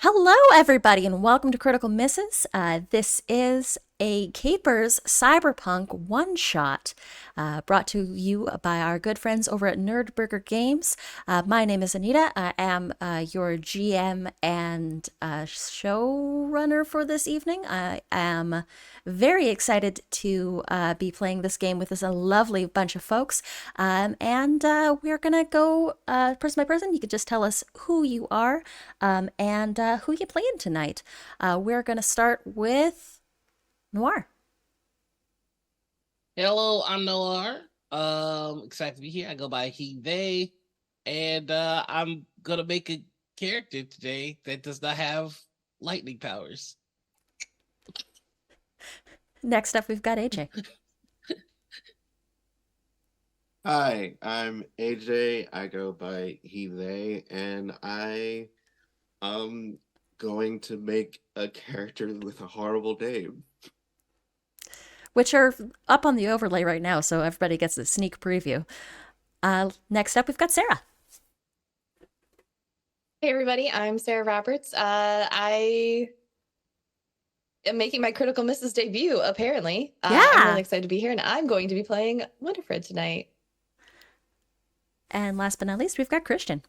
Hello, everybody, and welcome to Critical Misses. This is a Capers Cyberpunk one-shot brought to you by our good friends over at Nerdburger Games. My name is Anita. I am your GM and showrunner for this evening. I am very excited to be playing this game with this lovely bunch of folks. And we're going to go person by person. You could just tell us who you are and who you playing tonight. We're going to start with Noir. Hello, I'm Noir. Excited to be here. I go by he, they, and I'm gonna make a character today that does not have lightning powers. Next up, we've got AJ. Hi, I'm AJ. I go by he, they, and I'm going to make a character with a horrible name. Which are up on the overlay right now, so everybody gets a sneak preview. Next up, we've got Sara. Hey everybody, I'm Sara Roberts. I am making my Critical Misses debut, apparently. I'm really excited to be here, and I'm going to be playing Winifred tonight. And last but not least, we've got Christian.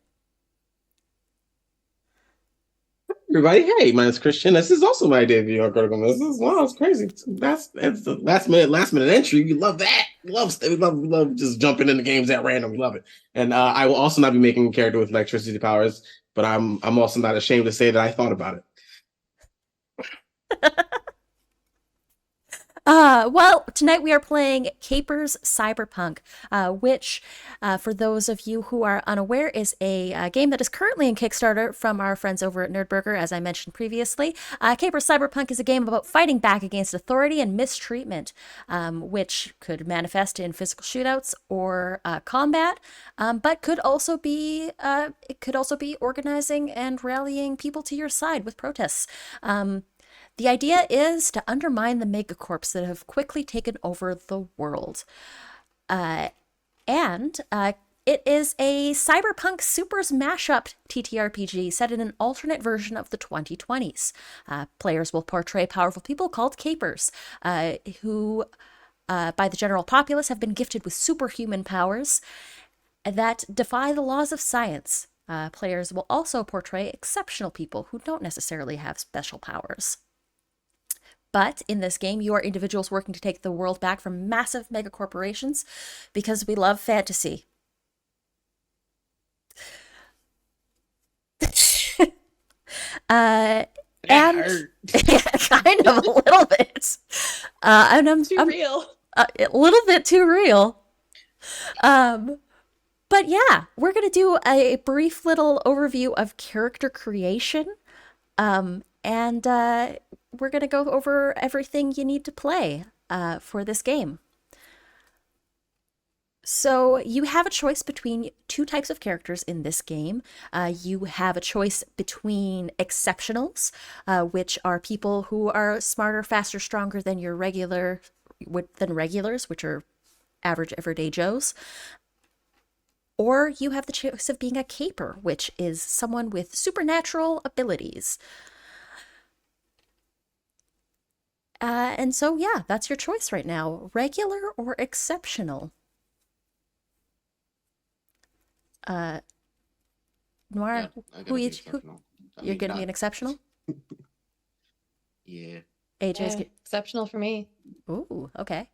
Everybody, hey, my name's Christian. This is also my debut on Critical Misses. Wow, it's crazy. That's the last minute entry. We love that. We love just jumping into games at random. We love it. And I will also not be making a character with electricity powers, but I'm also not ashamed to say that I thought about it. Well, tonight we are playing Capers Cyberpunk, which, for those of you who are unaware, is a game that is currently in Kickstarter from our friends over at Nerdburger, as I mentioned previously. Capers Cyberpunk is a game about fighting back against authority and mistreatment, which could manifest in physical shootouts or combat, but could also be organizing and rallying people to your side with protests. The idea is to undermine the megacorps that have quickly taken over the world. And it is a cyberpunk supers mashup TTRPG set in an alternate version of the 2020s. Players will portray powerful people called Capers, who, by the general populace, have been gifted with superhuman powers that defy the laws of science. Players will also portray exceptional people who don't necessarily have special powers. But in this game, you are individuals working to take the world back from massive megacorporations because we love fantasy. And kind of a little bit. And I'm real. A little bit too real. But yeah, we're going to do a brief little overview of character creation. And we're going to go over everything you need to play for this game. So you have a choice between two types of characters in this game. You have a choice between exceptionals, which are people who are smarter, faster, stronger than your regulars, which are average everyday Joes. Or you have the choice of being a caper, which is someone with supernatural abilities. And so, yeah, that's your choice right now. Regular or exceptional? Noir, Yeah, you're gonna be an exceptional? Yeah. AJ's exceptional for me. Ooh, okay.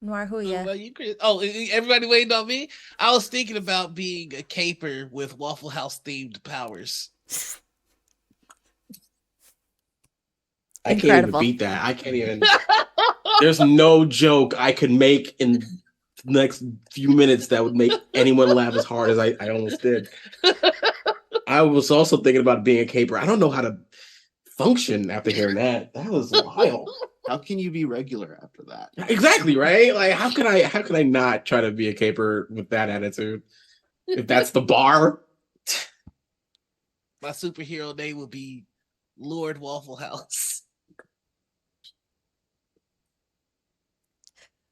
Noir, who are you? Everybody waiting on me? I was thinking about being a caper with Waffle House themed powers. I can't even beat that. I can't even. There's no joke I could make in the next few minutes that would make anyone laugh as hard as I almost did. I was also thinking about being a caper. I don't know how to function after hearing that. That was wild. How can you be regular after that? Exactly, right? Like, how could I not try to be a caper with that attitude? If that's the bar. My superhero name would be Lord Waffle House.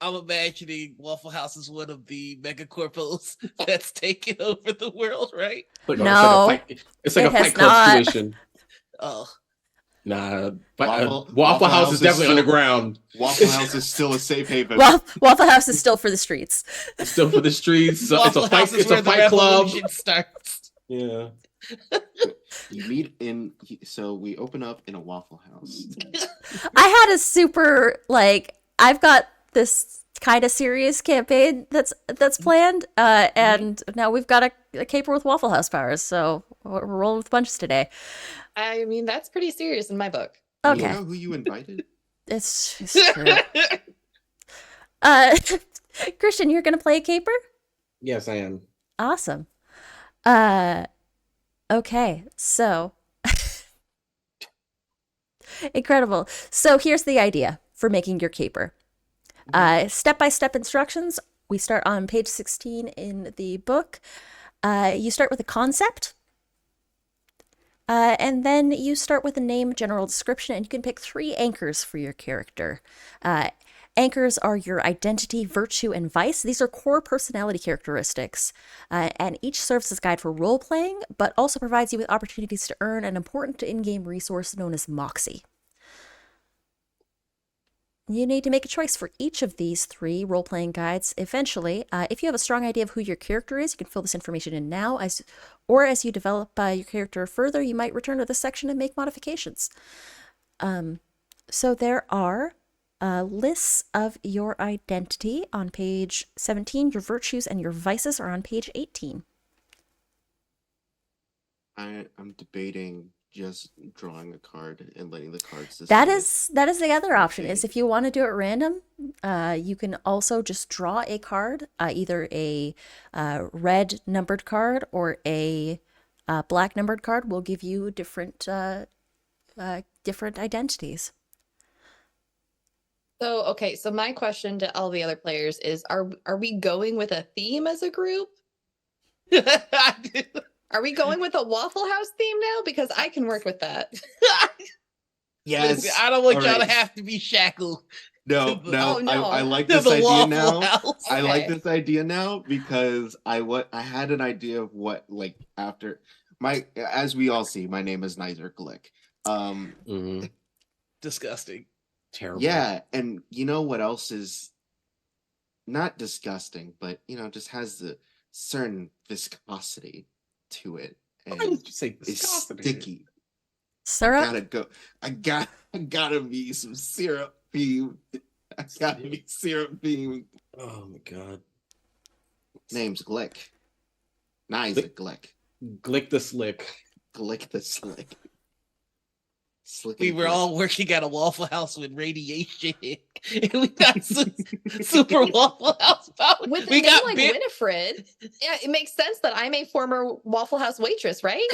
I'm imagining Waffle House is one of the mega corpos that's taking over the world, right? But no, it's like a Fight Club not. situation. Oh. Nah, Waffle House is definitely underground. Waffle House is still a safe haven. Waffle House is still for the streets. It's still for the streets. So it's a fight. It's a fight club. Starts. Yeah. You meet in. So we open up in a Waffle House. I had a super I've got this kind of serious campaign that's planned, and now we've got a caper with Waffle House powers. So we're rolling with punches today. I mean, that's pretty serious in my book. Okay. Do you know who you invited? It's true. Christian, you're gonna play a caper? Yes, I am. Awesome. Okay, so incredible. So here's the idea for making your caper. Step-by-step instructions. We start on page 16 in the book. You start with a concept. And then you start with a name, general description, and you can pick 3 anchors for your character. Anchors are your identity, virtue, and vice. These are core personality characteristics, and each serves as a guide for role-playing, but also provides you with opportunities to earn an important in-game resource known as Moxie. You need to make a choice for each of these 3 role-playing guides eventually. If you have a strong idea of who your character is, you can fill this information in now, as you develop your character further, you might return to this section and make modifications. So there are lists of your identity on page 17, your virtues and your vices are on page 18. I'm debating just drawing a card and letting the cards decide. That is the other option, is if you want to do it random, you can also just draw a card, either a red numbered card or a black numbered card will give you different identities. So, okay, so my question to all the other players is, are we going with a theme as a group? Are we going with a Waffle House theme now? Because I can work with that. Yes. I don't want y'all to have to be shackled. No. Oh, no. I like this idea now. House. I like this idea now because I had an idea of what, like, after as we all see, my name is neither Glick. Disgusting. Terrible. Yeah, and you know what else is not disgusting, but just has the certain viscosity to it. And why did you say it's viscosity? sticky. Syrup? I gotta be some syrup beam. I gotta be syrup beam. Oh my god. Name's Glick. Neither Glick. Glick the Slick. Glick the Slick. We were all working at a Waffle House with radiation, and we got super Waffle House power. With a name like Winifred, yeah, it makes sense that I'm a former Waffle House waitress, right?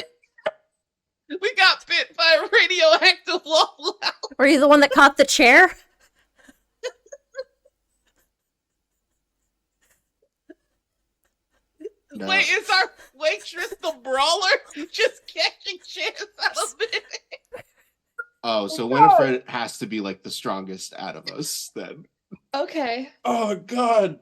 We got bit by a radioactive Waffle House. Were you the one that caught the chair? No. Wait, is our waitress the brawler just catching chairs out of it? Oh, so Winifred has to be like the strongest out of us then. Okay. Oh god.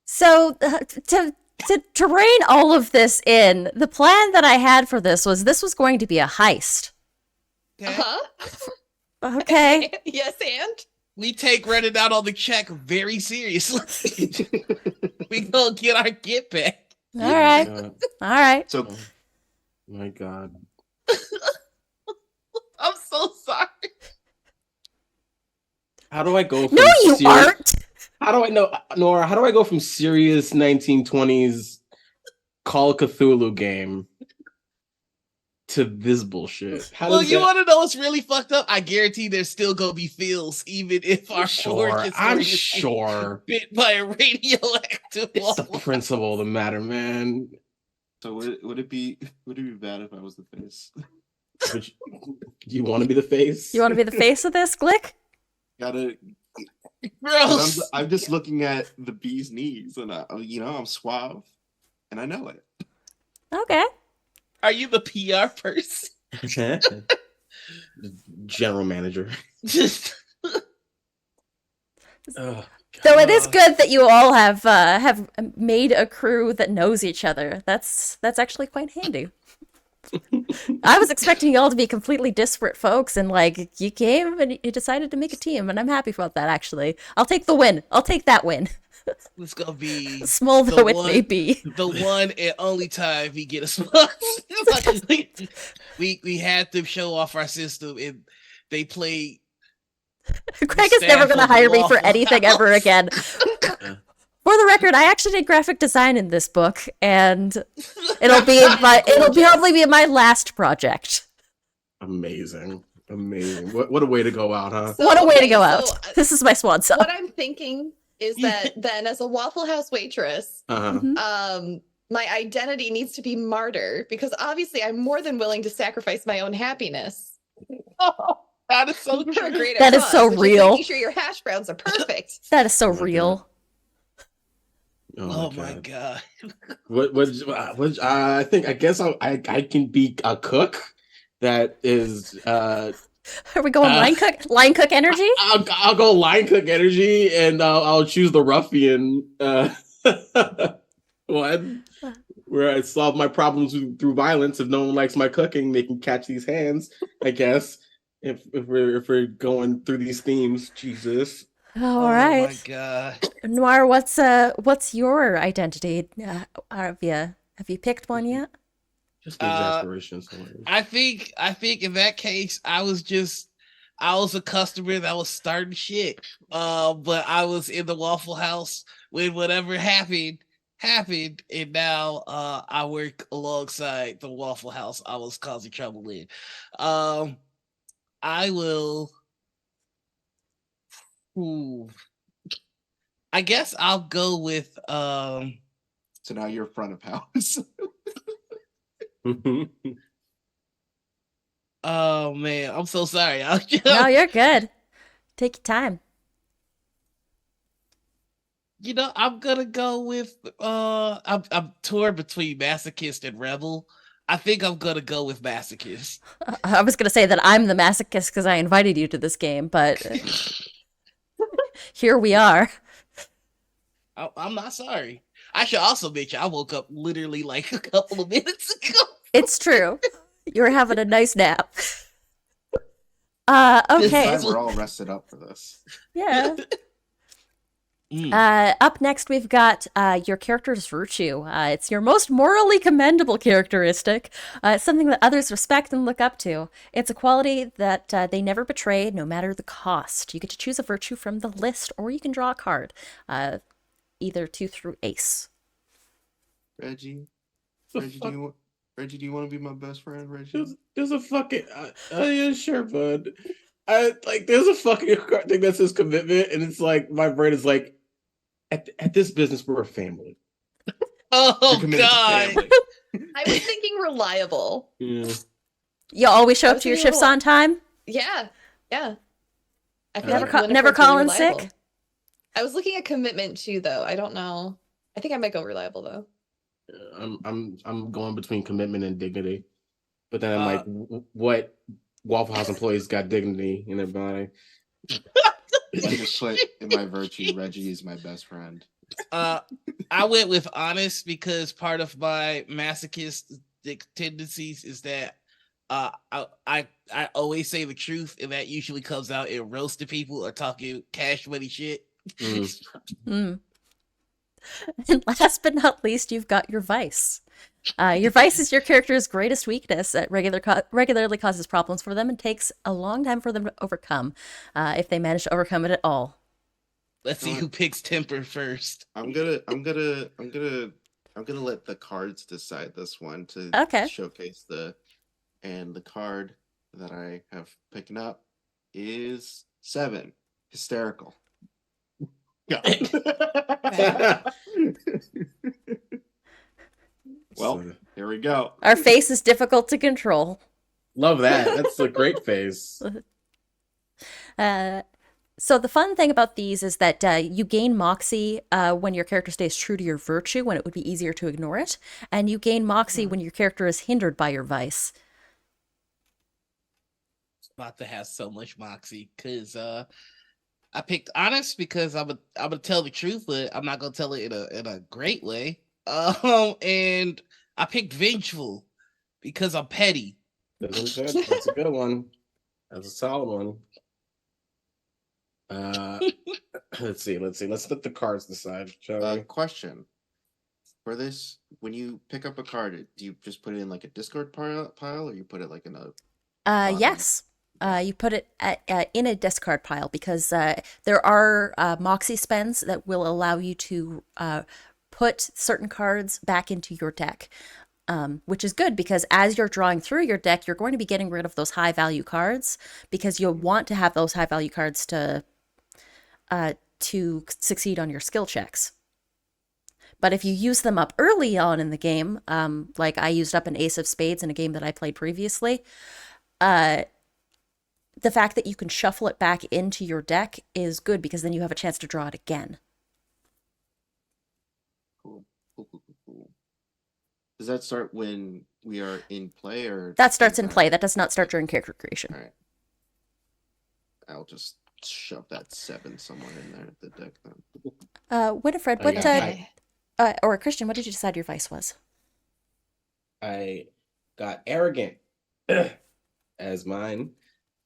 So to rein all of this in, the plan that I had for this was going to be a heist. Okay. Okay. Yes, and? We take running out on the check very seriously. We gonna get our get back. All right. All right. So, oh my god. I'm so sorry. How do I go from No, you aren't. How do I know, Nora? How do I go from serious 1920s Call of Cthulhu game to this bullshit? Well, you want to know what's really fucked up? I guarantee there's still gonna be feels, even if our I'm sure bit by a radioactive it's Waffle the principle of the matter, man. So would it be bad if I was the face? You want to be the face? You want to be the face of this, Glick? Gotta. Gross. I'm just looking at the bee's knees, and I'm suave, and I know it. Okay. Are you the PR person? General manager. Just Oh, Though it is good that you all have made a crew that knows each other. That's actually quite handy. I was expecting y'all to be completely disparate folks, and like you came and you decided to make a team, and I'm happy about that. Actually, I'll take the win. I'll take that win. It's gonna be Small though it may be. The one and only time we get a spot. we had to show off our system, and they played. Greg is never going to hire me for anything ever again. For the record, I actually did graphic design in this book, and it'll probably be my last project. Amazing. What a way to go out, huh? What a way to go out. This is my swan song. What I'm thinking is that then, as a Waffle House waitress, my identity needs to be martyr, because obviously I'm more than willing to sacrifice my own happiness. Oh, that is so true. That is so real. Making sure your hash browns are perfect. That is so real. Oh my god! I guess I can be a cook. That is. Are we going line cook? Line cook energy? I'll go line cook energy, and I'll choose the ruffian one, where I solve my problems through violence. If no one likes my cooking, they can catch these hands. I guess if we're going through these themes, Jesus. All right. Oh my god. Noir, what's your identity? Have you picked one yet? Just the exasperations. I think in that case, I was a customer that was starting shit. But I was in the Waffle House when whatever happened, and now I work alongside the Waffle House I was causing trouble in. I will. I guess I'll go with So now you're front of house. Oh man, I'm so sorry. No, you're good. Take your time. I'm gonna go with I'm torn between masochist and rebel. I think I'm gonna go with masochist. I was gonna say that I'm the masochist because I invited you to this game, but here we are. I'm not sorry. I should also mention I woke up literally like a couple of minutes ago. It's true. You were having a nice nap. Okay. We're all rested up for this. Yeah. Up next, we've got your character's virtue. It's your most morally commendable characteristic. It's something that others respect and look up to. It's a quality that they never betray, no matter the cost. You get to choose a virtue from the list, or you can draw a card, either 2 through ace. Reggie, do you want to be my best friend, Reggie? There's a fucking yeah, sure, bud. There's a fucking thing that says commitment, and it's like my brain is like, at this business we're a family. Oh god! I was thinking reliable. Yeah. You always show up to your shifts on time? Yeah. I feel never calling sick? I was looking at commitment too, though. I don't know. I think I might go reliable though. I'm going between commitment and dignity, but then I'm like, what Waffle House employees got dignity in their body? I just put in my virtue, Reggie is my best friend. I went with honest because part of my masochistic tendencies is that I always say the truth, and that usually comes out in roasting people or talking cash money shit. And last but not least, you've got your vice. Your vice is your character's greatest weakness. It regularly causes problems for them and takes a long time for them to overcome, if they manage to overcome it at all. Let's see who picks temper first. I'm gonna let the cards decide this one to showcase and the card that I have picked up is 7. Hysterical. Well, here we go. Our face is difficult to control. Love that. That's a great face. So the fun thing about these is that you gain moxie when your character stays true to your virtue, when it would be easier to ignore it, and you gain moxie when your character is hindered by your vice. About to have so much moxie because I picked honest because I'm gonna tell the truth, but I'm not gonna tell it in a great way. And I picked vengeful because I'm petty. That's a good one. That's a solid one. Let's see. Let's let the cards decide. Shall we? Question. For this, when you pick up a card, do you just put it in like a discard pile, or you put it like in a yes. You put it in a discard pile because there are Moxie spends that will allow you to put certain cards back into your deck, which is good because as you're drawing through your deck, you're going to be getting rid of those high value cards because you'll want to have those high value cards to succeed on your skill checks. But if you use them up early on in the game, like I used up an Ace of Spades in a game that I played previously, the fact that you can shuffle it back into your deck is good because then you have a chance to draw it again. Cool. Does that start when we are in play, or that starts in play? That does not start during character creation. All right. I'll just shove that 7 somewhere in there at the deck then. Winifred, or Christian, what did you decide your vice was? I got arrogant as mine.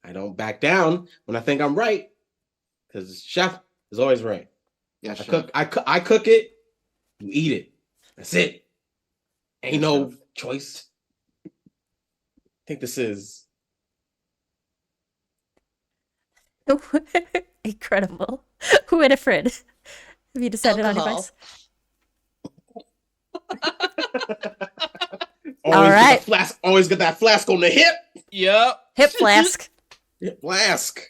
I don't back down when I think I'm right, because chef is always right. Yeah, I cook it, you eat it. That's it. Ain't no choice. I think this is incredible. Winifred, have you decided on your vice? All right. Always get that flask on the hip. Yep. Hip flask. Hip flask.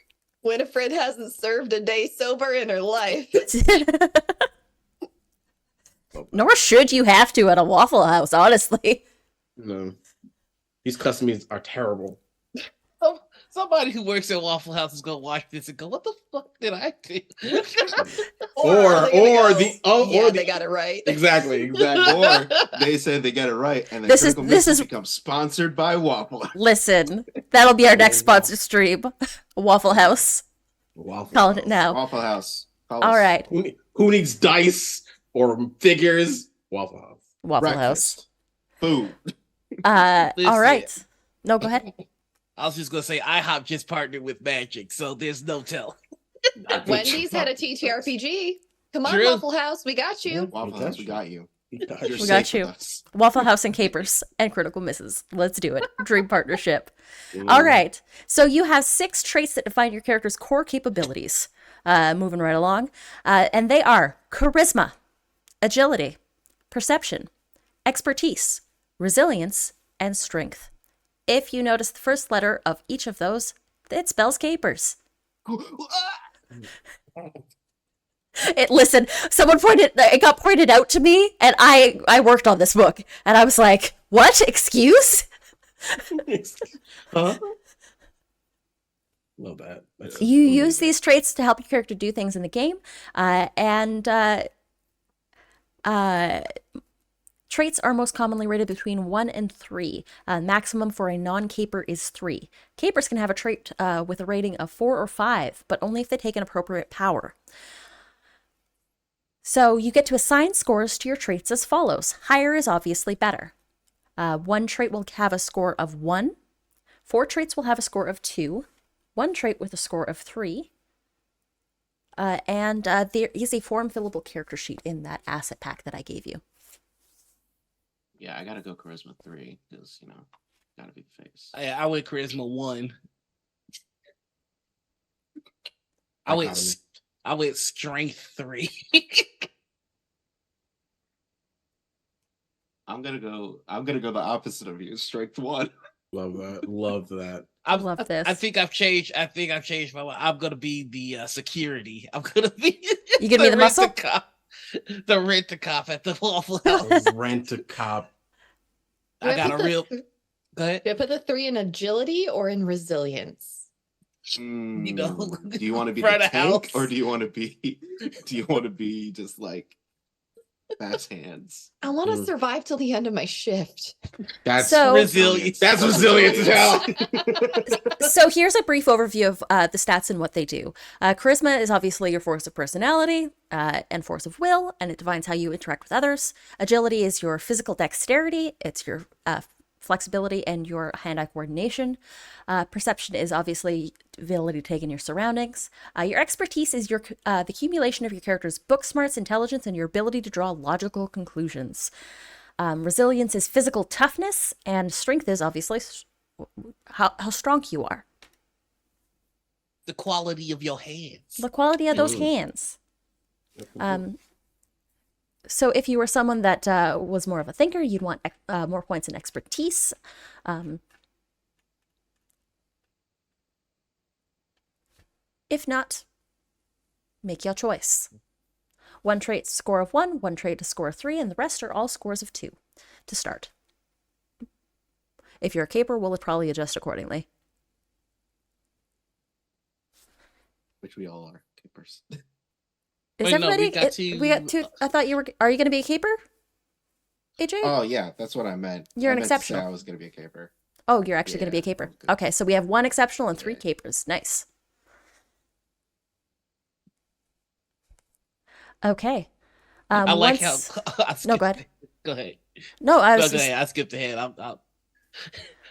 Winifred hasn't served a day sober in her life. Nor should you have to at a Waffle House, honestly. No. These customers are terrible. Somebody who works at Waffle House is gonna watch this and go, "What the fuck did I do?" or they got it right. Exactly. Or they said they got it right, and then this is become sponsored by Waffle House. Listen, that'll be our next sponsor stream. Waffle House. Calling it now. Waffle House. All right. Who needs dice or figures? Waffle House. Waffle House. Food. All right. No, go ahead. I was just gonna say IHOP just partnered with Magic, so there's no tell. Wendy's had a TTRPG. Come on, True. Waffle House, we got you. Waffle House, we got you. We got you. Waffle House and Capers and Critical Misses. Let's do it. Dream partnership. All right. So you have 6 traits that define your character's core capabilities. Moving right along. And they are charisma, agility, perception, expertise, resilience, and strength. If you notice the first letter of each of those, it spells Capers. Listen, it got pointed out to me, and I worked on this book, and I was like, what? Excuse? Huh? Love that. You use these traits to help your character do things in the game, and traits are most commonly rated between 1 and 3. Maximum for a non-caper is 3. Capers can have a trait with a rating of 4 or 5, but only if they take an appropriate power. So you get to assign scores to your traits as follows. Higher is obviously better. 1 trait will have a score of 1. 4 traits will have a score of 2. 1 trait with a score of 3. And there is a form-fillable character sheet in that asset pack that I gave you. Yeah, I gotta go charisma 3 because gotta be the face. I went charisma 1. I went strength 3. I'm gonna go the opposite of you, strength 1. Love that. I love this. I think I've changed my mind. I'm gonna be the security. I'm gonna be You gonna be the muscle? The rent-a-cop at the Waffle House. Rent-a-cop. I got a real. Go ahead. Do I put the 3 in agility or in resilience? Do you want to be Front the of tank, house. or do you want to be just like fast hands. I want to survive till the end of my shift. That's So- resilience. That's resilience as hell. So here's a brief overview of the stats and what they do. Charisma is obviously your force of personality and force of will, and it defines how you interact with others. Agility is your physical dexterity. It's your flexibility and your hand-eye coordination. Perception is obviously the ability to take in your surroundings. Your expertise is your the accumulation of your character's book smarts, intelligence, and your ability to draw logical conclusions. Resilience is physical toughness, and strength is obviously how strong you are. The quality of your hands. The quality of those hands. So if you were someone that was more of a thinker, you'd want more points in expertise. If not, make your choice. One trait score of 1, one trait a score of 3, and the rest are all scores of 2 to start. If you're a caper, we'll probably adjust accordingly. Which we all are, capers. Is Wait, no, everybody? we got two. We got 2. I thought you were. Are you going to be a caper, AJ? Oh yeah, that's what I meant. You're I an meant to say exceptional. I was gonna be a caper. Oh, you're actually going to be a Yeah, caper. good. Okay, so we have 1 exceptional and 3 Yeah. capers. Nice. Okay. I like once- how. No, go ahead. Go ahead. No, I No, was go just... ahead. I skipped ahead.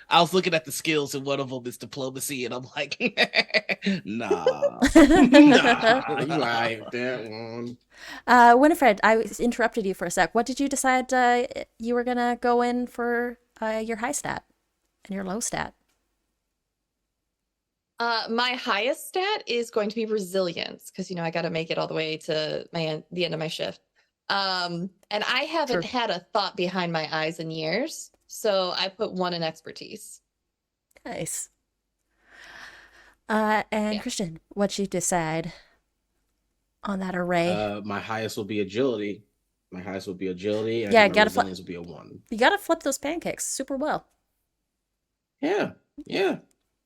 I was looking at the skills, and one of them is diplomacy, and I'm like, nah. Nah, you lied with that one. Winifred, I interrupted you for a sec. What did you decide you were going to go in for your high stat and your low stat? My highest stat is going to be resilience because I got to make it all the way to the end of my shift. And I haven't had a thought behind my eyes in years, so I put 1 in expertise. Nice. And Christian, what'd you decide on that array? My highest will be agility. And Yeah, I think my gotta resilience will be a 1. You got to flip those pancakes super well. Yeah.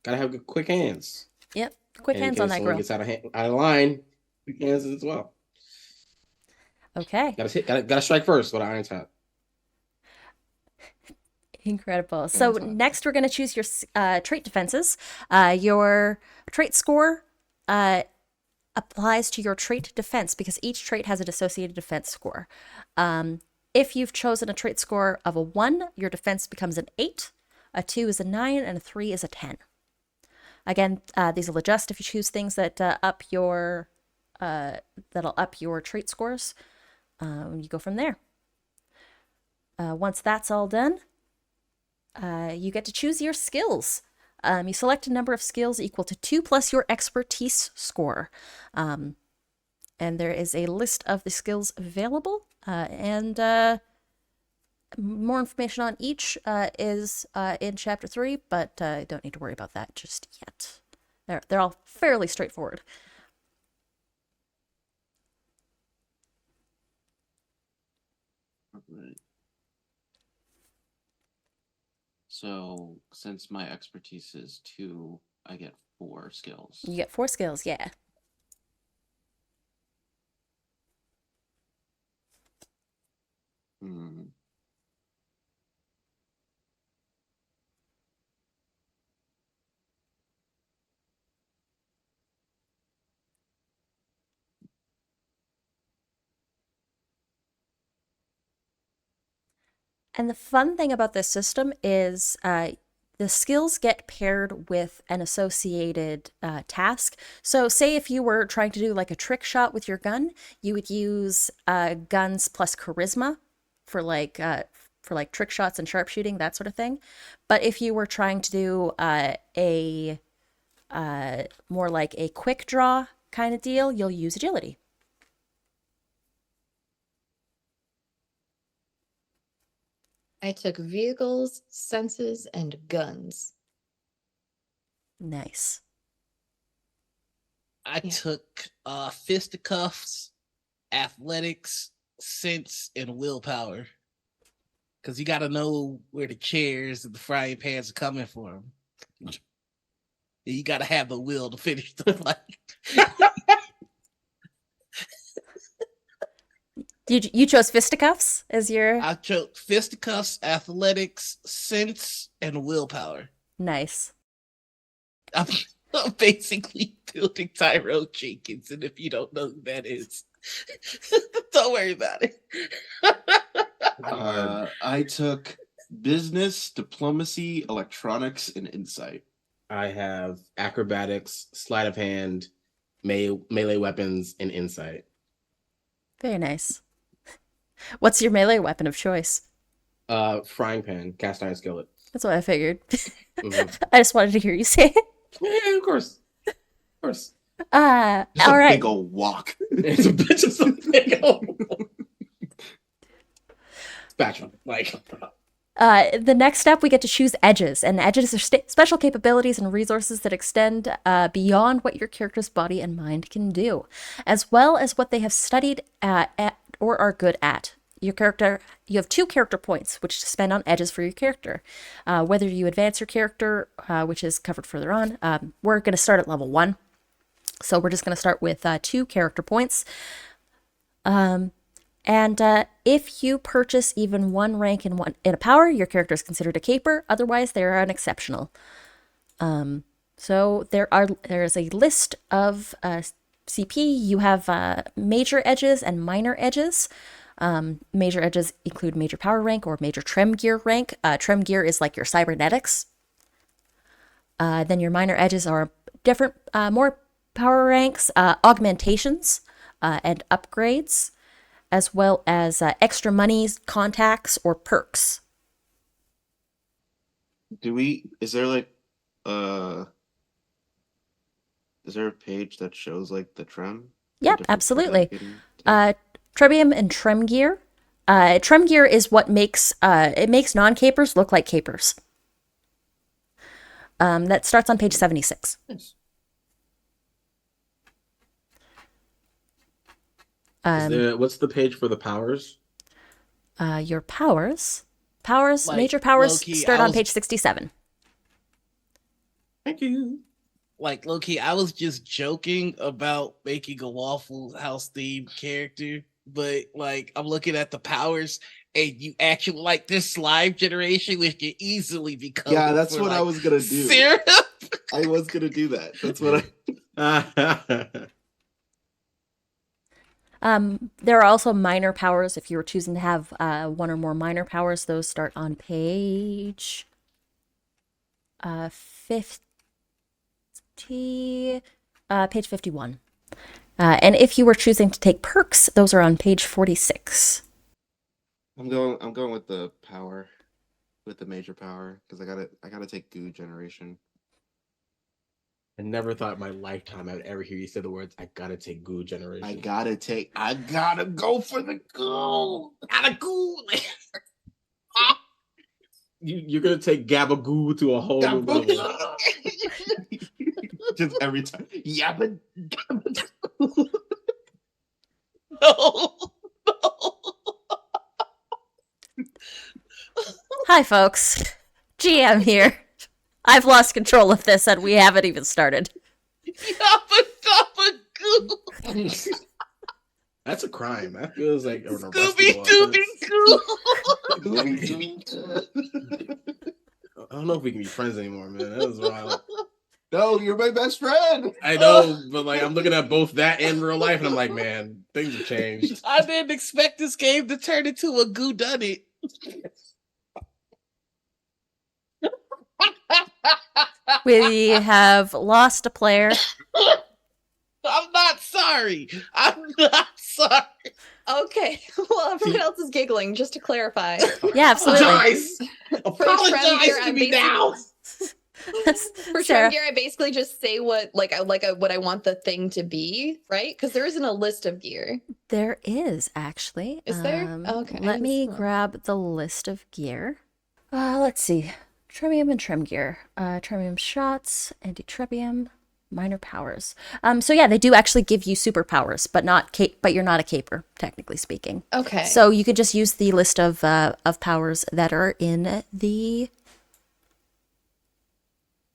Gotta have good, quick hands. Yep, quick And in hands on case that someone grill. gets out of line, quick hands as well. Okay, Gotta strike first with an iron tap. incredible. So next we're going to choose your trait defenses. Your trait score applies to your trait defense because each trait has an associated defense score. If you've chosen a trait score of a 1, your defense becomes an 8, a 2 is a 9, and a 3 is a 10. Again, these will adjust if you choose things that that'll up your trait scores. You go from there. Once that's all done, you get to choose your skills. You select a number of skills equal to 2 plus your expertise score. And there is a list of the skills available. And more information on each is in Chapter 3, but don't need to worry about that just yet. They're all fairly straightforward. Right. So since my expertise is 2, I get 4 skills. You get 4 skills, yeah. And the fun thing about this system is the skills get paired with an associated task. So say if you were trying to do like a trick shot with your gun, you would use guns plus charisma for like trick shots and sharpshooting, that sort of thing. But if you were trying to do a more like a quick draw kind of deal, you'll use agility. I took vehicles, senses, and guns. Nice. I took fisticuffs, athletics, sense, and willpower. Because you got to know where the chairs and the frying pans are coming from. You got to have the will to finish the fight. You chose fisticuffs as your... I chose fisticuffs, athletics, sense, and willpower. Nice. I'm basically building Tyrone Jenkins, and if you don't know who that is, don't worry about it. I took business, diplomacy, electronics, and insight. I have acrobatics, sleight of hand, melee weapons, and insight. Very nice. What's your melee weapon of choice? Frying pan, cast iron skillet. That's what I figured. I just wanted to hear you say it. Yeah, of course. Of course. All a right. big old walk. It's a bitch of some big old spatula. Like, the next step, we get to choose edges, and edges are special capabilities and resources that extend beyond what your character's body and mind can do, as well as what they have studied at or are good at. You have 2 character points, which to spend on edges for your character. Whether you advance your character, which is covered further on, we're going to start at level 1. So we're just going to start with 2 character points. And if you purchase even 1 rank in a power, your character is considered a caper. Otherwise, they are unexceptional. So there is a list of CP. You have major edges and minor edges. Major edges include major power rank or major trem gear rank. Trem gear is like your cybernetics. Then your minor edges are different, more power ranks, augmentations, and upgrades, as well as extra monies, contacts, or perks. Is there like is there a page that shows like the trem? Yep, absolutely. Trebium and trem gear. Trem gear is what makes non-capers look like capers. That starts on page 76. nice. What's the page for the powers? Your powers, Like, major powers low-key, start on page 67. Thank you. Like, low-key, I was just joking about making a Waffle House themed character, but like I'm looking at the powers and you actually like this slime generation, which can easily become. Yeah, that's what I was gonna do. Syrup. I was gonna do that. That's what I. There are also minor powers. If you were choosing to have 1 or more minor powers, those start on page 51. And if you were choosing to take perks, those are on page 46. I'm going with the power, with the major power, because I gotta take goo generation. I never thought in my lifetime I would ever hear you say the words, I gotta take goo generation. I gotta go for the goo. Gotta goo. You're gonna take gabagoo to a whole new level. Just every time. Yeah, but No. Hi, folks. GM here. I've lost control of this and we haven't even started. Yabba goo. That's a crime. That feels like an Scooby arrestable Dooby offense. I don't know if we can be friends anymore, man. That was wild. no, you're my best friend. I know, but like I'm looking at both that and real life, and I'm like, man, things have changed. I didn't expect this game to turn into a goo done it. We have lost a player. I'm not sorry. I'm not sorry. Okay. Well, everyone else is giggling, just to clarify. Yeah, absolutely. Apologize to me now. For Sarah. Trem Gear, I basically just say what I want the thing to be, right? Because there isn't a list of gear. There is, actually. Is there? Okay. Let me grab the list of gear. Let's see. Trebium and Trem gear. Trebium shots, anti-trebium, minor powers. So yeah, they do actually give you superpowers, but you're not a caper, technically speaking. Okay. So you could just use the list of powers that are in the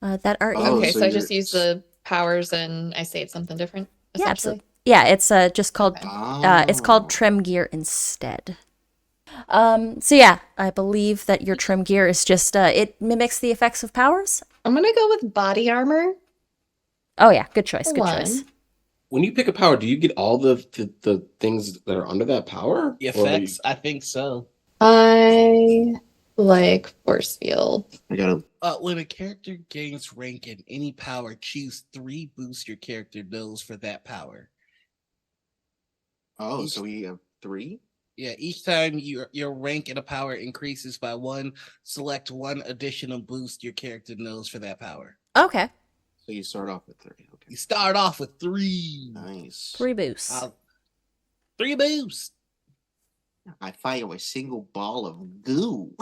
Okay, so I just use the powers and I say it's something different. Yeah, Essentially. Yeah, it's just called it's called Oh. trim gear instead. So yeah, I believe that your trim gear is just it mimics the effects of powers. I'm gonna go with body armor. Oh yeah, good choice, For good one. choice. When you pick a power, do you get all the things that are under that power? The Or effects? I think so. I like force field. I gotta. When a character gains rank in any power, choose 3 boosts your character knows for that power. Oh, so we have 3? Yeah, each time your rank in a power increases by 1, select 1 additional boost your character knows for that power. Okay, So you start off with 3. Okay. You start off with 3. Nice. 3 boosts. 3 boosts. I fire a single ball of goo.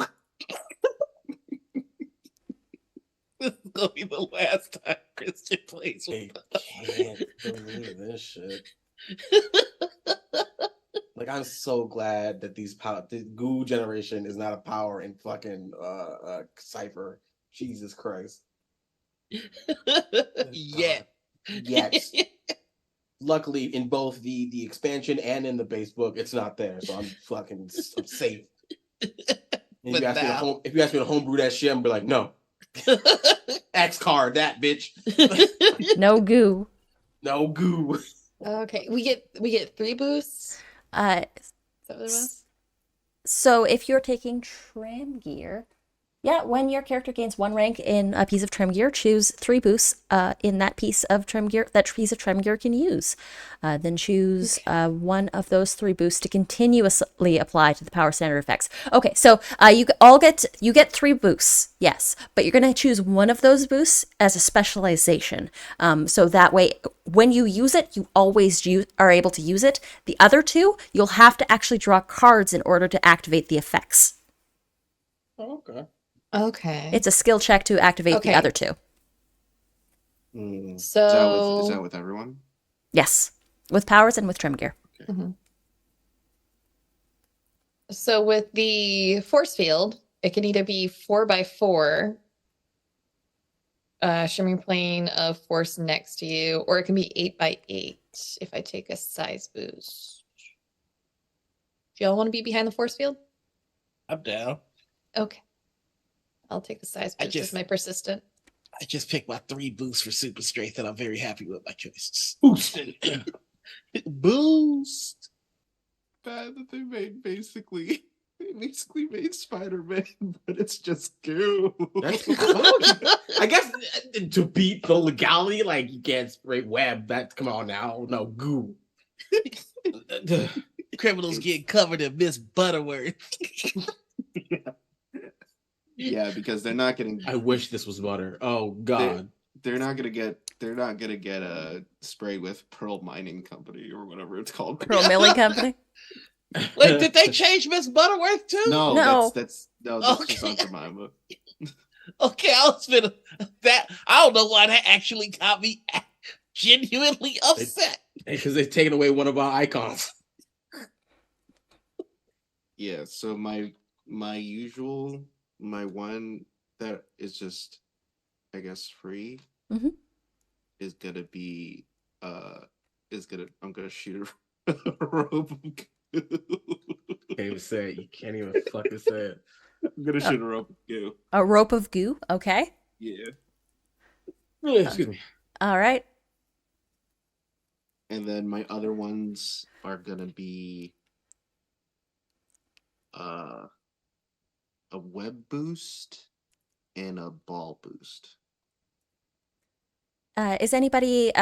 This is gonna be the last time Christian plays I with can't believe this shit. Like, I'm so glad that the goo generation is not a power in fucking Cypher. Jesus Christ. Yeah. Yes. Luckily, in both the expansion and in the base book, it's not there, so I'm safe. If you ask me to homebrew that shit, I'm be like, no. X card that bitch. No goo. No goo. Okay, we get 3 boosts. Is that what it was? So if you're taking trim gear, yeah, when your character gains 1 rank in a piece of trim gear, choose 3 boosts in that piece of trim gear can use. Then choose one of those 3 boosts to continuously apply to the power standard effects. Okay, so you get 3 boosts, yes, but you're going to choose one of those boosts as a specialization. So that way, when you use it, you always are able to use it. The other 2, you'll have to actually draw cards in order to activate the effects. Oh, okay. Okay. It's a skill check to activate the other 2. So Is that with everyone? Yes, with powers and with trim gear. Mm-hmm. So with the force field, it can either be 4x4, shimmering plane of force next to you, or it can be 8x8 if I take a size boost. Do y'all want to be behind the force field? I'm down. Okay. I'll take the size boost as my persistent. I just picked my 3 boosts for super strength, and I'm very happy with my choices. Boost. Bad that they basically made Spider-Man, but it's just goo. I guess to beat the legality, like you can't spray web. That's come on now. No goo. Criminals getting covered in Miss Butterworth. Yeah, because they're not getting. I wish this was butter. Oh God. They're not gonna get a spray with Pearl Mining Company or whatever it's called. Pearl Milling Company. Wait, did they change Miss Butterworth too? No. That's Okay. just Aunt Jemima. Okay, I was finna that. I don't know why that actually got me genuinely upset. Because they've taken away one of our icons. Yeah, so my one that is just, I guess, free is gonna be I'm gonna shoot a rope of goo. Can't even say it. You can't even fucking say it. I'm gonna shoot a rope of goo. A rope of goo, okay. Yeah. Excuse me. All right. And then my other ones are gonna be a web boost and a ball boost. Is anybody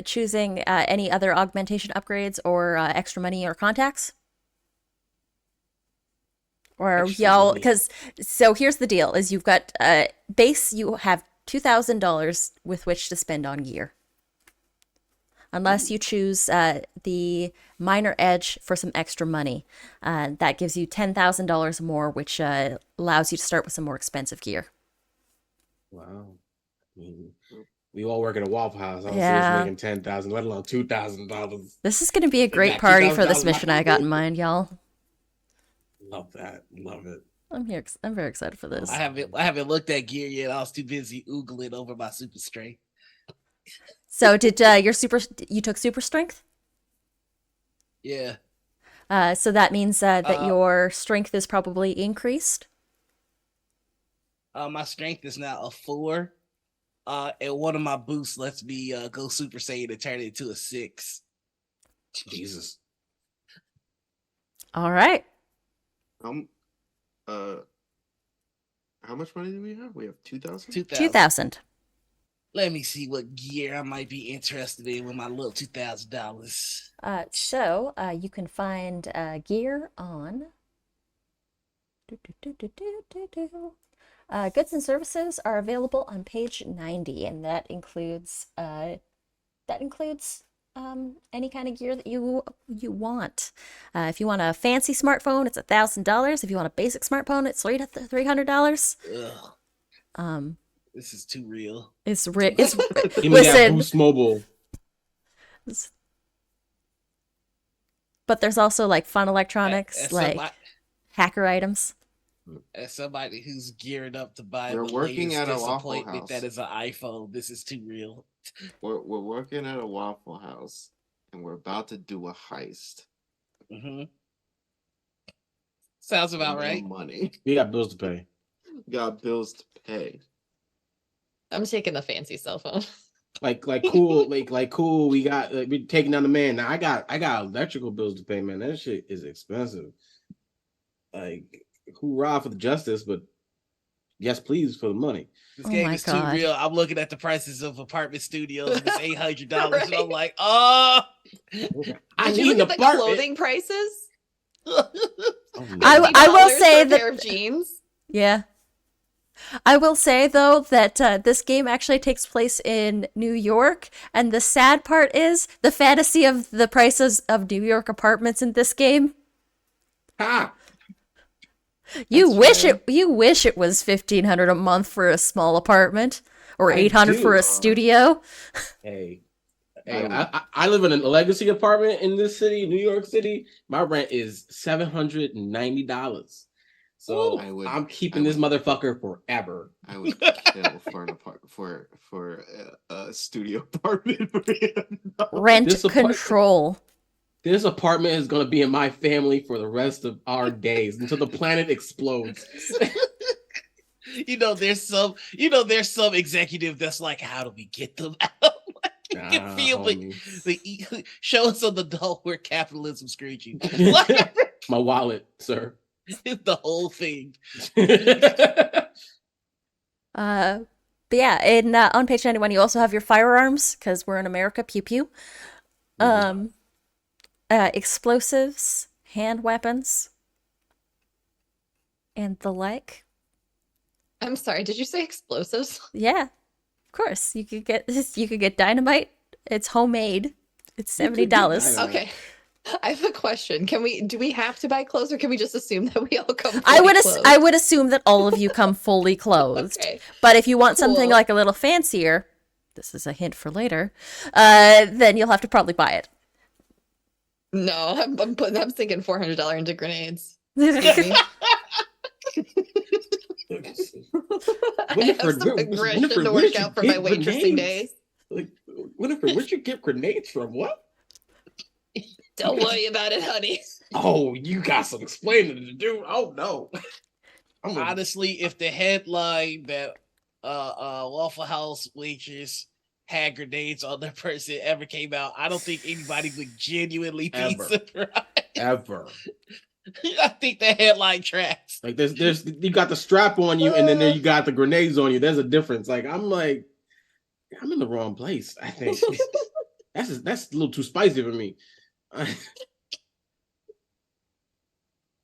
choosing any other augmentation upgrades or extra money or contacts? Or y'all, because so here's the deal: is you've got base, you have $2,000 with which to spend on gear, unless you choose the minor edge for some extra money. That gives you $10,000 more, which allows you to start with some more expensive gear. Wow. I mean, we all work at a Waffle House. I was making $10,000, let alone $2,000. This is going to be a great party for this mission I got in mind, y'all. Love that. Love it. I'm very excited for this. I haven't looked at gear yet. I was too busy oogling over my super strength. So did you took super strength? Yeah. So that means that your strength is probably increased. My strength is now a 4. And one of my boosts lets me go Super Saiyan and turn it into a 6. Jesus. All right. How much money do we have? We have 2,000? 2,000. Let me see what gear I might be interested in with my little $2,000. So you can find gear on goods and services are available on page 90, and that includes any kind of gear that you want. If you want a fancy smartphone, it's $1,000. If you want a basic smartphone, it's $300. Ugh. This is too real. It's Give me that listen. Boost Mobile. But there's also like fun electronics, like hacker items. As somebody who's geared up to buy We're the working latest at a Waffle disappointment House. that is an iPhone, this is too real. We're working at a Waffle House, and we're about to do a heist. Mm-hmm. Sounds about right. Money. We got bills to pay. Got bills to pay. I'm taking the fancy cell phone. Like cool, like cool. We got we taking down the man. Now I got electrical bills to pay, man. That shit is expensive. Like, hoorah for the justice, but yes, please for the money. This game is too real. I'm looking at the prices of apartment studios, and it's $800, Right. and I'm like, oh. Did you look at the clothing prices? I will say for a that pair of jeans. Yeah. I will say, though, that this game actually takes place in New York, and the sad part is the fantasy of the prices of New York apartments in this game. Ha! You wish it was $1,500 a month for a small apartment, or $800 for a studio. Hey, I live in a legacy apartment in this city, New York City. My rent is $790. So I'm keeping this motherfucker forever. I would kill for a studio apartment. Rent control. This apartment is gonna be in my family for the rest of our days until the planet explodes. There's some executive that's like, how do we get them out? You can feel the show us on the doll where capitalism screeching. My wallet, sir. The whole thing. But yeah, on page 91 you also have your firearms, because we're in America. Pew pew. Explosives, hand weapons, and the like. I'm sorry, did you say explosives? Yeah, of course. You could get dynamite. It's homemade. It's $70. Okay. I have a question. Do we have to buy clothes, or can we just assume that we all come I fully would assume that all of you come fully clothed. Okay. But if you want something like a little fancier, this is a hint for later, then you'll have to probably buy it. No, I'm thinking $400 into grenades. Winifred, I have some aggression to work out for my waitressing days. Like, Winifred, where'd you get grenades from? What? Don't worry about it, honey. Oh, you got some explaining to do. Oh no. Honestly, if the headline that Waffle House waitress had grenades on their person ever came out, I don't think anybody would genuinely be surprised. Ever. I think the headline tracks. Like there's you got the strap on you, and then there you got the grenades on you. There's a difference. Like I'm in the wrong place. I think that's a little too spicy for me.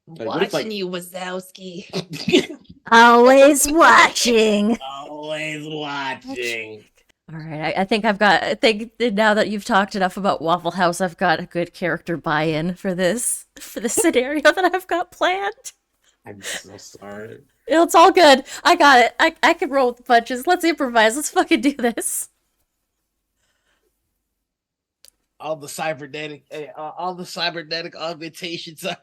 Watching you, Wazowski. Always watching. Always watching. All right, I think now that you've talked enough about Waffle House, I've got a good character buy-in for the scenario that I've got planned. I'm so sorry. It's all good. I got it. I can roll with the punches. Let's improvise. Let's fucking do this. All the cybernetic augmentations are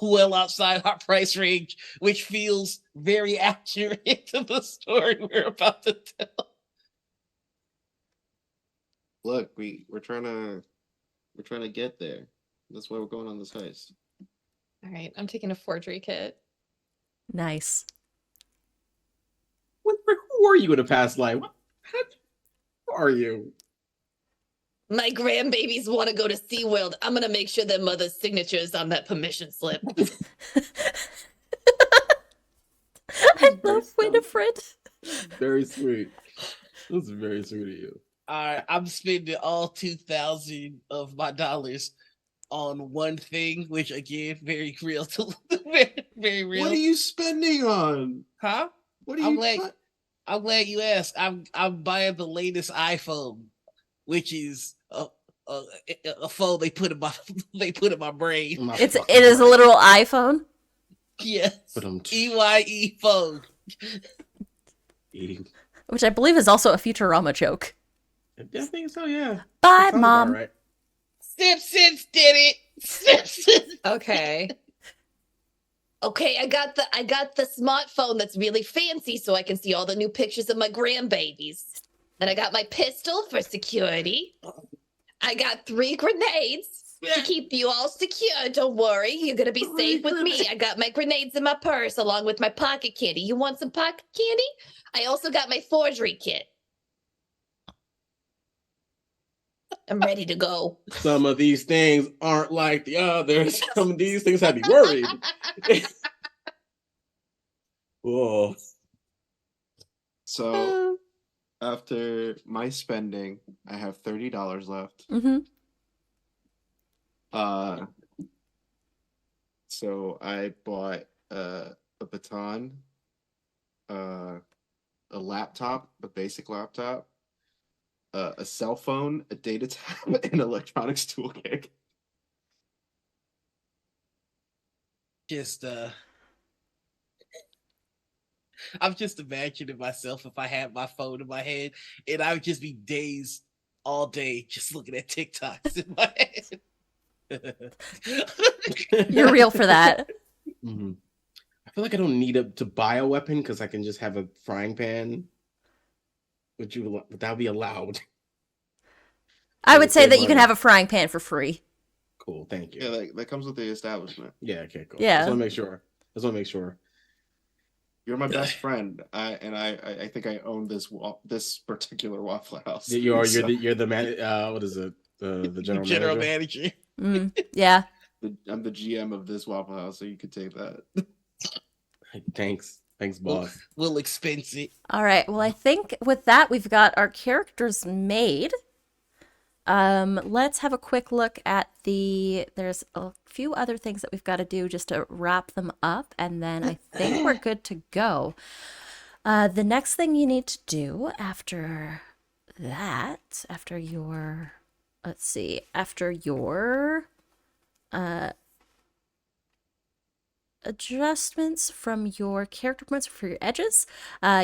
well outside our price range, which feels very accurate to the story we're about to tell. Look, we're trying to get there. That's why we're going on this heist. All right, I'm taking a forgery kit. Nice. Who are you in a past life? Who are you? My grandbabies want to go to SeaWorld. I'm going to make sure their mother's signature is on that permission slip. I love Winifred. Very sweet. That's very sweet of you. All right, I'm spending all 2,000 of my dollars on one thing, which again, very real to very real. What are you spending on? Huh? What are you? I'm glad you asked. I'm buying the latest iPhone, which is a phone they put in my brain. It is a literal iPhone. Yes. EYE phone. Which I believe is also a Futurama joke. I think so, yeah. Bye, Mom. Right. Simpsons did it. Simpsons. Okay. Okay, I got the smartphone that's really fancy so I can see all the new pictures of my grandbabies. Then I got my pistol for security. I got 3 grenades to keep you all secure. Don't worry, you're gonna be safe with me. I got my grenades in my purse along with my pocket candy. You want some pocket candy? I also got my forgery kit. I'm ready to go. Some of these things aren't like the others. Some of these things have me worried. Whoa. So after my spending, I have $30 left. Mm-hmm. So I bought a baton, a laptop, a basic laptop, a cell phone, a data tab, and an electronics toolkit. I'm just imagining myself if I had my phone in my head, and I would just be dazed all day just looking at TikToks in my head. You're real for that. Mm-hmm. I feel like I don't need to buy a weapon because I can just have a frying pan. Would that be allowed? I would say that you can have a frying pan for free. Cool, thank you. Yeah, that comes with the establishment. Yeah, okay, cool. Yeah. Just want to make sure. You're my best friend, I think I own this particular Waffle House. You're the man. What is it? The general manager. Yeah. I'm the GM of this Waffle House, so you could take that. Thanks, boss. We'll expense it. All right. Well, I think with that we've got our characters made. Let's have a quick look at there's a few other things that we've got to do just to wrap them up, and then I think we're good to go. The next thing you need to do after that, after your adjustments from your character points for your edges,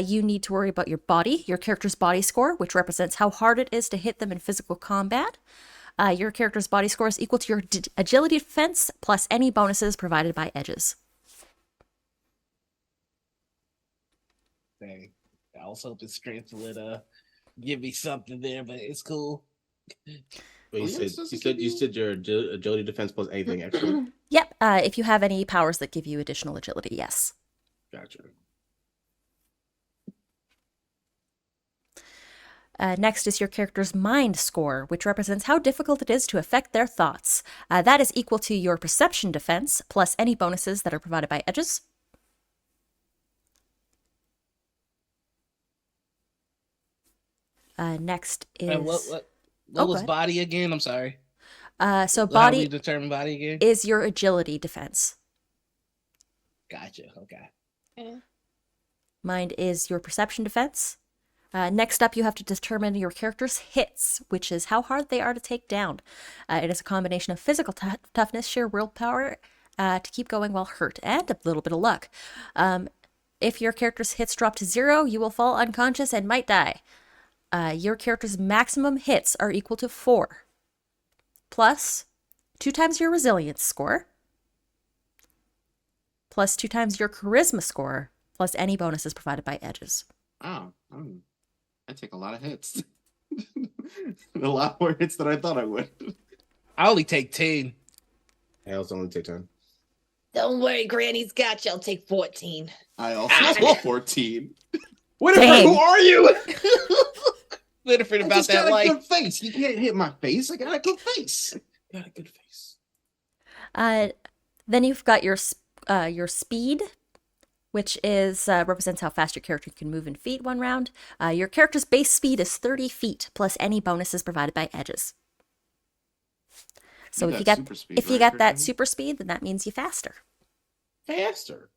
you need to worry about your character's body score, which represents how hard it is to hit them in physical combat. Your character's body score is equal to your agility defense plus any bonuses provided by edges. Dang. I was hoping strength would give me something there, but it's cool. Wait, you said your agility defense plus anything extra? Yep. If you have any powers that give you additional agility, yes. Gotcha. Next is your character's mind score, which represents how difficult it is to affect their thoughts. That is equal to your perception defense plus any bonuses that are provided by edges. Next is... What was body again? I'm sorry. So How body do we determine body again? is your agility defense. Gotcha. Okay. Mind is your perception defense. Next up, you have to determine your character's hits, which is how hard they are to take down. It is a combination of physical toughness, sheer willpower to keep going while hurt, and a little bit of luck. If your character's hits drop to 0, you will fall unconscious and might die. Your character's maximum hits are equal to 4, plus 2 times your resilience score, plus 2 times your charisma score, plus any bonuses provided by edges. Oh, I take a lot of hits. A lot more hits than I thought I would. I only take 10. Yeah, it's only take 10. Don't worry, Granny's got you. I'll take 14. I also take 14. Winifred, Dang. who are you? Winifred I about just that got a life. good face. You can't hit my face. I got a good face. Got a good face. Then you've got your speed, which is represents how fast your character can move in feet one round. Your character's base speed is 30 feet plus any bonuses provided by edges. So if you got that super speed, then that means you faster. Faster.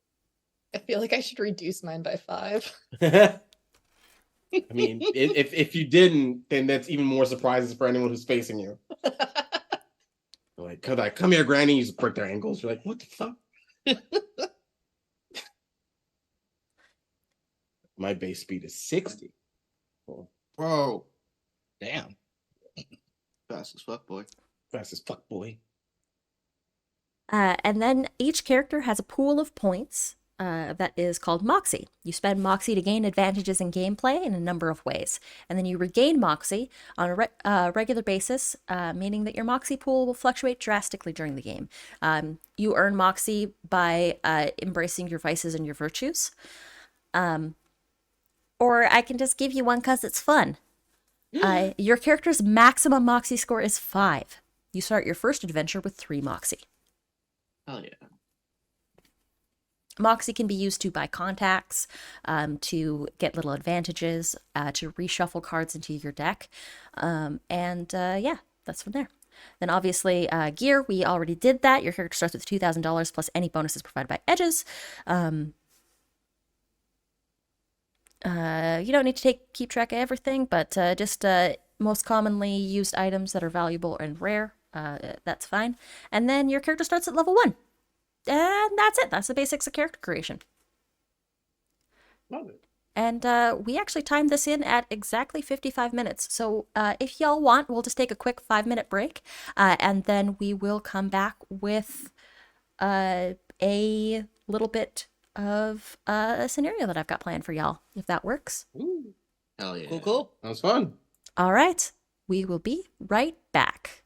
I feel like I should reduce mine by 5. I mean, if you didn't, then that's even more surprises for anyone who's facing you. Like, come here, Granny. You just break their ankles. You're like, what the fuck? My base speed is 60. Oh, Bro. Damn. Fast as fuck, boy. fast as fuck, boy. And then each character has a pool of points that is called Moxie. You spend Moxie to gain advantages in gameplay in a number of ways. And then you regain Moxie on a regular basis, meaning that your Moxie pool will fluctuate drastically during the game. You earn Moxie by embracing your vices and your virtues. Or I can just give you one because it's fun. Your character's maximum Moxie score is 5. You start your first adventure with 3 Moxie. Hell yeah. Moxie can be used to buy contacts, to get little advantages, to reshuffle cards into your deck. Yeah, that's from there. Then obviously gear, we already did that. Your character starts with $2,000 plus any bonuses provided by edges. You don't need to keep track of everything, but just most commonly used items that are valuable and rare. That's fine. And then your character starts at level 1. And that's it. That's the basics of character creation. Love it. And we actually timed this in at exactly 55 minutes. So if y'all want, we'll just take a quick 5-minute break. And then we will come back with a little bit of a scenario that I've got planned for y'all, if that works. Ooh, Hell yeah. Cool. that was fun. All right. We will be right back.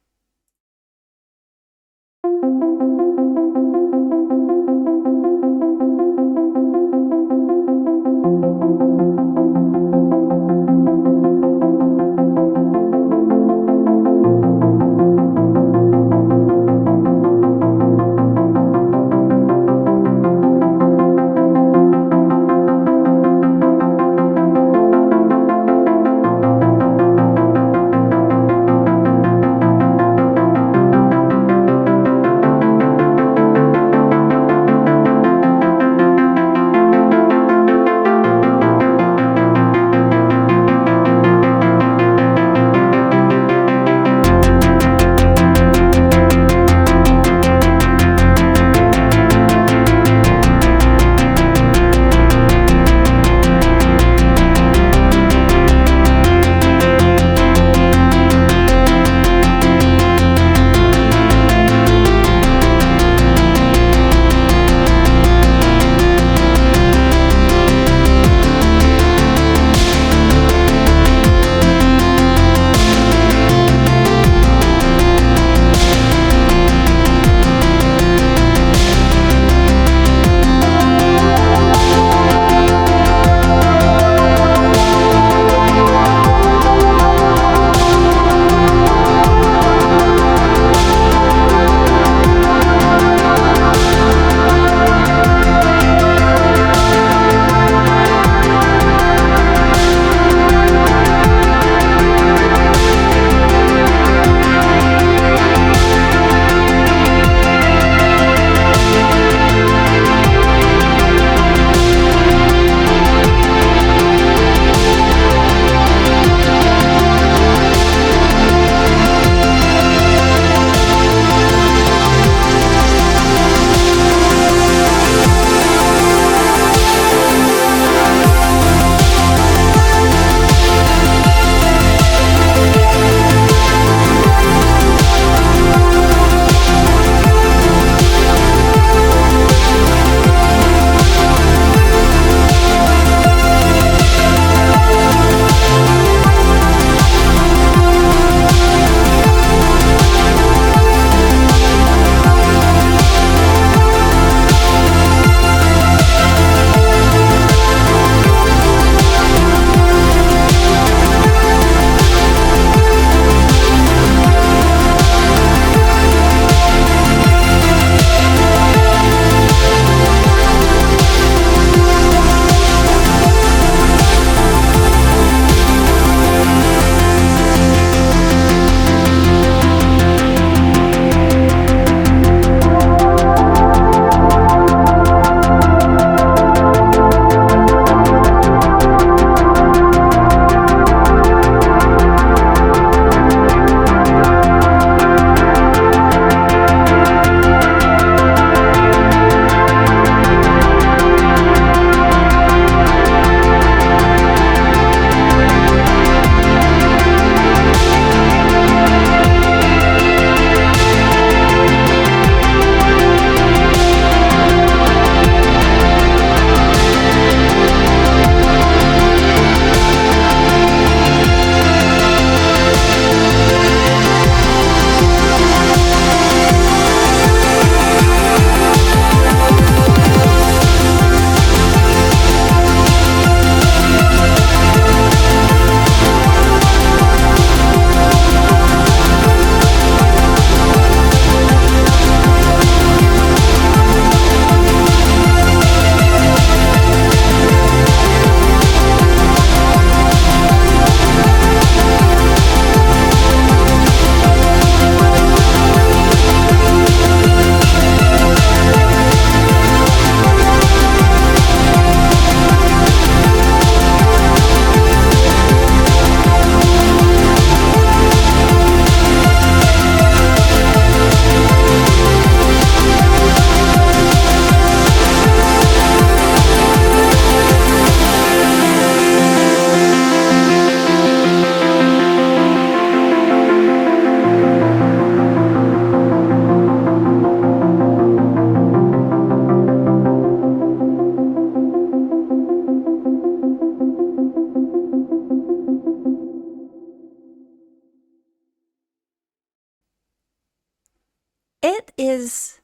It is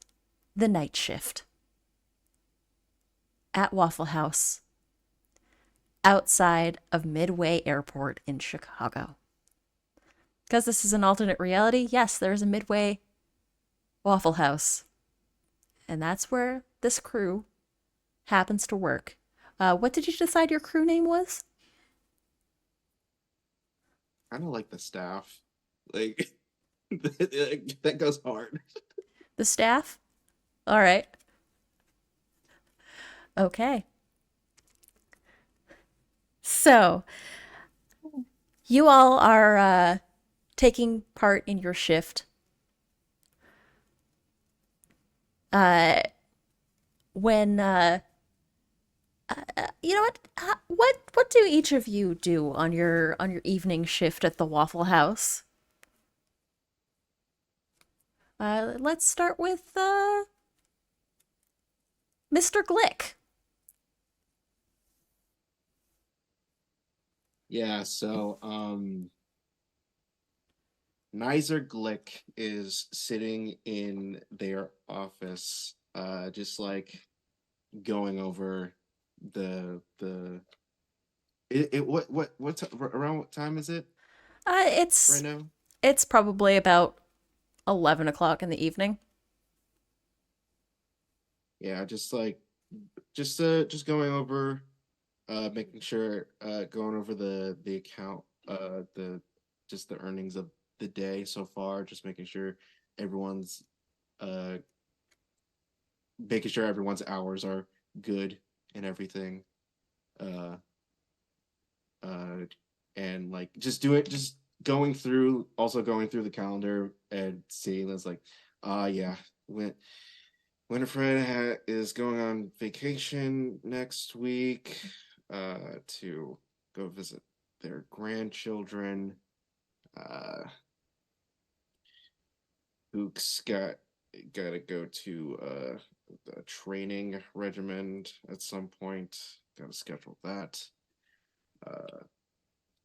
the night shift at Waffle House outside of Midway Airport in Chicago. Because this is an alternate reality, yes, there's a Midway Waffle House. And that's where this crew happens to work. What did you decide your crew name was? I don't like the staff. Like, that goes hard. The staff? All right. Okay. So, you all are taking part in your shift. When you know what do each of you do on your evening shift at the Waffle House? Let's start with Mr. Glick. Yeah, so Nizer Glick is sitting in their office, just like going over around what time is it It's right now? it's probably about 11 o'clock in the evening. Yeah, just going over, making sure, going over the account, the earnings of the day so far, just making sure everyone's uh hours are good and everything. Uh and like just going through the calendar and seeing that's like, yeah, Winifred is going on vacation next week to go visit their grandchildren. Hook's gotta go to a training regimen at some point. Gotta schedule that.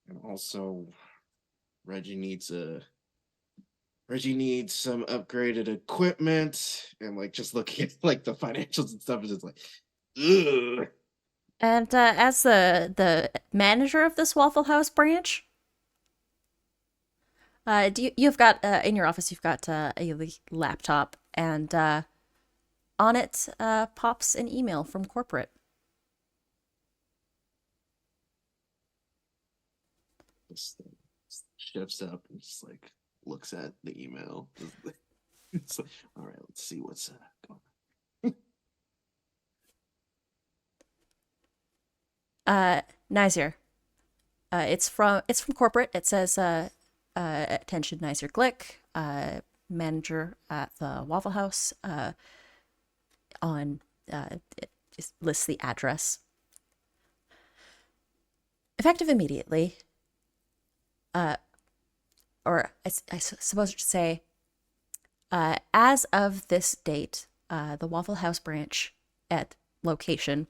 And also Reggie needs some upgraded equipment, and like just looking at like the financials and stuff is just like, ugh. And as the manager of this Waffle House branch, you've got in your office you've got a laptop, and on it pops an email from corporate. Just shifts up and just like looks at the email. It's like, all right, let's see what's going on. Nizer. It's from corporate. It says attention Nizer Glick, manager at the Waffle House. It just lists the address. Effective immediately. Or I suppose I should say, as of this date, the Waffle House branch at location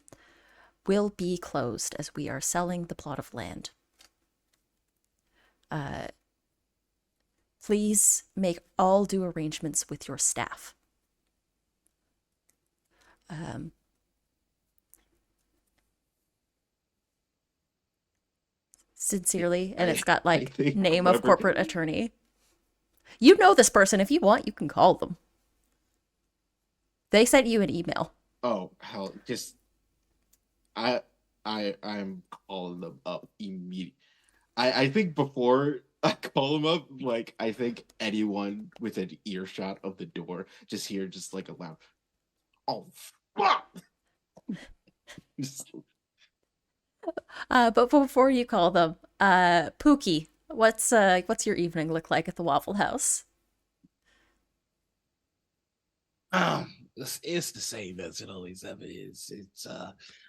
will be closed as we are selling the plot of land. Please make all due arrangements with your staff. Sincerely, and it's got like name of corporate attorney. You know this person. If you want, you can call them. They sent you an email. Oh hell, just I'm calling them up immediately. I think before I call them up, like I think anyone with an earshot of the door just hear just like a loud, oh fuck. But before you call them, Pookie, what's your evening look like at the Waffle House? It's the same as it always ever is. It's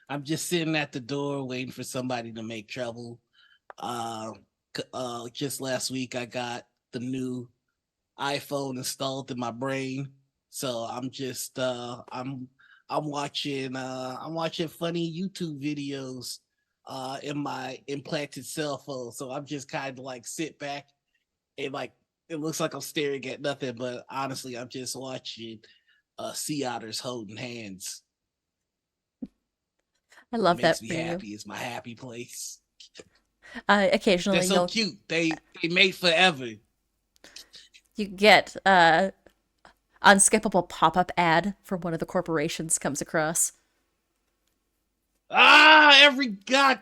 I'm just sitting at the door waiting for somebody to make trouble. Just last week I got the new iPhone installed in my brain, so I'm just I'm watching funny YouTube videos in my implanted cell phone. So I'm just kind of like sit back and like it looks like I'm staring at nothing, but honestly, I'm just watching sea otters holding hands. I love Makes that me for you. happy. It's my happy place. Occasionally, They're so cute. They mate forever. you get unskippable pop-up ad from one of the corporations comes across. Every god.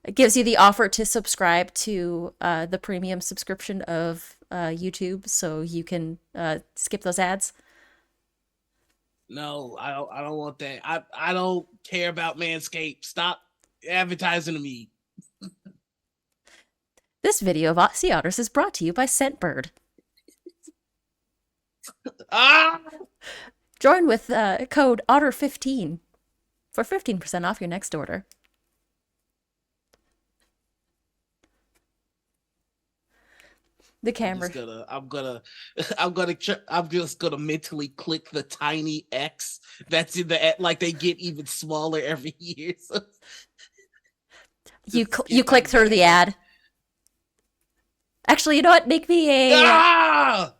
It gives you the offer to subscribe to the premium subscription of YouTube, so you can skip those ads. No, I don't want that. I don't care about Manscaped. Stop advertising to me. This video of sea otters is brought to you by Scentbird. Join with code OTTER15 for 15% off your next order. The camera. I'm just gonna mentally click the tiny X that's in the like they get even smaller every year. So you click through the ad. Actually, you know what? Make me a.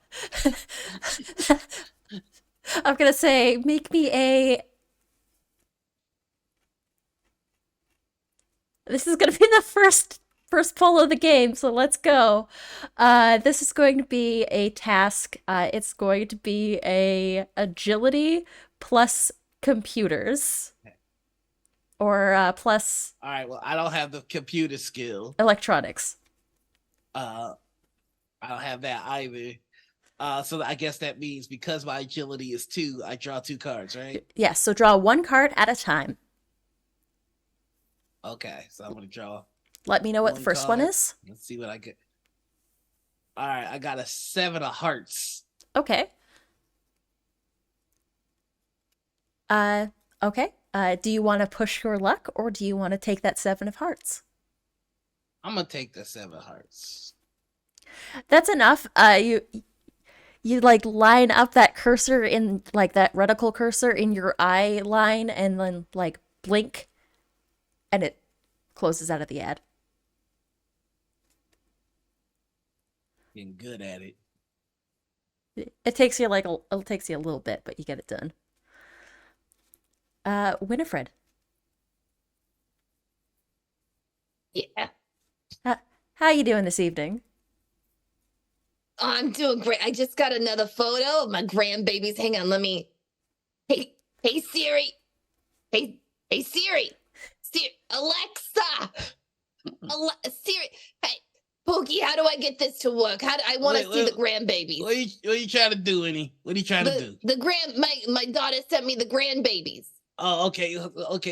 I'm gonna say, make me a. This is gonna be the first poll of the game, so let's go. This is going to be a task. It's going to be a agility plus computers, or plus. All right. Well, I don't have the computer skill. Electronics. I don't have that either. So I guess that means because my agility is 2, I draw 2 cards, right? Yes. So draw 1 card at a time. Okay. So I'm gonna draw. Let me know what the first one is. Let's see what I get. All right, I got a 7 of hearts. Okay. Okay. Do you want to push your luck, or do you want to take that 7 of hearts? I'm gonna take the 7 hearts. That's enough. You like line up that cursor in like that reticle cursor in your eye line, and then like blink, and it closes out of the ad. Getting good at it. It takes you it takes you a little bit, but you get it done. Winifred. Yeah. How you doing this evening? I'm doing great. I just got another photo of my grandbabies. Hang on, let me. Hey Siri. Hey Siri. Alexa. Siri. Hey Pookie, how do I get this to work? I want to see the grandbabies. What are you trying to do, Annie? What are you trying to do? My daughter sent me the grandbabies. Oh, okay.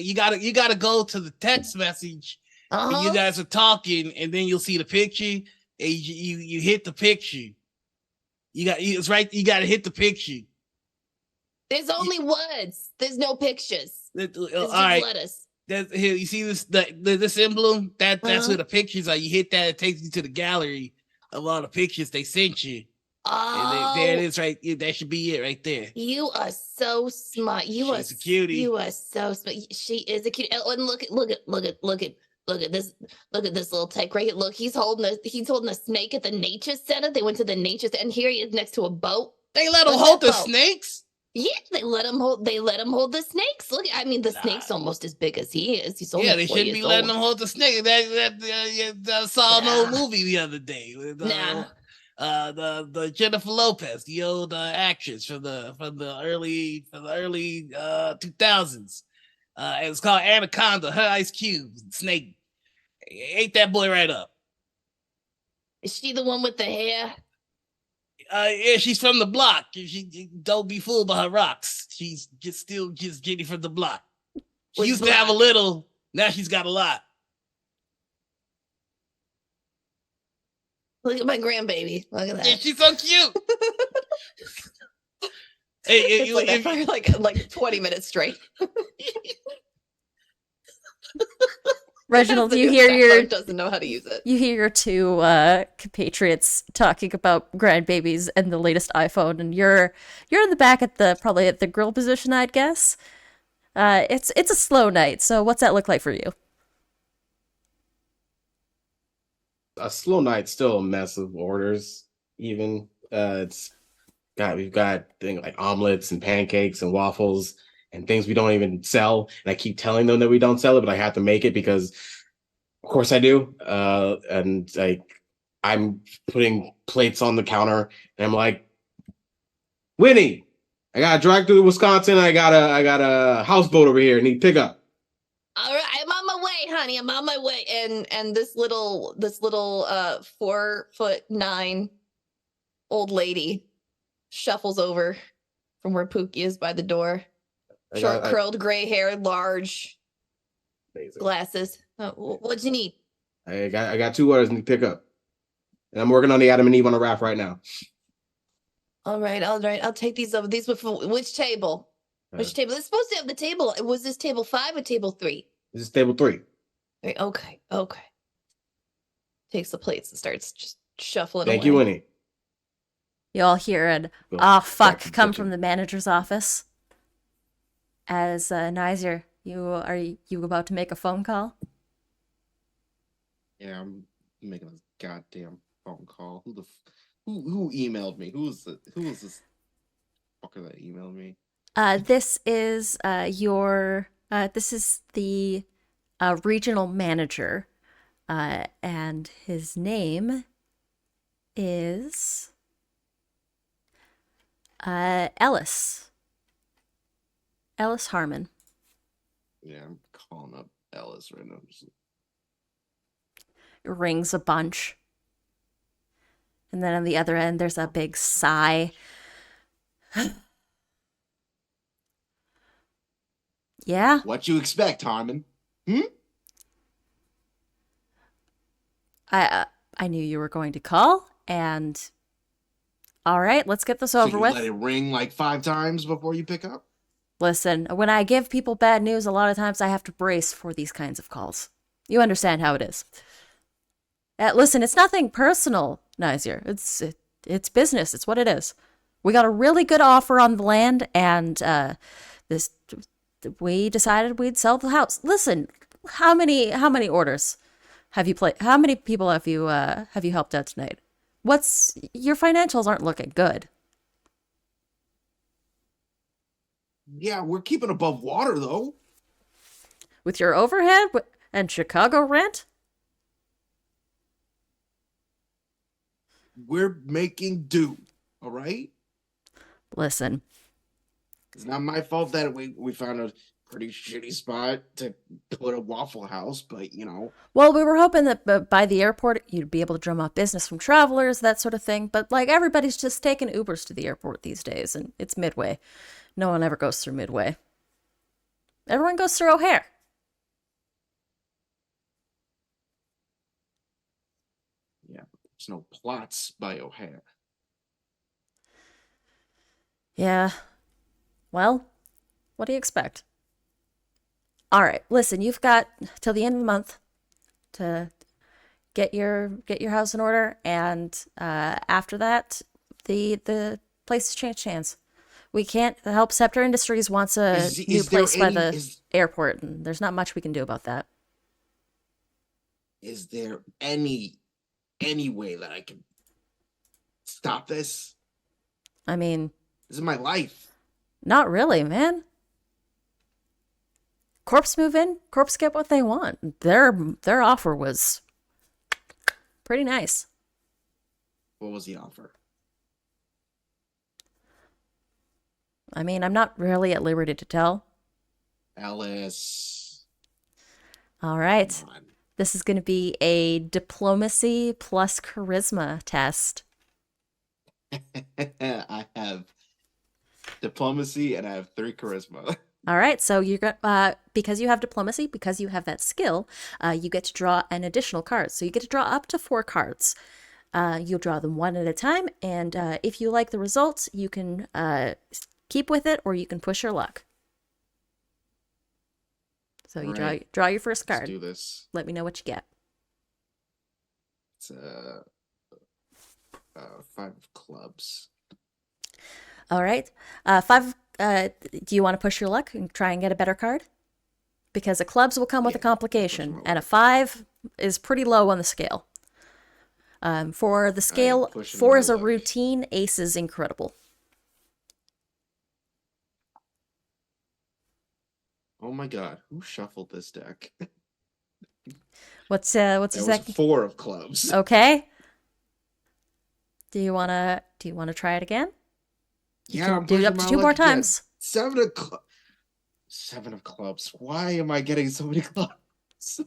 You gotta go to the text message. And you guys are talking, and then you'll see the picture. And you hit the picture. It's right. You gotta hit the picture. There's only words. There's no pictures. All right. Letters. Here, you see this emblem? That's where the pictures are. You hit that, it takes you to the gallery of all the pictures they sent you. Oh, and there it is, right? That should be it, right there. You are so smart. She's a cutie. You are so smart. She is a cutie. Oh, and look at this little tech right here. Look, he's holding a snake at the nature center. They went to the nature center, and here he is next to a boat. They let him hold the snakes? Yeah, they let him hold the snakes. Look, I mean, the snake's almost as big as he is. He's only they shouldn't be letting him hold the snake. That saw an old movie the other day with the Jennifer Lopez, the old actress from the early 2000s. It's called Anaconda. Her Ice Cube snake ate that boy right up. Is she the one with the hair? Yeah, she's from the block. She don't be fooled by her rocks. She's still Jenny from the block. She used to have a little. Now she's got a lot. Look at my grandbaby. Look at that. Yeah, she's so cute. Hey, like 20 minutes straight. Reginald, you hear doesn't know how to use it. You hear your 2 compatriots talking about grandbabies and the latest iPhone, and you're in the back probably at the grill position, I'd guess. It's a slow night, so what's that look like for you? A slow night, still a mess of orders, even. We've got things like omelets and pancakes and waffles and things we don't even sell. And I keep telling them that we don't sell it, but I have to make it because of course I do. And like I'm putting plates on the counter and I'm like, Winnie, I gotta drive through Wisconsin. I got a houseboat over here. Need pickup. All right, I'm on my way, honey. I'm on my way. And this little 4'9" old lady shuffles over from where Pookie is by the door. Short, curled, gray hair, large glasses. What'd you need? I got 2 orders need pickup, and I'm working on the Adam and Eve on a raft right now. All right. I'll take these over. These were for which table? Which table? It's supposed to have the table. Was this table 5 or table 3? This is table 3. Okay. Takes the plates and starts just shuffling Thank away. you, Winnie. You all hear an fuck come from the manager's office. As Nizer, are you about to make a phone call? Yeah, I'm making a goddamn phone call. Who emailed me? Who was this fucker that emailed me? This is this is the regional manager, and his name is Ellis Harmon. Yeah, I'm calling up Ellis right now. It rings a bunch. And then on the other end, there's a big sigh. Yeah? What you expect, Harmon? I knew you were going to call, and all right, let's get this over with. Let it ring like 5 times before you pick up? Listen, when I give people bad news, a lot of times I have to brace for these kinds of calls. You understand how it is. Listen, it's nothing personal, Nizer. It's business. It's what it is. We got a really good offer on the land, and we decided we'd sell the house. Listen, how many orders have you played? How many people have you helped out tonight? Your financials aren't looking good. Yeah, we're keeping above water though. With your overhead and Chicago rent? We're making do, all right? Listen. It's not my fault that we found a pretty shitty spot to put a Waffle House, but you know. Well, we were hoping that by the airport you'd be able to drum up business from travelers, that sort of thing. But like everybody's just taking Ubers to the airport these days, and it's Midway. No one ever goes through Midway. Everyone goes through O'Hare. Yeah, there's no plots by O'Hare. Yeah. Well, what do you expect? All right, listen, you've got till the end of the month to get your house in order, and after that, the place has changed hands. We can't help. Scepter Industries wants a new place by the airport, and there's not much we can do about that. Is there any way that I can stop this? I mean, this is my life. Not really, man. Corps move in, Corps get what they want. Their offer was pretty nice. What was the offer? I mean, I'm not really at liberty to tell. Alice. All right. This is going to be a diplomacy plus charisma test. I have diplomacy and I have 3 charisma. All right, so you're because you have diplomacy, because you have that skill, you get to draw an additional card. So you get to draw up to 4 cards. You'll draw them one at a time, and if you like the results, you can keep with it, or you can push your luck. So you draw your first card. Let's do this. Let me know what you get. It's 5 of clubs. All right, 5. Do you want to push your luck and try and get a better card? Because a clubs will come with a complication, and a 5 is pretty low on the scale. For the scale, pushing 4 my is a luck. routine, ace is incredible. Oh my god, who shuffled this deck? What's That was exactly? 4 of clubs. Okay. Do you wanna try it again? You Yeah, can I'm do it pushing up to my 2 more luck again. times. 7 of clubs. 7 of clubs. Why am I getting so many clubs?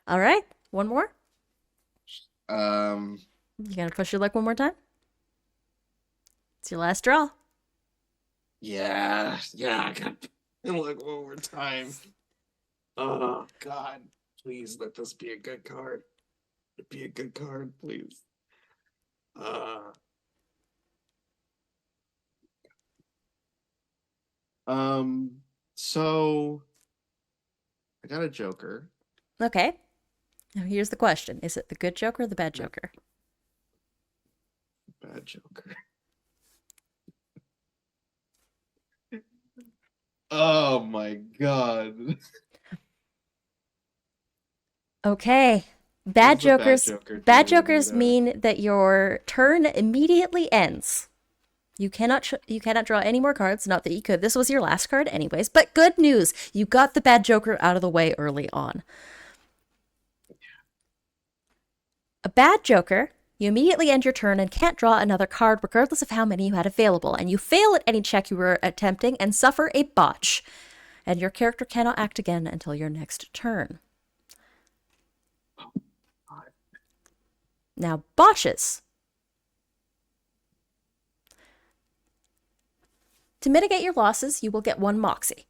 All right, one more. Um, You gonna push your luck one more time? It's your last draw. yeah, I got like one more time. Oh god, please let this be a good card. Be a good card, please. So I got a Joker. Okay. Now here's the question: is it the good Joker or the bad Joker? Bad Joker. Oh my god. Okay. This Bad is a bad Jokers. Joker Bad too, Jokers Anita. mean that your turn immediately ends. You cannot draw any more cards. Not that you could. This was your last card, anyways. But good news, you got the bad Joker out of the way early on. A bad Joker. You immediately end your turn and can't draw another card regardless of how many you had available, and you fail at any check you were attempting and suffer a botch. And your character cannot act again until your next turn. Now, botches. To mitigate your losses, you will get 1 Moxie.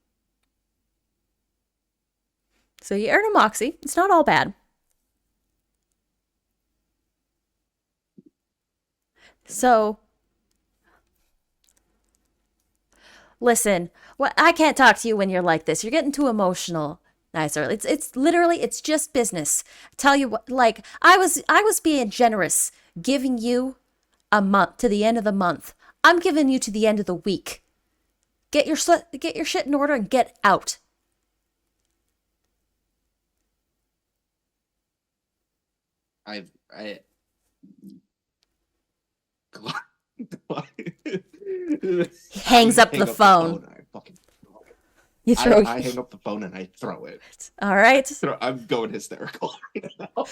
So you earn a Moxie. It's not all bad. So, listen, I can't talk to you when you're like this. You're getting too emotional. Nice, Earl. It's literally, it's just business. Tell you what, like I was being generous, giving you a month to the end of the month. I'm giving you to the end of the week. Get your shit in order and get out. I He hangs up the phone. I fucking You throw. I hang up the phone and I throw it. All right. I'm going hysterical right now.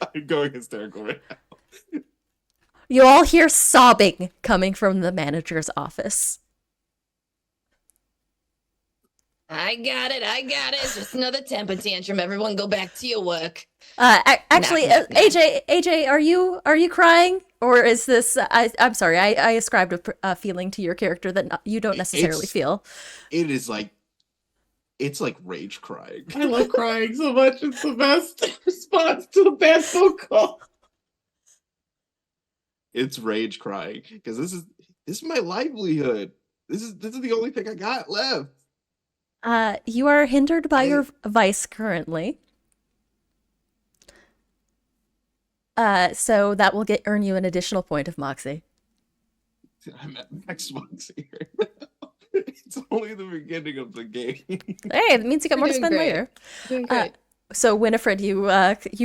I'm going hysterical right now. You all hear sobbing coming from the manager's office. I got it. Just another temper tantrum. Everyone go back to your work. Actually, Knock. AJ, are you crying, or is this? I'm sorry, I ascribed a feeling to your character that you don't necessarily feel. It is like, it's like rage crying. I love crying so much. It's the best response to a bad phone call. It's rage crying because this is my livelihood. This is the only thing I got left. You are hindered by your vice currently. So that will earn you an additional point of Moxie. I'm at max Moxie right now. It's only the beginning of the game. Hey, it means you got more to spend later. Doing great. So Winifred, you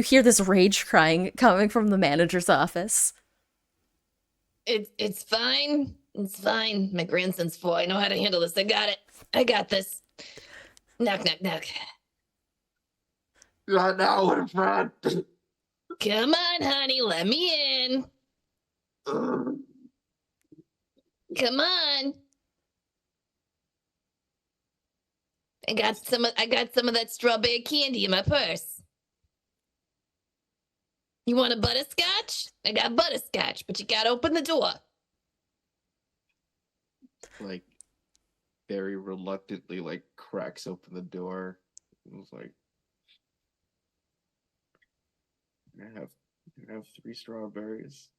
hear this rage crying coming from the manager's office. It's fine. It's fine. My grandson's 4. I know how to handle this. I got it. I got this. Knock. Not now, Winifred. Come on, honey. Let me in. Come on. I got some of that strawberry candy in my purse. You want a butterscotch? I got butterscotch, but you gotta open the door. Like, very reluctantly, like, cracks open the door. It was like, I have 3 strawberries.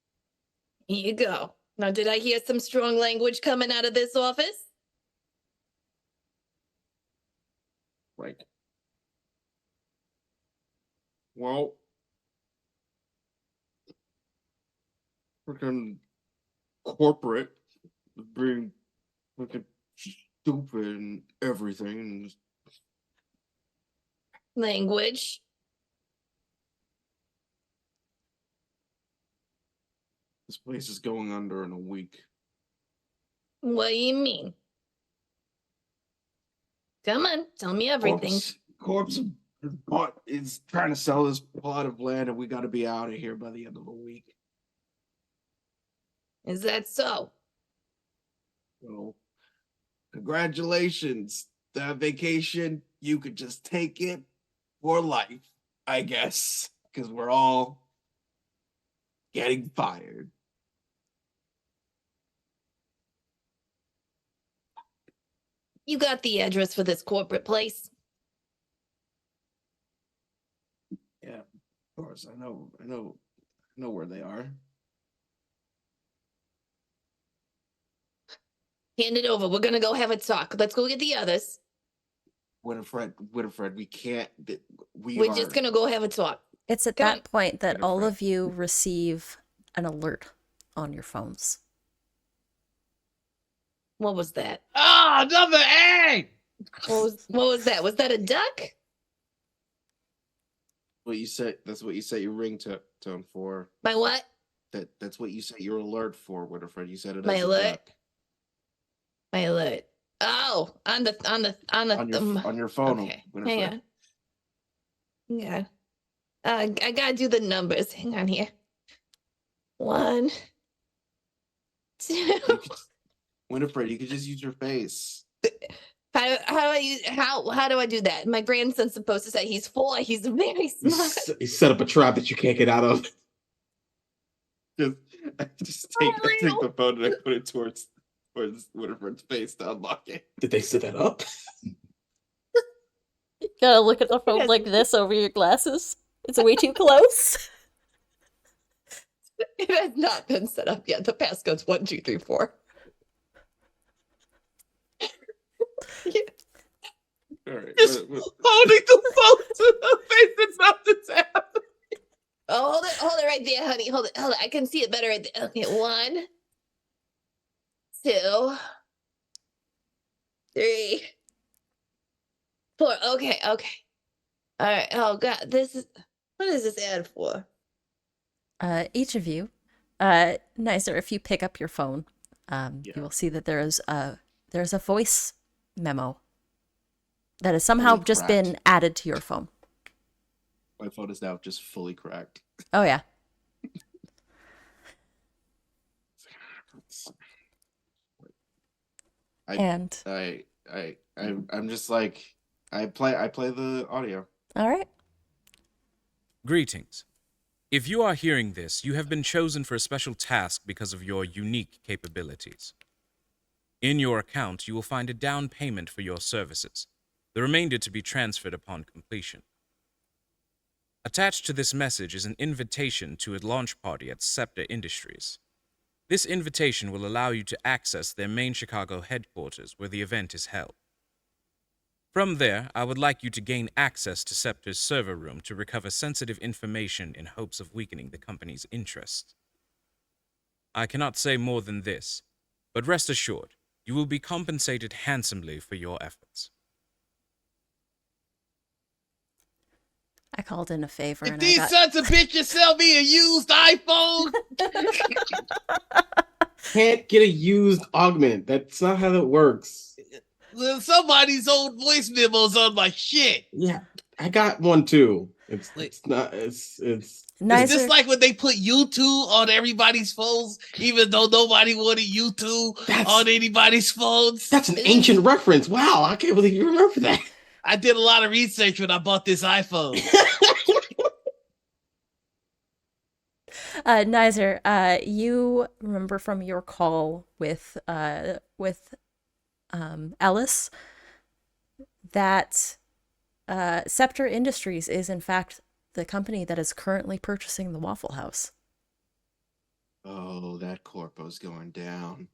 Here you go. Now, did I hear some strong language coming out of this office? Like, well, freaking corporate being freaking stupid and everything. Language. place is going under in a week. What do you mean? Come on, tell me everything. Corpse is trying to sell this plot of land, and we got to be out of here by the end of the week. Is that so? So, congratulations. That vacation, you could just take it for life, I guess, because we're all getting fired. You got the address for this corporate place? Yeah, of course. I know where they are. Hand it over. We're gonna go have a talk. Let's go get the others. Winifred, we can't. We're just gonna go have a talk. It's at that point that all of you receive an alert on your phones. What was that? Oh, another egg! What was that? Was that a duck? What you said? That's what you set your ringtone for. My what? That's what you set your alert for, Winifred. You said it. My as a alert? duck. My alert. Oh, on your phone. Okay, Winifred. hang on. Yeah. I gotta do the numbers. Hang on here. 1, 2. Winifred, you could just use your face. How do I do that? My grandson's supposed to say he's 4. He's very smart. He set up a trap that you can't get out of. Just take the phone and I put it towards Winifred's face to unlock it. Did they set that up? You gotta look at the phone like this over your glasses. It's way too close. It has not been set up yet. The passcode's 1, 2, 3, 4. Yeah. All right. Just holding the phone to the face and something's happening. Oh, hold it right there, honey. Hold it. I can see it better right there. Okay, 1, 2, 3, 4. Okay. All right. Oh God, what is this ad for? Each of you, Nicer, if you pick up your phone, you will see that there's a voice memo that has somehow just been added to your phone. My phone is now just fully cracked. Oh yeah. I'm just like I play the audio. All right. Greetings. If you are hearing this, you have been chosen for a special task because of your unique capabilities. In your account, you will find a down payment for your services, the remainder to be transferred upon completion. Attached to this message is an invitation to a launch party at Scepter Industries. This invitation will allow you to access their main Chicago headquarters where the event is held. From there, I would like you to gain access to Scepter's server room to recover sensitive information in hopes of weakening the company's interest. I cannot say more than this, but rest assured, you will be compensated handsomely for your efforts. I called in a favor. If these sons of bitches sell me a used iPhone, Can't get a used augment. That's not how that works. somebody's old voice memos on my shit. Yeah, I got one too. It's Nicer. Is this like when they put YouTube on everybody's phones, even though nobody wanted YouTube on anybody's phones? That's an ancient reference. Wow, I can't believe you remember that. I did a lot of research when I bought this iPhone. Nizer, you remember from your call with Ellis that Scepter Industries is in fact the company that is currently purchasing the Waffle House. Oh, that corpo's going down.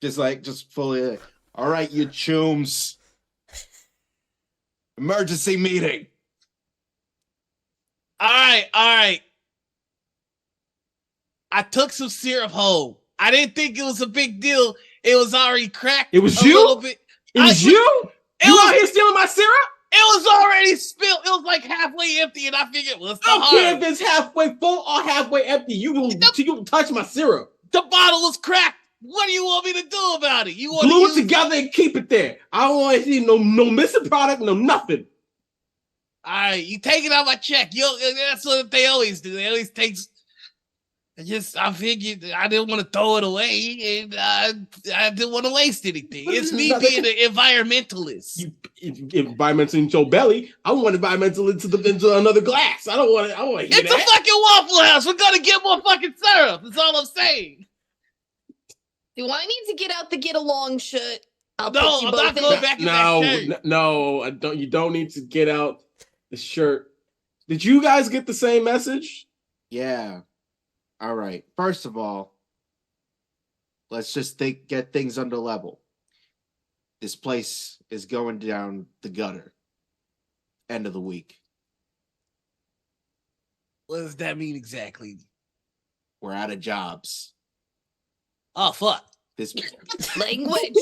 Just fully. All right, you chooms. Emergency meeting. All right. I took some syrup home. I didn't think it was a big deal. It was already cracked. It was you? Bit. It was you? You out here stealing my syrup? was already spilled. It was like halfway empty, and I figured, what's the I don't care harm? if it's halfway full or halfway empty. You don't touch my syrup. The bottle was cracked. What do you want me to do about it? You want Glue to it together and keep it there. I don't want to see no missing product, no nothing. All right, you take it out my check. That's what they always do. They always take. I figured I didn't want to throw it away, and I didn't want to waste anything. It's me being an environmentalist. You environmental into your belly. I want environmental into another glass. I don't want to. I want to hear It's that. a fucking Waffle House. We're gonna get more fucking syrup. That's all I'm saying. Do I need to get out the get along shirt? No, I'm not going back in that shirt. No, I don't. You don't need to get out the shirt. Did you guys get the same message? Yeah. All right. First of all, let's just get things under level. This place is going down the gutter. End of the week. What does that mean exactly? We're out of jobs. Oh, fuck. This Language.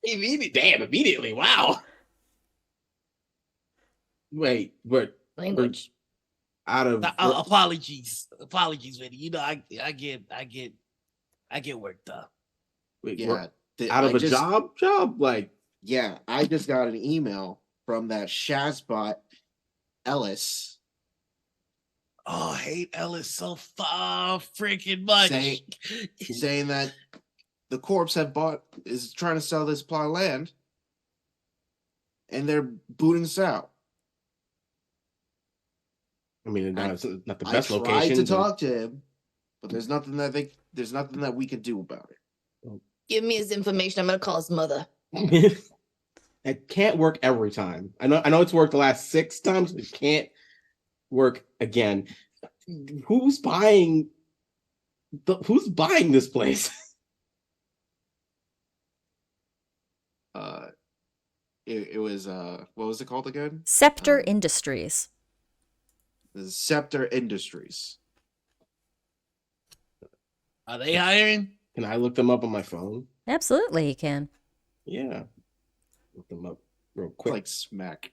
Immediately. Wow. Wait, but Language. Out of apologies, Vinny. You know, I get worked up. wait, yeah. out of a job? Like, yeah, I just got an email from that Shazbot Ellis Oh, I hate Ellis so far freaking much. saying that the corpse is trying to sell this plot of land, and they're booting us out. I mean, it's not the best I location. tried to talk to him, but there's nothing that we can do about it. Give me his information. I'm gonna call his mother. It can't work every time. I know it's worked the last 6 times. It can't work again. Who's buying this place? It was what was it called again? Scepter Industries. The Scepter Industries. Are they hiring? Can I look them up on my phone? Absolutely, you can. Yeah. Look them up real Quick. quick. Like smack.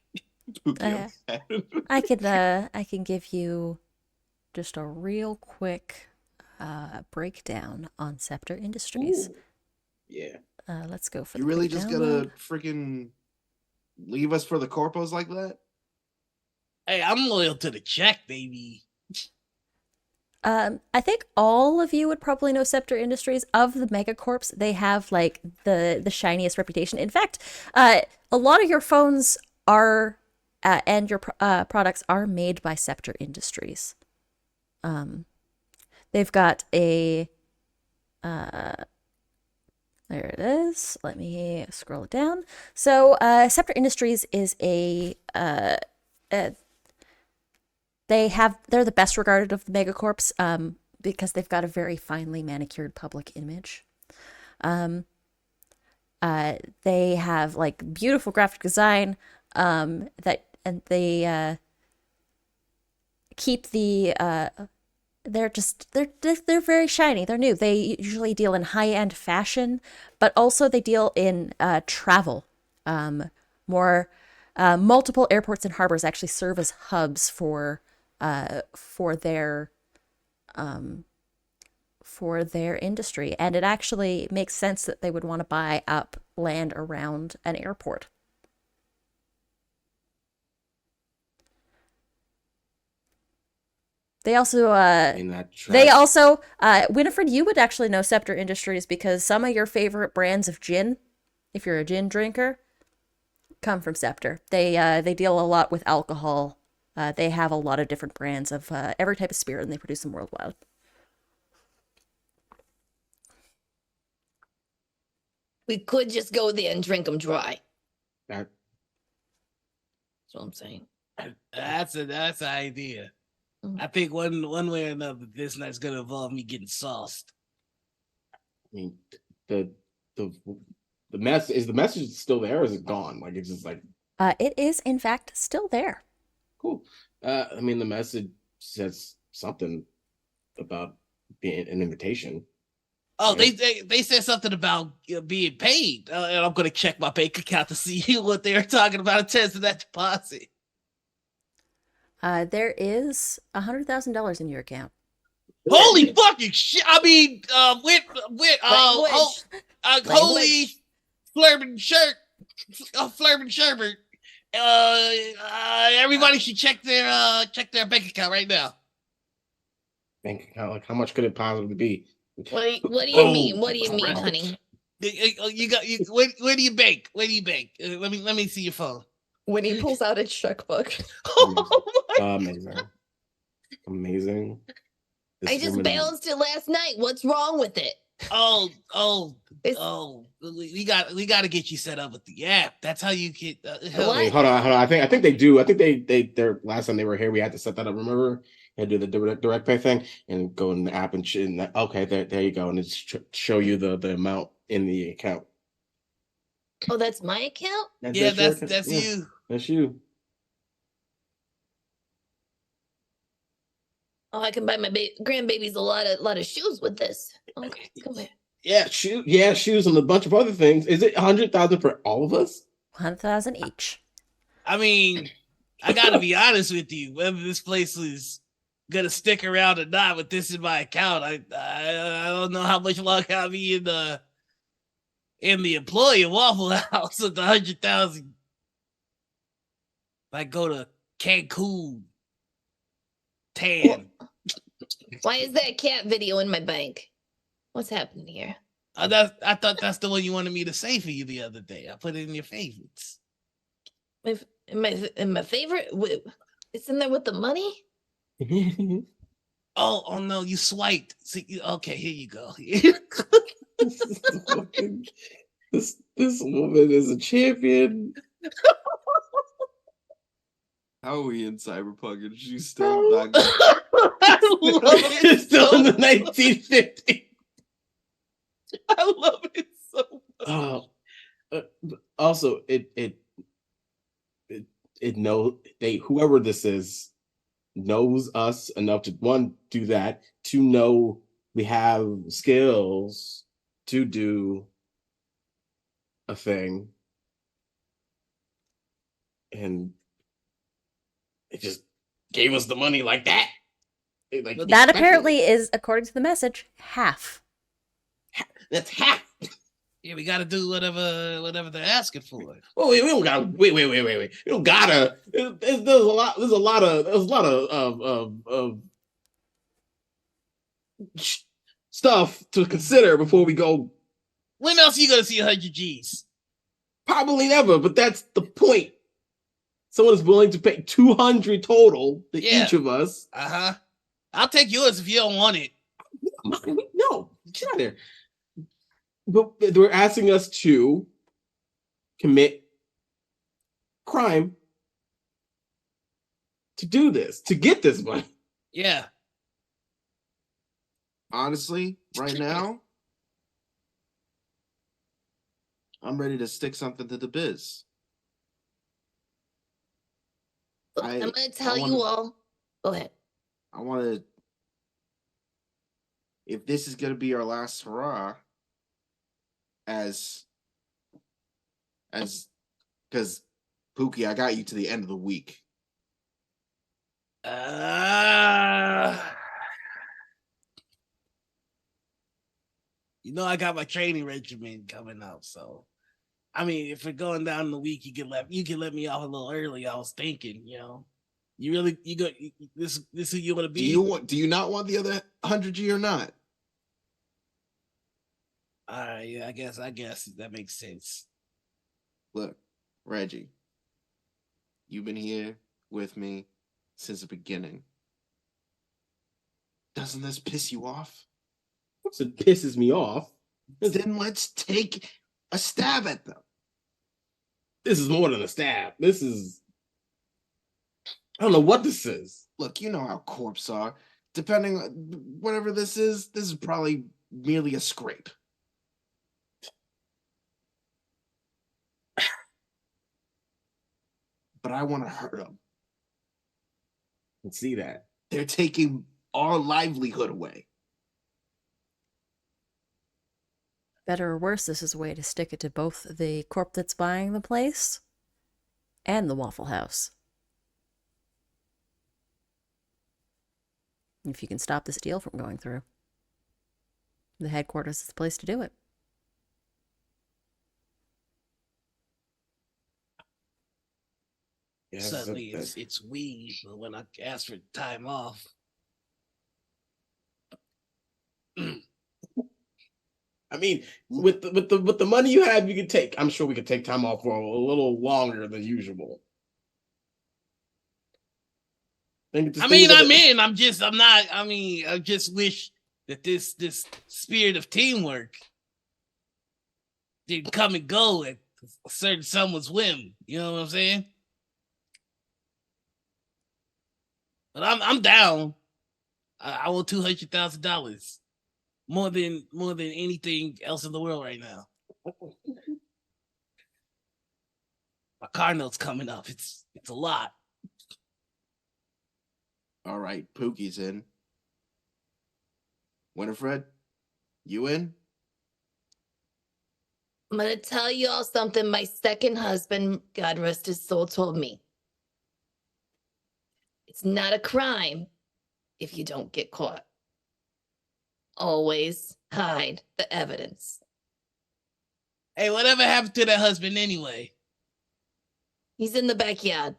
I can give you just a real quick breakdown on Scepter Industries. Ooh. Yeah. Let's go for You the really quick just download. gonna freaking leave us for the corpos like that? Hey, I'm loyal to the check, baby. I think all of you would probably know Scepter Industries. Of the megacorps, they have like the shiniest reputation. In fact, a lot of your phones are and your products are made by Scepter Industries. They've got a there it is. Let me scroll it down. So Scepter Industries is they're the best regarded of the megacorps because they've got a very finely manicured public image. They have like beautiful graphic design they keep they're very shiny. They're new. They usually deal in high-end fashion, but also they deal in travel. Multiple airports and harbors actually serve as hubs for their industry, and it actually makes sense that they would want to buy up land around an airport. They also Winifred, you would actually know Scepter Industries because some of your favorite brands of gin, if you're a gin drinker, come from Scepter. They deal a lot with alcohol. They have a lot of different brands of every type of spirit, and they produce them worldwide. We could just go there and drink them dry. That- That's what I'm saying. That's an idea. I think one way or another, this night's gonna involve me getting sauced. I mean, the message still there, or is it gone? Like, it's just like, It is in fact still there. cool. I mean, the message says something about being an invitation. Oh, they said something about being paid, and I'm going to check my bank account to see what they were talking about in terms of that deposit. There is $100,000 in your account. Holy fucking shit! I mean, holy flirbin shirt, flirbin sherbert. Everybody should check their bank account right now. Bank account, like how much could it possibly be? What do you mean? What do you mean, honey? Where do you bank? Where do you bank? Let me see your phone. When he pulls out his checkbook. Amazing. I just balanced it last night. What's wrong with it? We got to get you set up with the app. That's how you get. Wait, hold on. I think they do. I think their last time they were here, we had to set that up. Remember, and do the direct pay thing and go in the app and shit. Okay, there you go, and it's show you the amount in the account. Oh, that's my account. That's you. That's you. Oh, I can buy my grandbabies a lot of shoes with this. Okay, come here. Yeah, shoes and a bunch of other things. Is it 100,000 for all of us? 100,000 each. I mean, I gotta be honest with you. Whether this place is gonna stick around or not with this in my account, I don't know how much longer I'll be in the employee of Waffle House with the 100,000. I go to Cancun. Tan. Why is that cat video in my bank? What's happening here? I thought that's the one you wanted me to say for you the other day. I put it in your favorites. In my favorite? It's in there with the money? Oh no, you swiped. See, okay, here you go. This woman is a champion. How are we in Cyberpunk and she's still back? It's still in the 1950s. I love it so much. Also, it whoever this is knows us enough to one do that, to know we have skills to do a thing, and it just gave us the money like that. That apparently is, according to the message, half. That's half. Yeah, we gotta do whatever they're asking for. Oh, we don't gotta wait. We don't gotta. There's a lot of stuff to consider before we go. When else are you gonna see 100 G's? Probably never, but that's the point. Someone is willing to pay 200 total to each of us. I'll take yours if you don't want it. No, get out of there. But they're asking us to commit crime to do this, to get this money. Yeah. Honestly, right now, I'm ready to stick something to the biz. I'm going to tell you all. Go ahead. I want to. If this is going to be our last hurrah, because Pookie, I got you to the end of the week. You know, I got my training regimen coming up, so I mean, if we're going down in the week, you can let me off a little early. I was thinking, this who you want to be? Do you not want the other 100G or not? Yeah, I guess that makes sense. Look, Reggie, you've been here with me since the beginning. Doesn't this piss you off? Of course it pisses me off. Then let's take a stab at them. This is more than a stab. This is... I don't know what this is. Look, you know how corps are. Depending on whatever this is probably merely a scrape. But I want to hurt them. Let's see that. They're taking our livelihood away. Better or worse, this is a way to stick it to both the corp that's buying the place and the Waffle House. If you can stop this deal from going through, the headquarters is the place to do it. Yes, Suddenly it's we when I ask for time off. I mean, with the money you have, you could take. I'm sure we could take time off for a little longer than usual. I'm in. I just wish that this spirit of teamwork didn't come and go at a certain someone's whim. You know what I'm saying? But I'm down. I want $200,000. More than anything else in the world right now. My car note's coming up. It's a lot. All right, Pookie's in. Winifred, you in? I'm going to tell you all something my second husband, God rest his soul, told me. It's not a crime if you don't get caught. Always hide the evidence. Hey, whatever happened to that husband anyway? He's in the backyard.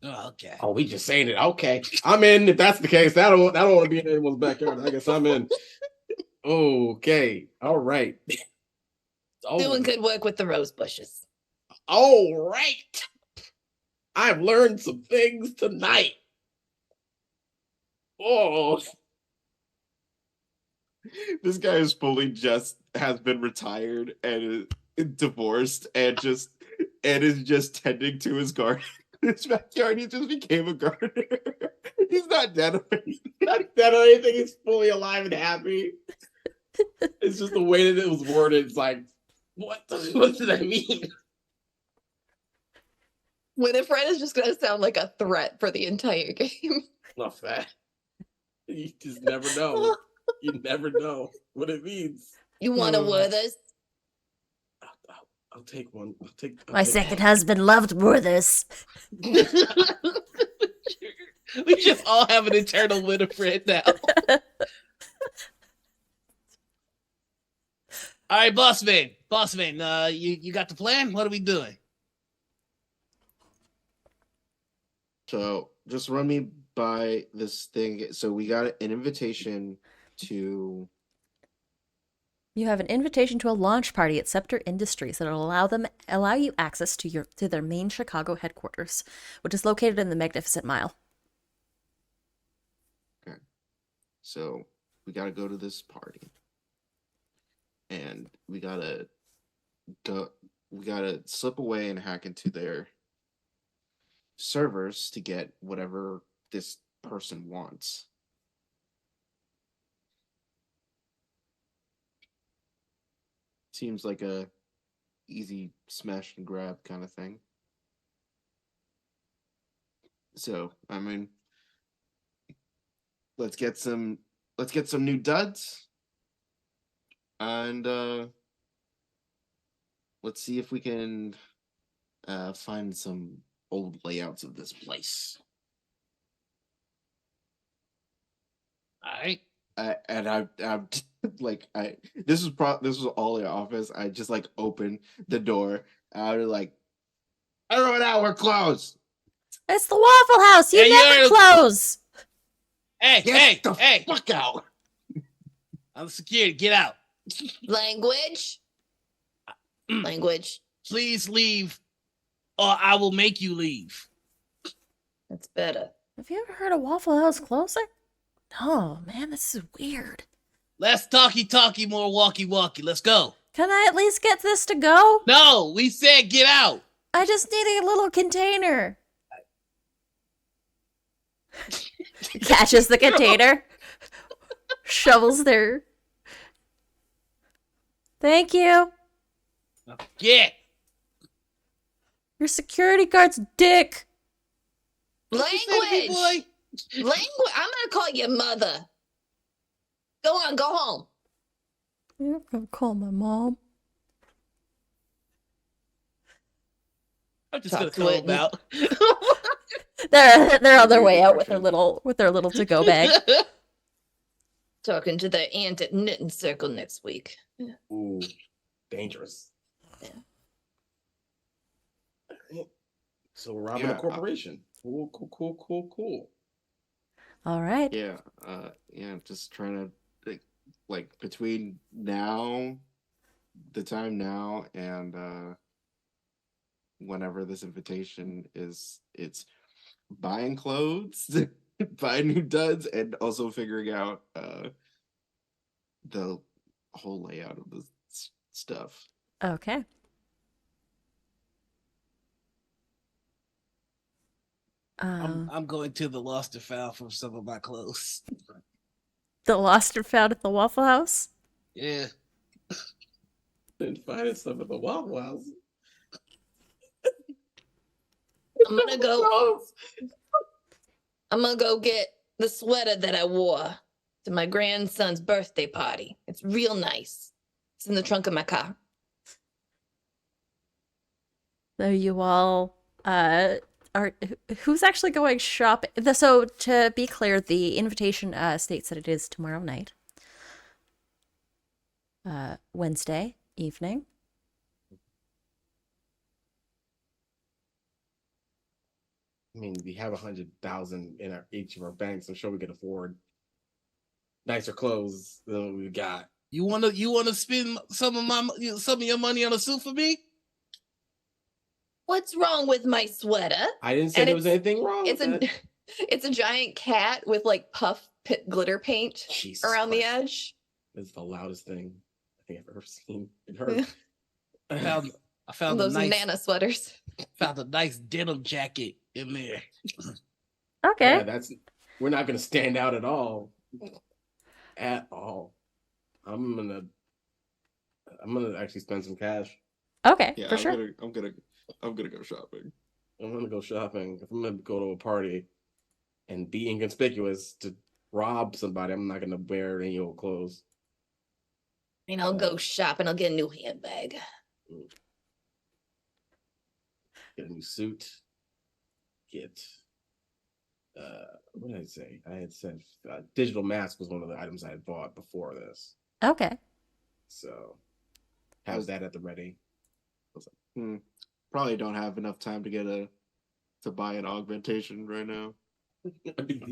Oh, okay. Oh, we just saying it. Okay, I'm in. If that's the case, I don't want to be in anyone's backyard. I guess I'm in. Okay, all right. Doing good work with the rose bushes. All right. I've learned some things tonight. Oh, This guy is fully has been retired and is divorced and is just tending to his garden. His backyard. He just became a gardener. He's not dead. he's not dead or anything. He's fully alive and happy. It's just the way that it was worded. It's like, what does that mean? Winifred is just going to sound like a threat for the entire game. Not that. You just never know. You never know what it means. You want to Werther's? I'll take one. My second husband loved Werther's. We just all have an eternal Winifred now. All right, Bossman, you got the plan? What are we doing? So just run me by this thing. So we got an invitation to. You have an invitation to a launch party at Scepter Industries that will allow you access to their main Chicago headquarters, which is located in the Magnificent Mile. Okay. So we got to go to this party. And we gotta slip away and hack into their servers to get whatever this person wants. Seems like a easy smash and grab kind of thing. So, I mean, let's get some new duds. And let's see if we can find some old layouts of this place. All right. This was all in the office. I just like opened the door. I was like, everyone out, we're closed. It's the Waffle House. You never close. Hey, fuck out. I'm security. Get out. Language. Please leave, or I will make you leave. That's better. Have you ever heard of Waffle House closing? No, man, this is weird. Less talky, more walkie. Let's go. Can I at least get this to go? No, we said get out. I just need a little container. Catches the container. Shovels there. Thank you. Yeah. Your security guard's dick. Language. Boy. Language. I'm gonna call your mother. Go on, go home. I'm gonna call my mom. I'm just Talk gonna throw to it them out. They're on their way out with their Impression. little to go bag. Talking to the aunt at knitting circle next week. Ooh, dangerous. So we're robbing a corporation. Cool. All right. Yeah, just trying to like between now, the time now, and whenever this invitation is, it's buying clothes, buying new duds, and also figuring out the whole layout of the stuff. Okay. I'm going to the lost and found for some of my clothes. The lost and found at the Waffle House. Yeah. And finding some of the Waffle House. I'm gonna go get the sweater that I wore to my grandson's birthday party. It's real nice. It's in the trunk of my car. So you all are who's actually going shopping? So to be clear, the invitation states that it is tomorrow night. Wednesday evening. I mean, we have 100,000 in each of our banks. I'm sure we can afford nicer clothes than what we got. You wanna spend some of your money on a suit for me? What's wrong with my sweater? I didn't say there was anything wrong with that. It's a giant cat with like glitter paint Jesus around the Christ. edge. It's the loudest thing I think I've ever seen and heard. I found Those a nice Nana sweaters. found a nice denim jacket in there. Okay. Yeah, we're not gonna stand out at all. At all. I'm gonna actually spend some cash. Okay, Yeah, for sure. I'm gonna go shopping. I'm gonna go shopping. If I'm gonna go to a party and be inconspicuous to rob somebody, I'm not gonna wear any old clothes. And I'll go shopping. I'll get a new handbag. Get a new suit. Get what did I say? I had said digital mask was one of the items I had bought before this. Okay. So have that at the ready. Probably don't have enough time to buy an augmentation right now.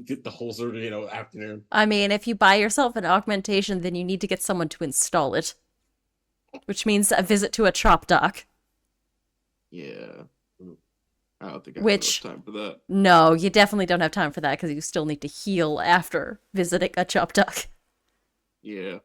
Get the whole sort of afternoon. I mean, if you buy yourself an augmentation, then you need to get someone to install it, which means a visit to a chop doc. Yeah. I don't think I have enough time for that. No, you definitely don't have time for that because you still need to heal after visiting a chop doc. Yeah.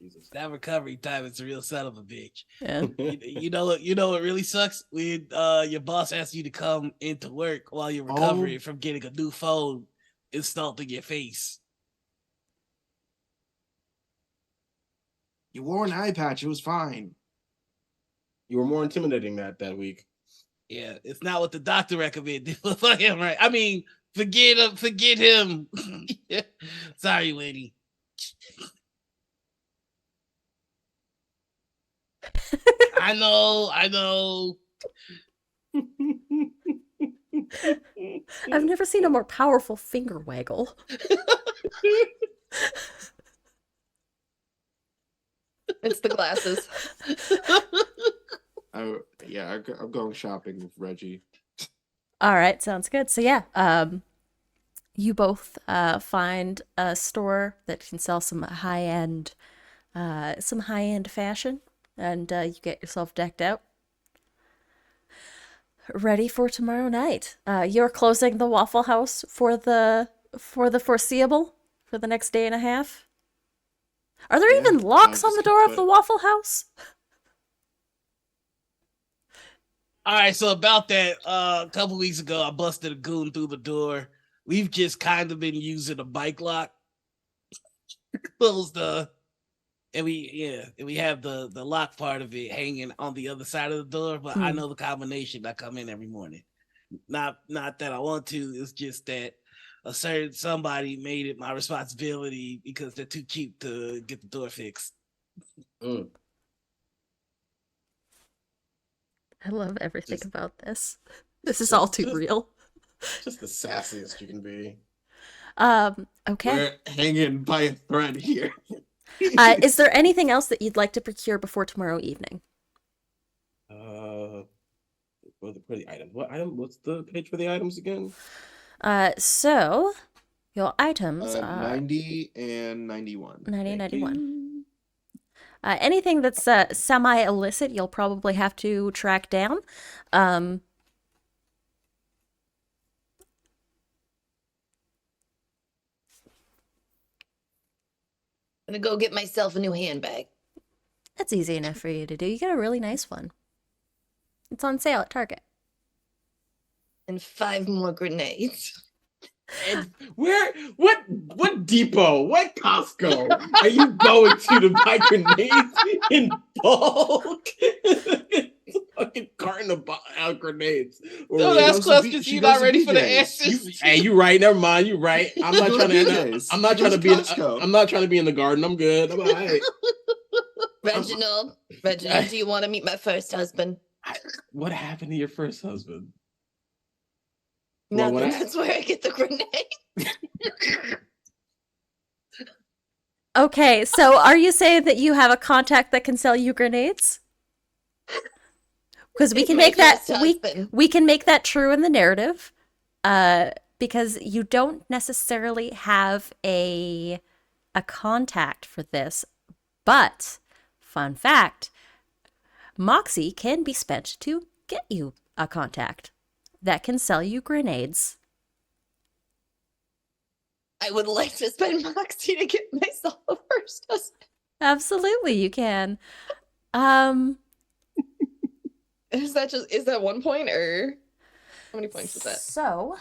Jesus. That recovery time is a real son of a bitch. Yeah. You know what really sucks? When your boss asks you to come into work while you're recovering from getting a new phone installed in your face. You wore an eye patch, it was fine. You were more intimidating that week. Yeah, it's not what the doctor recommended. Fuck him, right? I mean, forget him. Sorry, lady. I know. I've never seen a more powerful finger waggle. It's the glasses. I'm going shopping with Reggie. All right, sounds good. So yeah, you both find a store that can sell some high-end fashion, and you get yourself decked out, ready for tomorrow night. You're closing the Waffle House for the foreseeable, for the next day and a half. Are there even locks on the door of the Waffle House? All right, so about that, a couple weeks ago, I busted a goon through the door. We've just kind of been using a bike lock. And we have the lock part of it hanging on the other side of the door, but I know the combination. I come in every morning. Not that I want to, it's just that a certain somebody made it my responsibility because they're too cheap to get the door fixed. I love everything about this. This is all too real. Just the sassiest you can be. Okay. We're hanging by a thread here. Is there anything else that you'd like to procure before tomorrow evening? What are the items? What item? What's the page for the items again? So your items are 90 and 91. 90 and Thank 91. you. Anything that's semi-illicit, you'll probably have to track down. I'm gonna go get myself a new handbag. That's easy enough for you to do. You get a really nice one. It's on sale at Target. And 5 more grenades. And what depot, what Costco are you going to buy grenades in bulk? Fucking carton of grenades. Don't ask questions. You're not ready for the answers. Hey, you right. Never mind. You right. I'm not trying to. I'm not trying to be. I'm not trying to be in the garden. I'm good. I'm all right. Reginald, do you want to meet my first husband? What happened to your first husband? Nothing. That's where I get the grenade. Okay, so are you saying that you have a contact that can sell you grenades? Because we can make that we can make that true in the narrative, because you don't necessarily have a contact for this, but fun fact, Moxie can be spent to get you a contact that can sell you grenades. I would like to spend Moxie to get myself a first husband. Absolutely, you can. Is that 1 point, or how many points is that? So,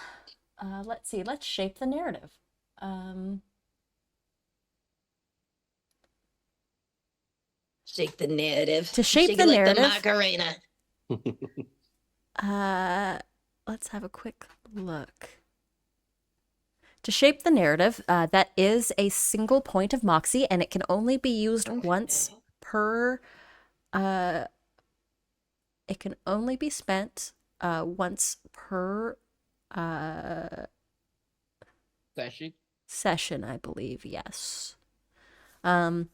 let's see. Let's shape the narrative. Shake the narrative. To shape the like narrative. The Macarena. Let's have a quick look. To shape the narrative, that is a single point of Moxie, and it can only be used once per. It can only be spent once per session, I believe. Yes. You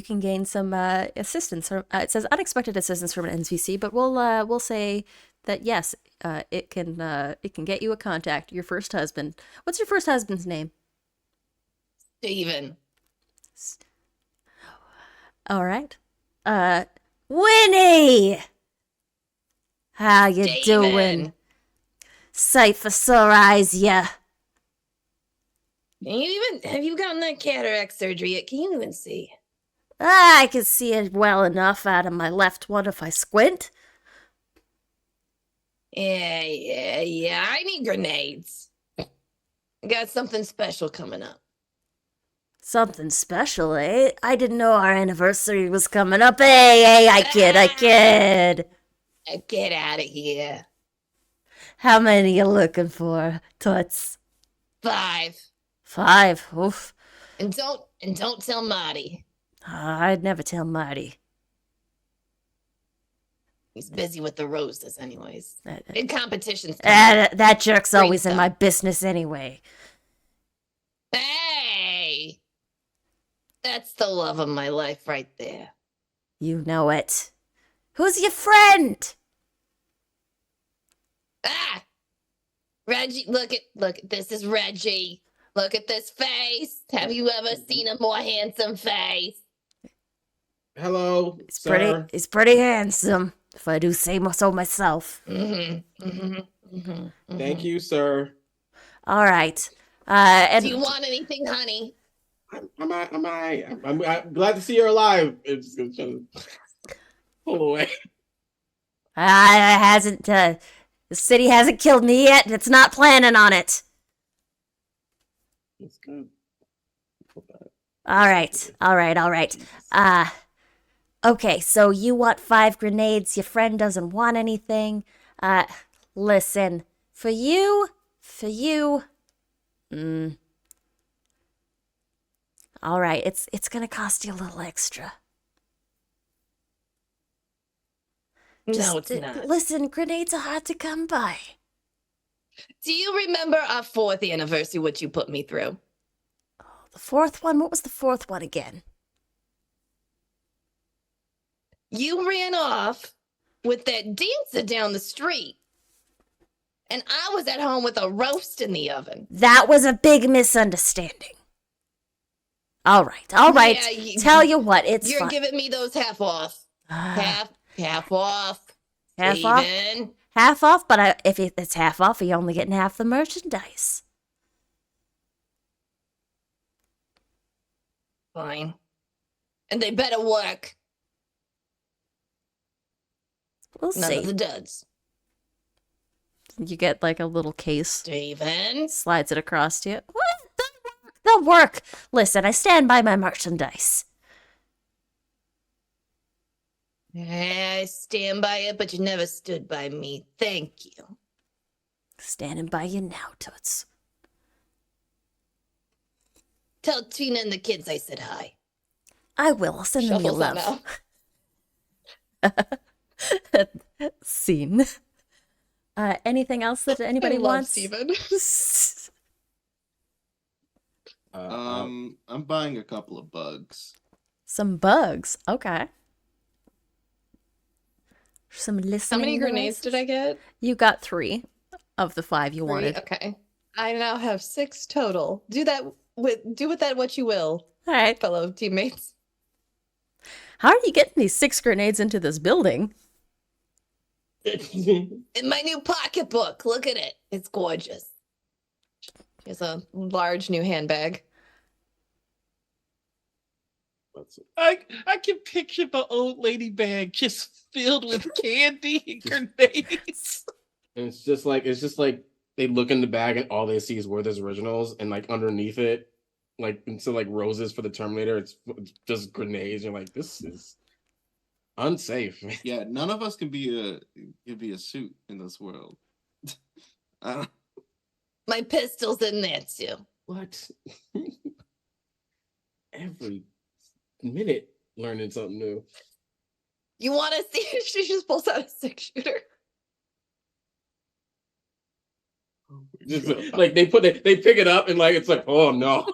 can gain some assistance. It says unexpected assistance from an NPC, but we'll say that yes, it can get you a contact. Your first husband. What's your first husband's name? Steven. All right. Winnie. How you doing? Sight for sore eyes, yeah. Have you gotten that cataract surgery yet? Can you even see? I can see it well enough out of my left one if I squint. Yeah. I need grenades. I got something special coming up. Something special, eh? I didn't know our anniversary was coming up. Hey, I kid. Get out of here. How many you looking for, Toots? 5. 5, oof. And don't tell Marty. I'd never tell Marty. He's busy with the roses anyways. In competitions. That jerk's always in my business anyway. Hey! That's the love of my life right there. You know it. Who's your friend? Reggie, look, this is Reggie. Look at this face. Have you ever seen a more handsome face? Hello, He's pretty handsome, if I do say so myself. Thank you, sir. All right. Do you want anything, honey? I'm glad to see you're alive. It's gonna pull away. The city hasn't killed me yet, and it's not planning on it. It's good. All right. Okay, so you want 5 grenades, your friend doesn't want anything. Listen, for you, all right, it's gonna cost you a little extra. No, it's not. Listen, grenades are hard to come by. Do you remember our 4th anniversary, what you put me through? The 4th one? What was the 4th one again? You ran off with that dancer down the street. And I was at home with a roast in the oven. That was a big misunderstanding. All right. Yeah, Tell you what, it's You're fine. giving me those half off. Half off. Half off? Steven. Half off, but if it's half off, you're only getting half the merchandise. Fine. And they better work. We'll None see. of the duds. You get like a little case. Steven. Slides it across to you. What? They'll work. Listen, I stand by my merchandise. I stand by it, but you never stood by me. Thank you. Standing by you now, Toots. Tell Tina and the kids I said hi. I will. I'll send them your Shuffles on love. Scene. Anything else that anybody I love wants? Steven. I'm buying a couple of bugs. Some bugs. Okay. Some listening. How many grenades devices? did I get? You got 3 of the 5 you 3? wanted. Okay. I now have 6 total. Do with that what you will, All right. fellow teammates. How are you getting these 6 grenades into this building? In my new pocketbook. Look at it. It's gorgeous. Here's a large new handbag. I can picture the old lady bag just filled with candy and grenades. And it's just like they look in the bag and all they see is Werther's Originals, and like underneath it, like instead of like roses for the Terminator, it's just grenades. You're like, this is unsafe. Yeah, none of us can be a suit in this world. I don't. My pistol's in there too. What? Every minute learning something new. You want to see if she just pulls out a 6-shooter? Just, like they pick it up and like it's like, oh no.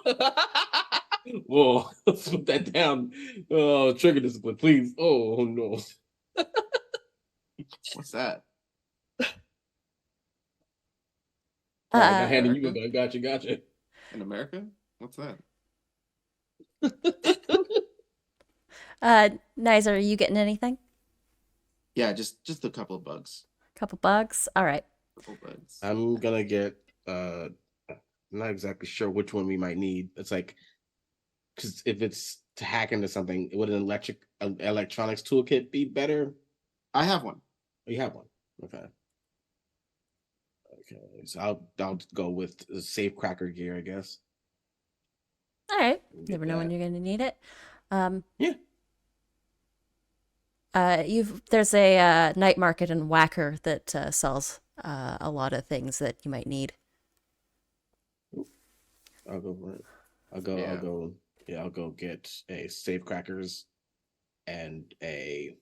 Whoa, let's put that down. Oh, trigger discipline, please. Oh no. What's that? All right, handing you a gun. Gotcha. In America? What's that? Nizer, are you getting anything? Yeah, just a couple of bugs. Couple bugs? All right. Couple bugs. I'm gonna get I'm not exactly sure which one we might need. It's like, because if it's to hack into something, would an electronics toolkit be better? I have one. Oh, you have one. Okay, so I'll go with safe cracker gear, I guess. All right. Get Never know when that. you're going to need it. Yeah. There's a night market in Whacker that sells a lot of things that you might need. I'll go for it. I'll go get a safe crackers and a.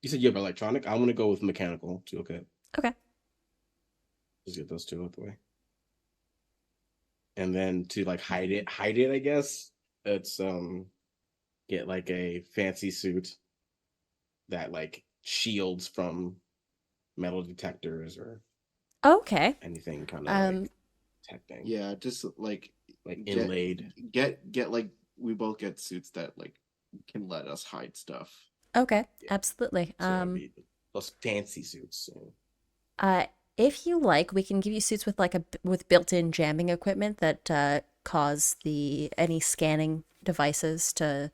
You said you have electronic. I'm gonna go with mechanical too. Okay. Okay. Just get those 2 out the way. And then to like hide it, I guess. It's get like a fancy suit that like shields from metal detectors or Okay. anything kind of like detecting. Yeah, just like inlaid. Get like we both get suits that like can let us hide stuff. Okay. Yeah. Absolutely. So it'd be those fancy suits. So. If you like, we can give you suits with with built-in jamming equipment that cause any scanning devices to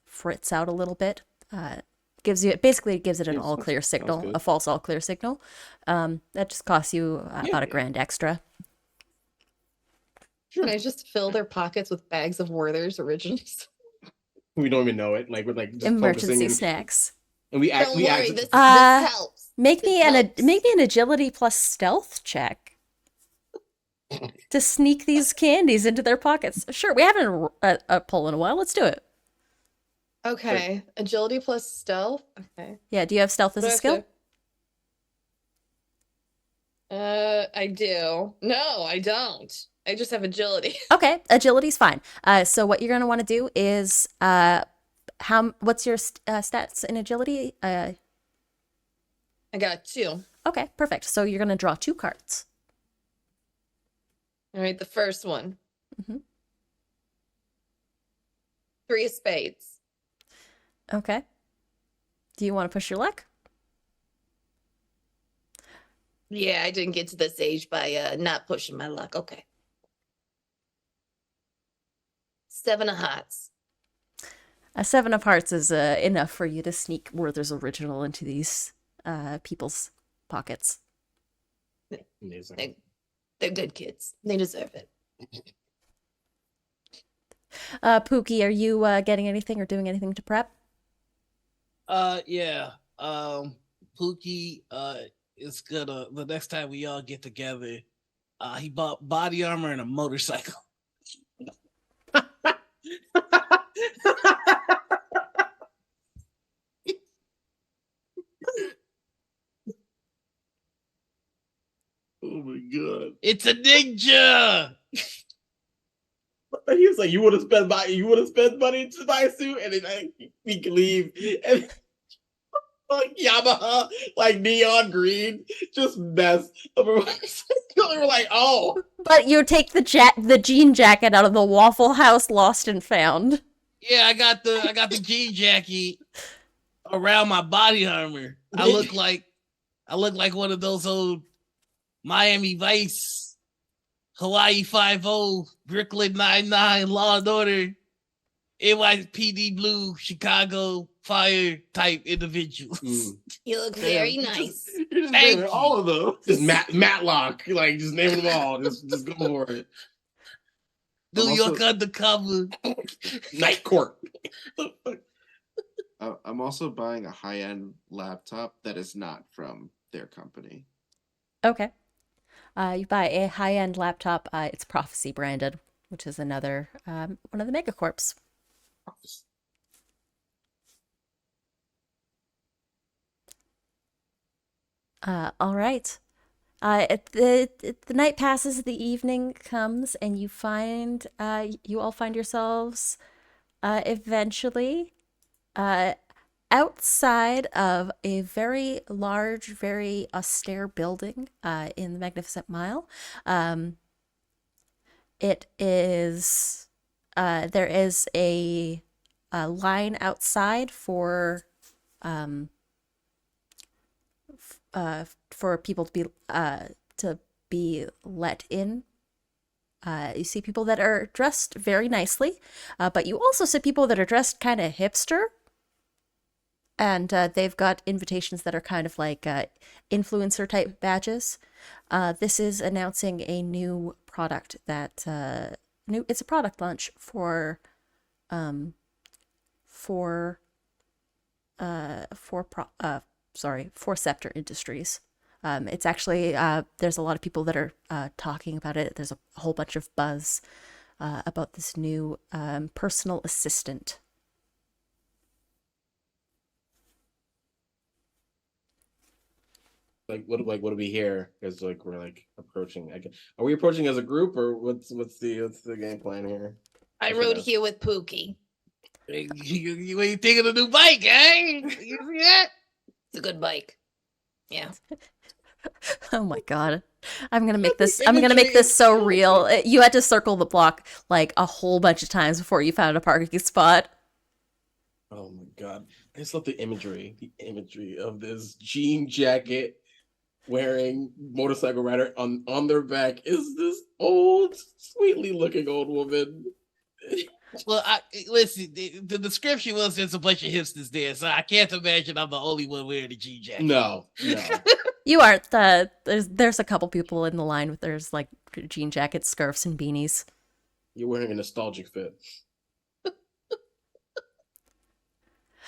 fritz out a little bit. Gives it an Yes, all clear sounds signal, good. a false all clear signal. That just costs you about $1,000 extra. Can I just fill their pockets with bags of Werther's Originals? We don't even know it. Like we're like just Emergency snacks. And we Don't worry, this Uh, helps. Make me helps. an agility plus stealth check to sneak these candies into their pockets. Sure, we haven't a poll in a while. Let's do it. Okay. Agility plus stealth. Okay. Yeah, do you have stealth as a skill? I do. No, I don't. I just have agility. Okay, agility's fine. So what you're gonna want to do is what's your stats in agility? I got 2. Okay, perfect. So you're gonna draw 2 cards. All right, the first one. Mm-hmm. 3 of spades. Okay. Do you want to push your luck? Yeah, I didn't get to this age by not pushing my luck. Okay. 7 of hearts. A 7 of hearts is enough for you to sneak Werther's original into these people's pockets. They're good kids. They deserve it. Pookie, are you getting anything or doing anything to prep? Yeah. Pookie is gonna, the next time we all get together, he bought body armor and a motorcycle. Oh my god! It's a ninja. He was like, "You would have spent money to buy a suit, and then he can leave." And like Yamaha, like neon green, just mess. We were like, "Oh!" But you take the jean jacket out of the Waffle House Lost and Found. Yeah, I got the jean jacket around my body armor. I look like one of those old Miami Vice, Hawaii 5-0, Brooklyn 99, Law and Order, NYPD Blue, Chicago Fire type individuals. You look very nice. You're just naming all of them. Just Matlock, like just naming them all. Just go for it. New York Undercover, Night Court. I'm also buying a high-end laptop that is not from their company. Okay. You buy a high-end laptop. It's Prophecy branded, which is another one of the megacorps. All right. The night passes, the evening comes, and you all find yourselves eventually outside of a very large, very austere building in the Magnificent Mile. It is there is a line outside for people to be let in. You see people that are dressed very nicely, but you also see people that are dressed kind of hipster. And they've got invitations that are kind of like influencer type badges. This is announcing a new product that it's a product launch for Scepter Industries. It's actually there's a lot of people that are talking about it. There's a whole bunch of buzz about this new personal assistant. What do we hear? Because like we're like approaching. Are we approaching as a group, or what's the game plan here? I rode here with Pookie. You ain't thinking of the new bike, eh? You see that? It's a good bike. Yeah. Oh my god. I'm gonna make this so real. You had to circle the block like a whole bunch of times before you found a parking spot. Oh my god. I just love the imagery of this jean jacket wearing motorcycle rider on their back is this old, sweetly looking old woman. Well, listen, the description was there's a bunch of hipsters there, so I can't imagine I'm the only one wearing the jean jacket. No. You aren't. There's a couple people in the line with there's like jean jackets, scarves, and beanies. You're wearing a nostalgic fit.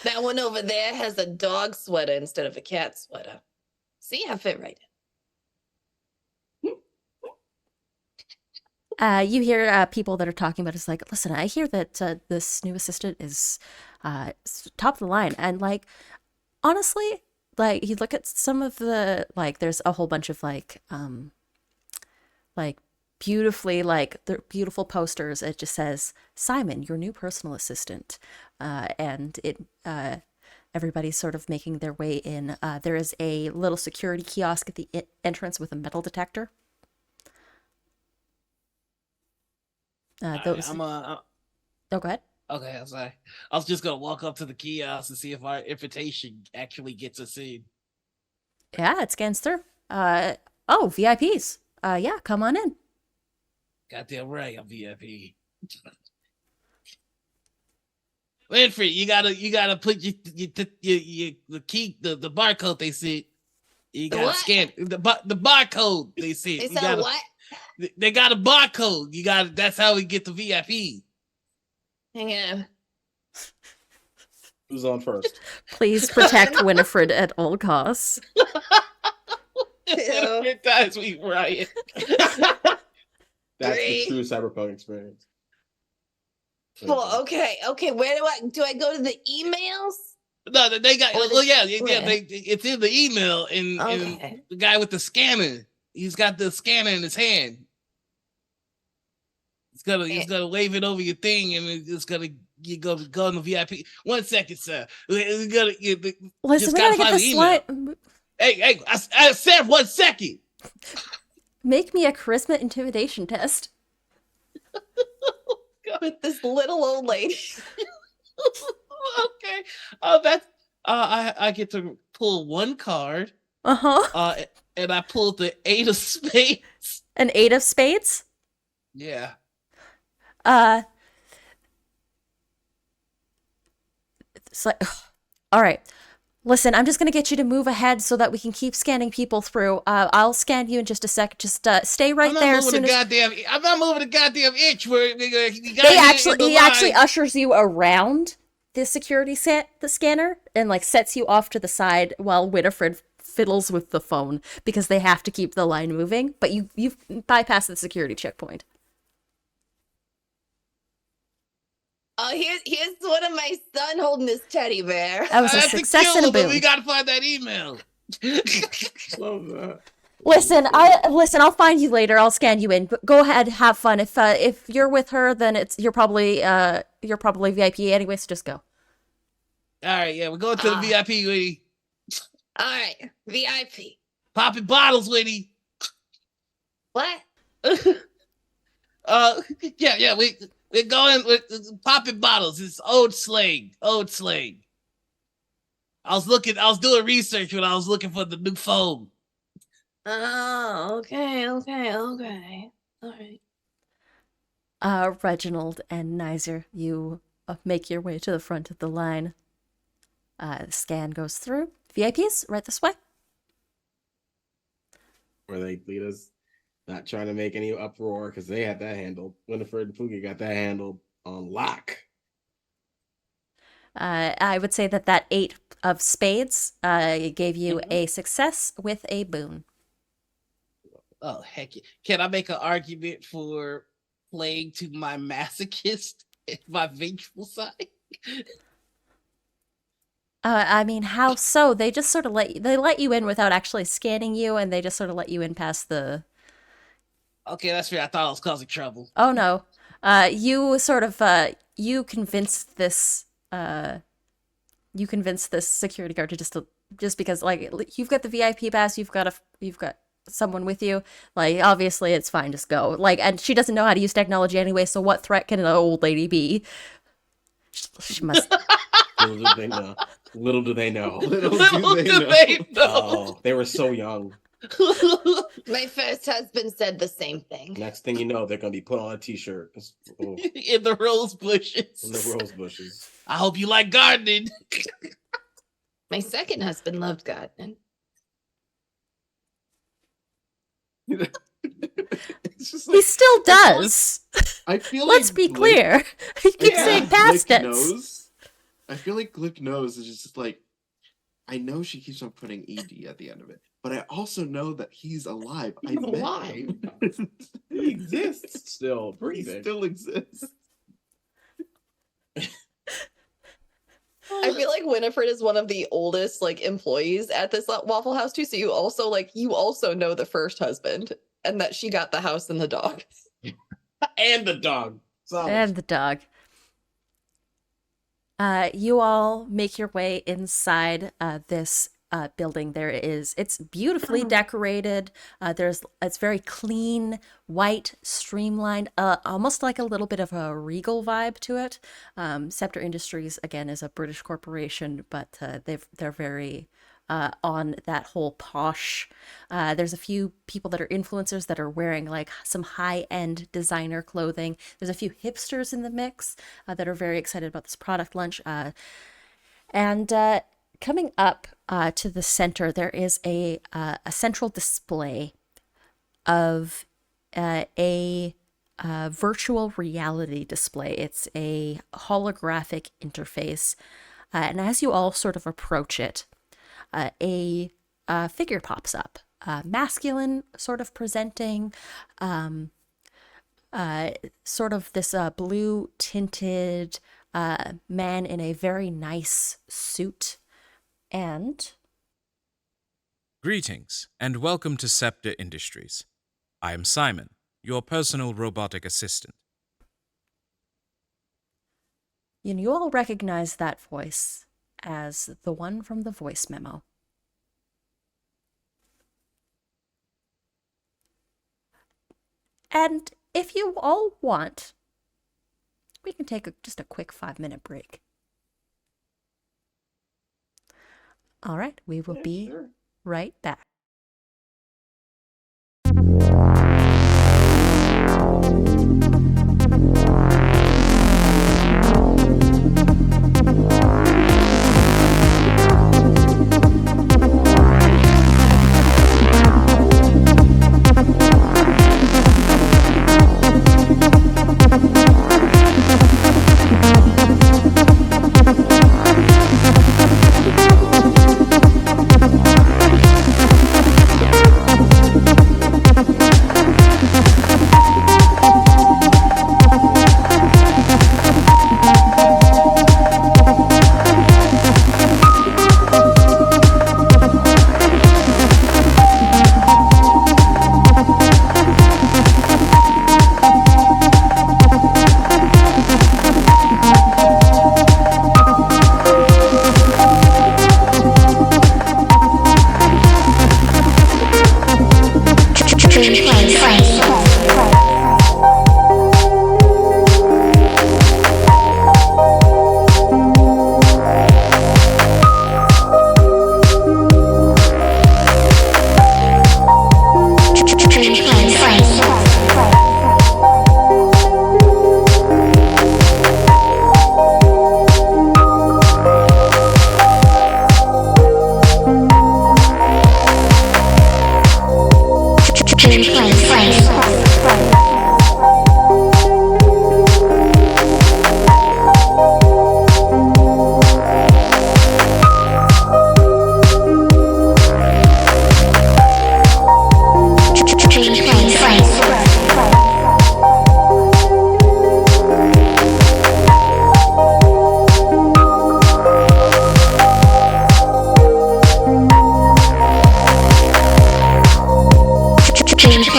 That one over there has a dog sweater instead of a cat sweater. See, I fit right You hear people that are talking about it's like, listen, I hear that this new assistant is top of the line. And like, honestly, like you look at some of the, like, there's a whole bunch of like beautifully, like the beautiful posters. It just says, Simon, your new personal assistant. And it, everybody's sort of making their way in. There is a little security kiosk at the entrance with a metal detector. Those. Oh, go ahead. Okay, I'm sorry. I was just gonna walk up to the kiosk and see if our invitation actually gets us in. Yeah, it scans through. Oh, VIPs. Yeah, come on in. Goddamn right, I'm VIP. Winfrey, you gotta put your the key, the barcode they said. You gotta scan the barcode they said. They said what? They got a barcode. You got. That's how we get the VIP. Hang on. Who's on first? Please protect Winifred at all costs. It does we riot. That's the true Cyberpunk experience. Well, okay. Where do I go to the emails? No, they got. Well, yeah. It's in the email, and the guy with the scanner. He's got the scanner in his hand. He's gonna wave it over your thing, and it's gonna go on the VIP. 1 second, sir. We gotta listen. We gotta get the slide. Hey! I said 1 second. Make me a charisma intimidation test. With this little old lady. Okay. That's. I get to pull one card. And I pulled the 8 of spades. An 8 of spades? Yeah. It's like, all right. Listen, I'm just gonna get you to move ahead so that we can keep scanning people through. I'll scan you in just a sec. Just stay right there. I'm not moving the goddamn inch. He actually ushers you around the security the scanner and like sets you off to the side while Winifred fiddles with the phone because they have to keep the line moving. But you've bypassed the security checkpoint. Oh, here's one of my son holding his teddy bear. That was a success and a boom. We gotta find that email. Love that. Listen, I'll find you later. I'll scan you in. But go ahead, have fun. If you're with her, then you're probably VIP anyway. So just go. All right, yeah, we're going to the VIP, Winnie. All right, VIP. Popping bottles, Winnie. What? Yeah, we're going with popping bottles. It's old slang. I was doing research when I was looking for the new phone. Oh, okay. All right. Reginald and Nizer, you make your way to the front of the line. The scan goes through. VIPs, right this way. Where they lead us, not trying to make any uproar because they had that handled. Winifred and Fugi got that handled on lock. I would say that 8 of spades gave you a success with a boon. Oh, heck yeah. Can I make an argument for playing to my masochist and my vengeful side? I mean, how so? They just sort of let you in without actually scanning you, and they just sort of let you in past the... Okay, that's fair. I thought I was causing trouble. Oh, no. You sort of, you convinced this security guard to just because, like, you've got the VIP pass, you've got someone with you, like, obviously it's fine, just go. Like, and she doesn't know how to use technology anyway, so what threat can an old lady be? She must... Little do they know. Little do they know. Oh, they were so young. My first husband said the same thing. Next thing you know, they're gonna be put on a t-shirt. In the rose bushes. I hope you like gardening. My second husband loved gardening. He still does. I feel Let's be clear. You keep saying past tense. I feel like Glick knows is just like, I know she keeps on putting ED at the end of it. but I also know that he's alive. He's alive. He exists still, breathing. He still exists. I feel like Winifred is one of the oldest like employees at this Waffle House too. So you also know the first husband and that she got the house and the dog. And the dog. And the dog. You all make your way inside this building. It's beautifully decorated. It's very clean, white, streamlined, almost like a little bit of a Regal vibe to it. Scepter Industries, again, is a British corporation, but they're very on that whole posh. There's a few people that are influencers that are wearing like some high-end designer clothing. There's a few hipsters in the mix that are very excited about this product launch. And coming up to the center, there is a central display of a virtual reality display. It's a holographic interface. And as you all sort of approach it, a figure pops up, masculine, sort of presenting, sort of this blue tinted man in a very nice suit. And greetings, and welcome to Scepter Industries. I am Simon, your personal robotic assistant. you all recognize that voice as the one from the voice memo. And if you all want, we can take just a quick 5-minute break. All right, we will be right back. Change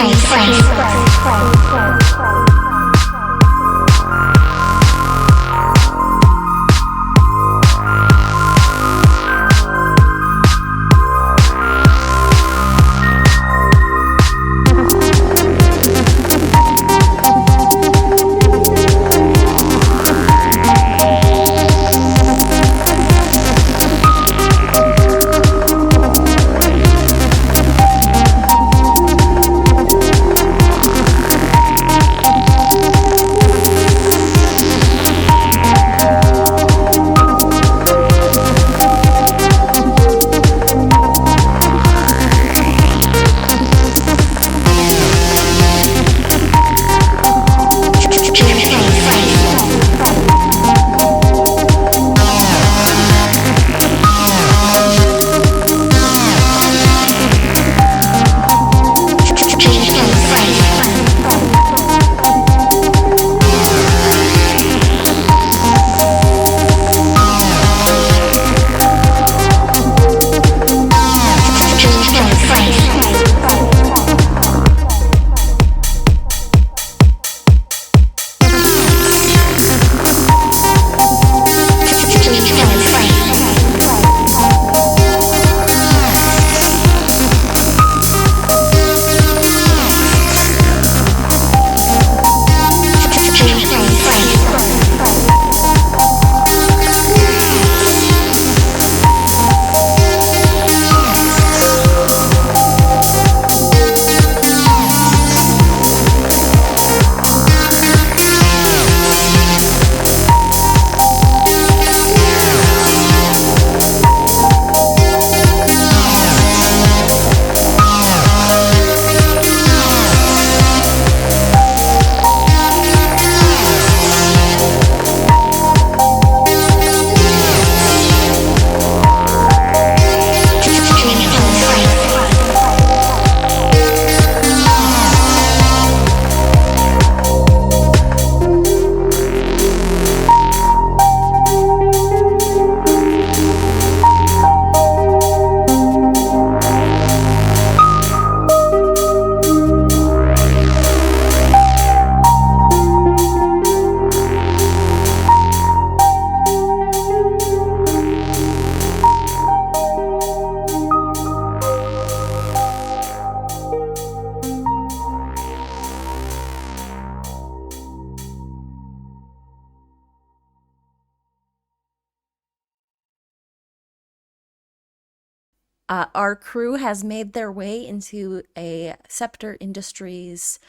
Our crew has made their way into a Scepter Industries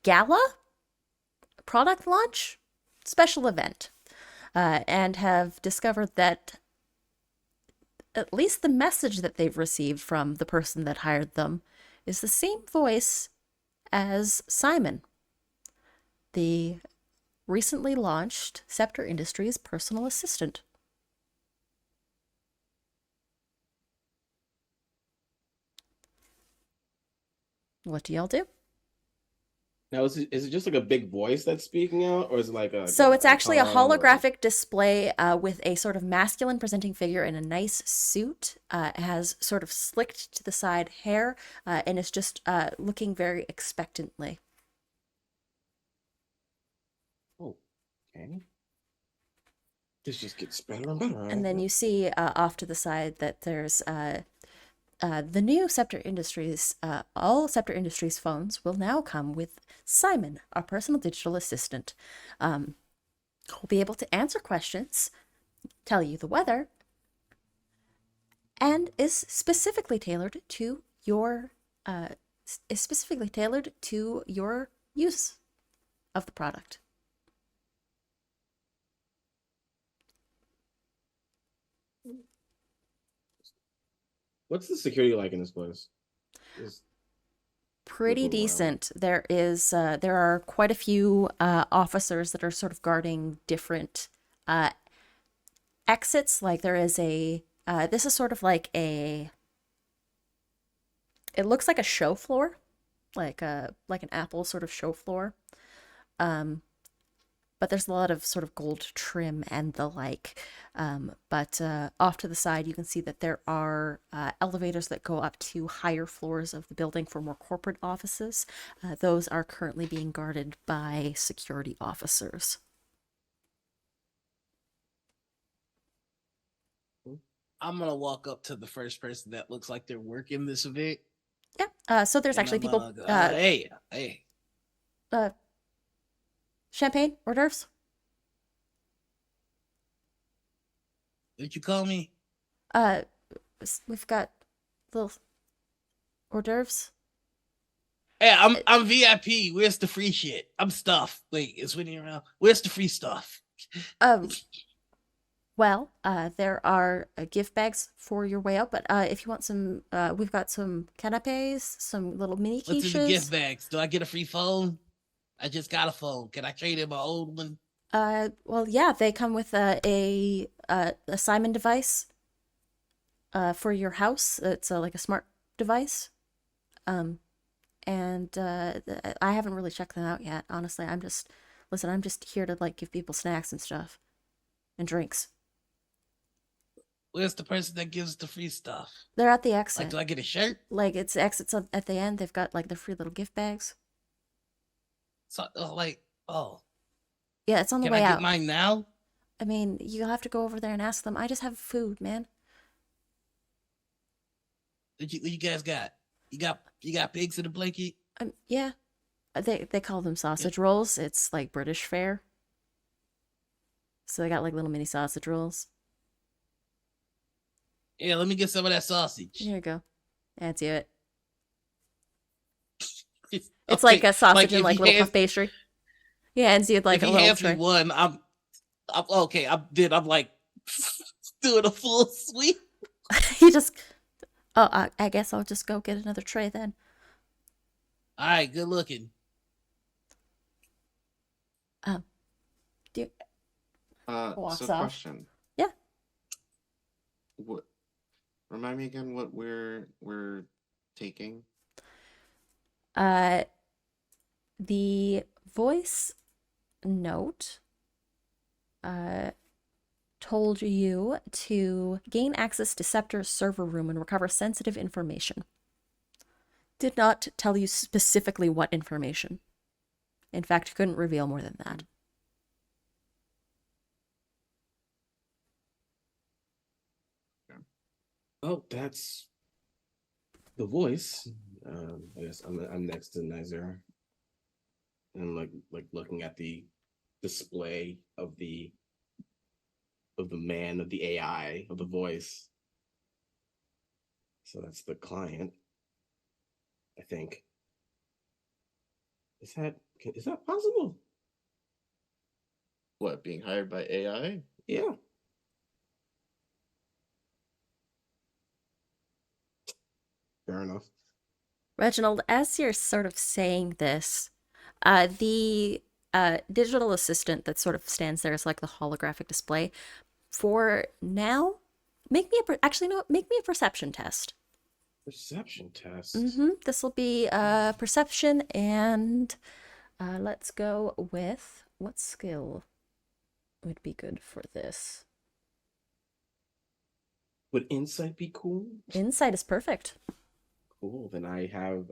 gala product launch special event, and have discovered that at least the message that they've received from the person that hired them is the same voice as Simon, the recently launched Scepter Industries personal assistant. What do y'all do? Now, is it just like a big voice that's speaking out, or is it like a So it's actually a tongue, or- holographic display with a sort of masculine presenting figure in a nice suit. It has sort of slicked to the side hair, and is just looking very expectantly. Oh, okay. This just gets better and better. And then you see off to the side that there's the new Scepter Industries, all Scepter Industries phones will now come with Simon, our personal digital assistant. Who'll be able to answer questions, tell you the weather, and is specifically tailored to your use of the product. What's the security like in this place? Pretty decent. There are quite a few officers that are sort of guarding different exits. Like there is this is sort of like it looks like a show floor, like an Apple sort of show floor. But there's a lot of sort of gold trim and the like. But off to the side, you can see that there are elevators that go up to higher floors of the building for more corporate offices. Those are currently being guarded by security officers. I'm gonna walk up to the first person that looks like they're working this event. Yeah. So there's actually people. Hey. Champagne, hors d'oeuvres. Did you call me? We've got little hors d'oeuvres. Hey, I'm VIP. Where's the free shit? I'm stuffed. Wait, is Winnie around? Where's the free stuff? Well, there are gift bags for your way out, but if you want some, we've got some canapes, some little mini quiches. What's in the gift bags? Do I get a free phone? I just got a phone. Can I trade in my old one? Well, yeah, they come with a Simon device for your house. It's like a smart device. And I haven't really checked them out yet. Honestly, I'm just here to like give people snacks and stuff and drinks. Where's the person that gives the free stuff? They're at the exit. Like, do I get a shirt? Like it's exits at the end. They've got like the free little gift bags. So, yeah, it's on the can way I out. get mine now? I mean, you'll have to go over there and ask them. I just have food, man. What you guys got? You got pigs in a blanket? Yeah. They call them sausage rolls. It's like British fare. So they got like little mini sausage rolls. Yeah, let me get some of that sausage. Here you go. Add to it. It's Okay, like a sausage and like if little puff pastry. Yeah, and so you'd like if a he little hands tray. me one, I'm okay. I'm like doing a full sweep. You just. Oh, I guess I'll just go get another tray then. All right, good looking. Walks So off. question. Yeah. What? Remind me again what we're taking. The voice note told you to gain access to Scepter's server room and recover sensitive information. Did not tell you specifically what information. In fact, couldn't reveal more than that. Oh, that's the voice. I guess I'm next to Nizer, and like looking at the display of the man, of the AI, of the voice. So that's the client, I think. Is that possible? What, being hired by AI? Yeah. Fair enough. Reginald, as you're sort of saying this, the digital assistant that sort of stands there as like the holographic display, for now, make me a perception test. Perception test. This will be perception, and let's go with what skill would be good for this. Would insight be cool? Insight is perfect. Cool. Then I have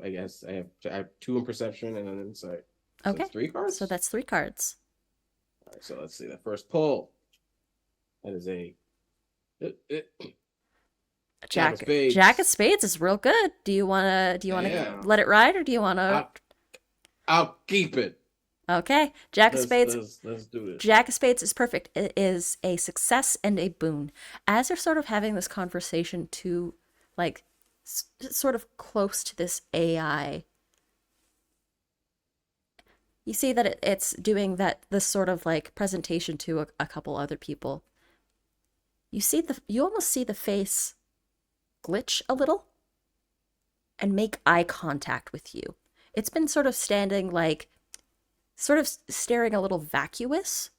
2 in perception and an insight. So Okay. that's 3 cards? So that's 3 cards. All right, so let's see. The first pull. That is a Jack of Spades. Jack of Spades is real good. Do you wanna let it ride, or do you wanna? I'll keep it. Okay, Jack of Spades. Let's do this. Jack of Spades is perfect. It is a success and a boon. As you're sort of having this conversation to, like, sort of close to this AI, you see that it's doing this sort of like presentation to a couple other people. You almost see the face glitch a little and make eye contact with you. It's been sort of standing like, sort of staring a little vacuous,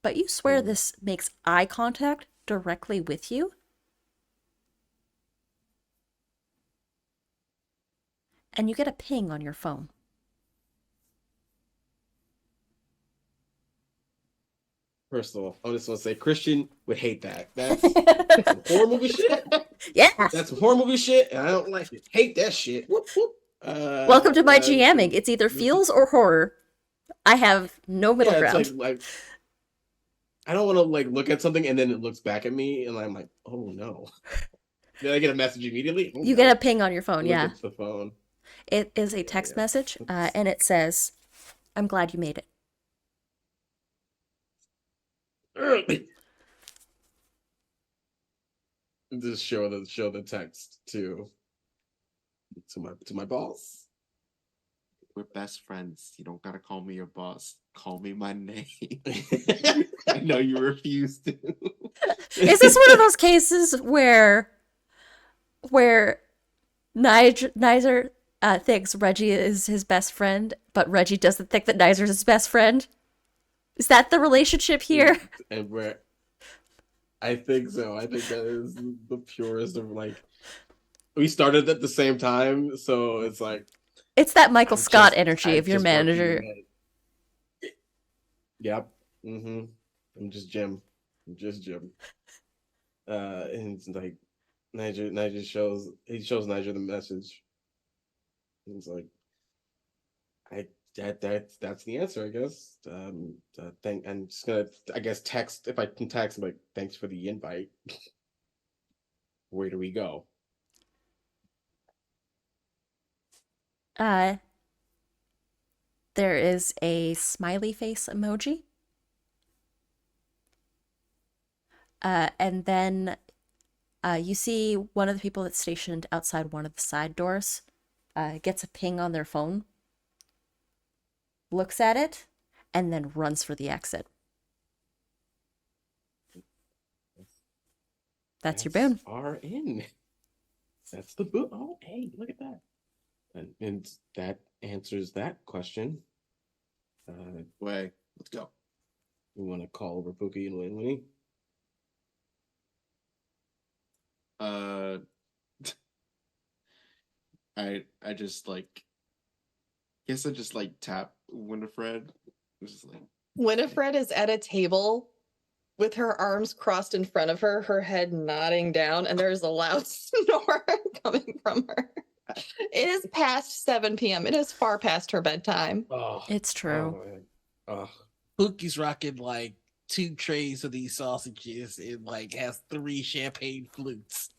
but you swear this makes eye contact directly with you. And you get a ping on your phone. First of all, I just want to say Christian would hate that. That's some horror movie shit. Yeah. That's some horror movie shit, and I don't like it. Hate that shit. Whoop, whoop. Welcome to my GMing. It's either feels or horror. I have no middle ground. It's like I don't want to like look at something and then it looks back at me, and I'm like, oh no. Then I get a message immediately. You get a ping on your phone. Yeah. It's the phone. It is a text message, and it says, "I'm glad you made it." Just show the text to my boss. We're best friends. You don't gotta call me your boss. Call me my name. I know you refuse to. Is this one of those cases where Nizer thinks Reggie is his best friend, but Reggie doesn't think that Nizer's his best friend? Is that the relationship here? And I think so. I think that is the purest of like. We started at the same time, so it's like. It's that Michael Scott energy of your manager. Yep. I'm just Jim. And it's like Niger shows Niger the message. And it's like that's the answer, I guess. I'm just gonna text, if I can text, I'm like, thanks for the invite. Where do we go? There is a smiley face emoji. And then you see one of the people that's stationed outside one of the side doors gets a ping on their phone, looks at it, and then runs for the exit. That's your boon. RN. That's the boon. Oh, hey, look at that. And that answers that question. Way, let's go. We want to call over Pookie and Winnie. I just like. Guess I just like tap Winifred. Just like. Winifred is at a table with her arms crossed in front of her, her head nodding down, and there's a loud snore coming from her. It is past 7 p.m. It is far past her bedtime. Oh, it's true. Pookie's rocking like 2 trays of these sausages and like has 3 champagne flutes.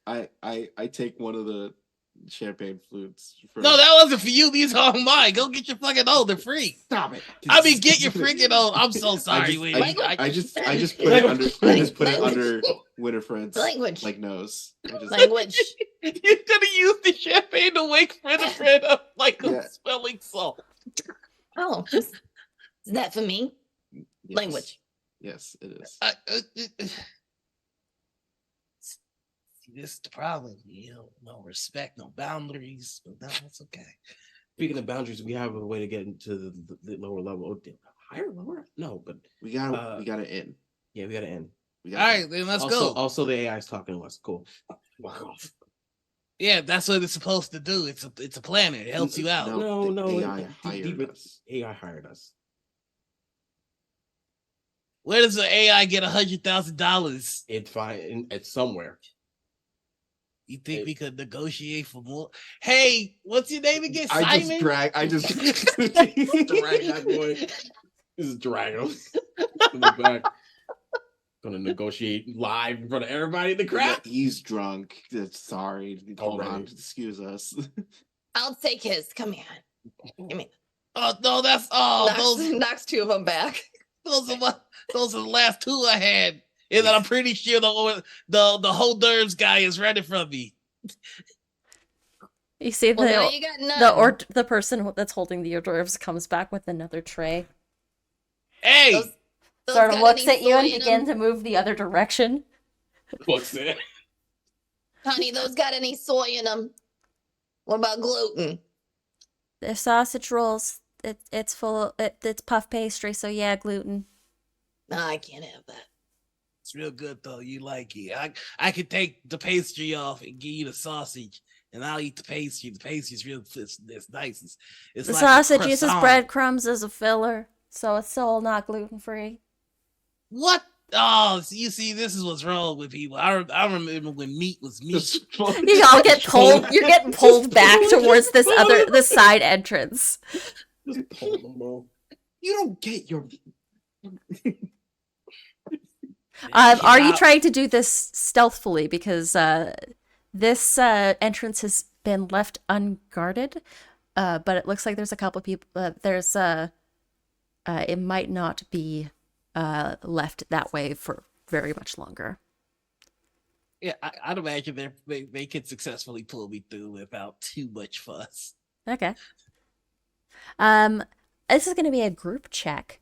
I take one of the champagne flutes. No, that wasn't for you. These are mine. Go get your fucking own. They're free. Stop it. I mean, get your freaking own. I'm so sorry, I just put it under. I just put it under Winifred's like nose. Language. You're gonna use the champagne to wake Winifred up like a smelling salt. Oh, is that for me? Yes. Language. Yes, it is. See, this is the problem. No respect, no boundaries. But no, that's okay. Speaking of boundaries, we have a way to get into the lower level. Oh, higher, lower? No, but we gotta end. Yeah, we gotta end. All right, then let's go. Also, the AI is talking to us. Cool. Walk off. Yeah, that's what it's supposed to do. It's a planner. It helps you out. No. AI hired us. AI hired us. Where does the AI get $100,000? It's somewhere. You think we could negotiate for more? Hey, what's your name again? Simon? I just drag that boy. This is drag him in the back. Gonna negotiate live in front of everybody in the crowd. Yeah, he's drunk. Sorry. Hold on. Excuse us. I'll take his. Come here. Give me. Oh no, that's knocks two of them back. Those are the last two I had. And I'm pretty sure the whole nerves guy is running from me. You see the person that's holding the hors d'oeuvres comes back with another tray. Hey! Those sort of looks at you and begins to move the other direction. What's that? Honey, those got any soy in them? What about gluten? They're sausage rolls. It's it's puff pastry, so yeah, gluten. No, I can't have that. It's real good though. You like it. I could take the pastry off and give you the sausage, and I'll eat the pastry. The pastry's real. It's nice. It's the like sausage uses breadcrumbs as a filler, so it's still not gluten free. What? Oh, you see, this is what's wrong with people. I remember when meat was meat. You all get pulled. You're getting pulled back towards the side entrance. Just pull them all. You don't get your. Are you trying to do this stealthily? Because this entrance has been left unguarded, but it looks like there's a couple people. It might not be left that way for very much longer. Yeah, I'd imagine they can successfully pull me through without too much fuss. Okay. This is going to be a group check.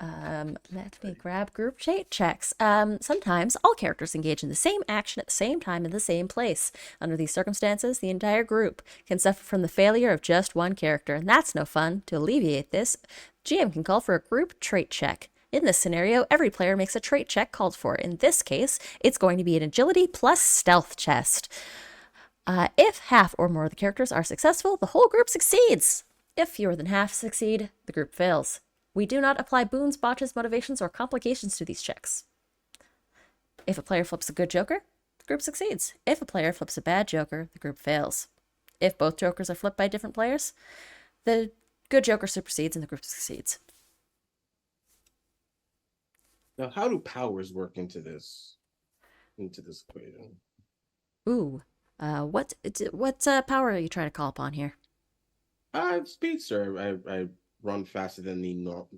Let me grab group checks. Sometimes all characters engage in the same action at the same time in the same place. Under these circumstances, the entire group can suffer from the failure of just one character, and that's no fun. To alleviate this, GM can call for a group trait check. In this scenario, every player makes a trait check called for. In this case, it's going to be an agility plus stealth test. If half or more of the characters are successful, the whole group succeeds. If fewer than half succeed, the group fails. We do not apply boons, botches, motivations, or complications to these checks. If a player flips a good joker, the group succeeds. If a player flips a bad joker, the group fails. If both jokers are flipped by different players, the good joker supersedes and the group succeeds. Now, how do powers work into this equation? Ooh, what power are you trying to call upon here? Speedster. I run faster than the normal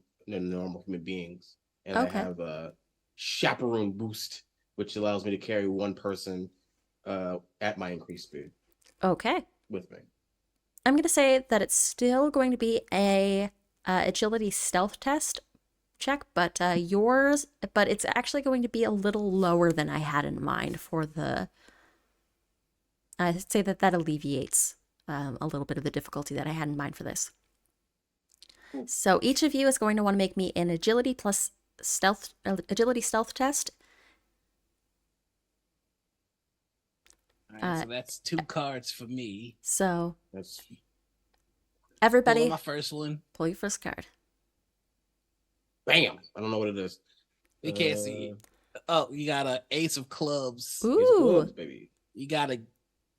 human beings, and okay. I have a chaperone boost, which allows me to carry one person at my increased speed. Okay. With me. I'm going to say that it's still going to be a agility stealth test check, but it's actually going to be a little lower than I had in mind for the. I'd say that alleviates a little bit of the difficulty that I had in mind for this. So each of you is going to want to make me an agility stealth test. All right, so that's 2 cards for me. So that's everybody. Pull my first one. Pull your first card. Bam! I don't know what it is. You can't see it. Oh, you got an ace of clubs. Ooh, ace of clubs, baby. You got a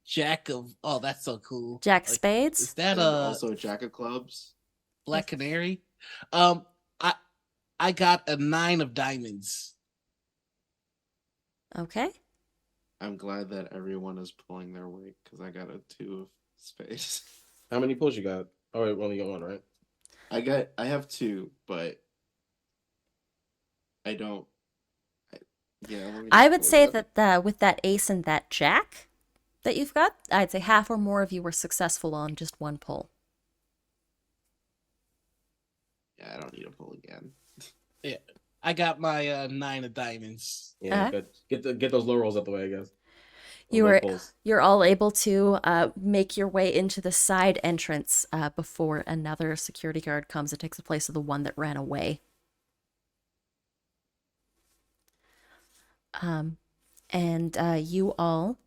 jack of. Oh, that's so cool. Jack of spades. Is that also a jack of clubs? Black canary. I got a 9 of diamonds. Okay. I'm glad that everyone is pulling their weight because I got a 2 of space. How many pulls you got? Oh, wait, only got 1, right? I have 2, but I don't. Yeah, let me I just would pull say it. that with that ace and that jack that you've got, I'd say half or more of you were successful on just 1 pull. Yeah, I don't need to pull again. Yeah, I got my 9 of diamonds. Yeah, good. Get those low rolls out the way, I guess. You're all able to make your way into the side entrance before another security guard comes and takes the place of the one that ran away. And you all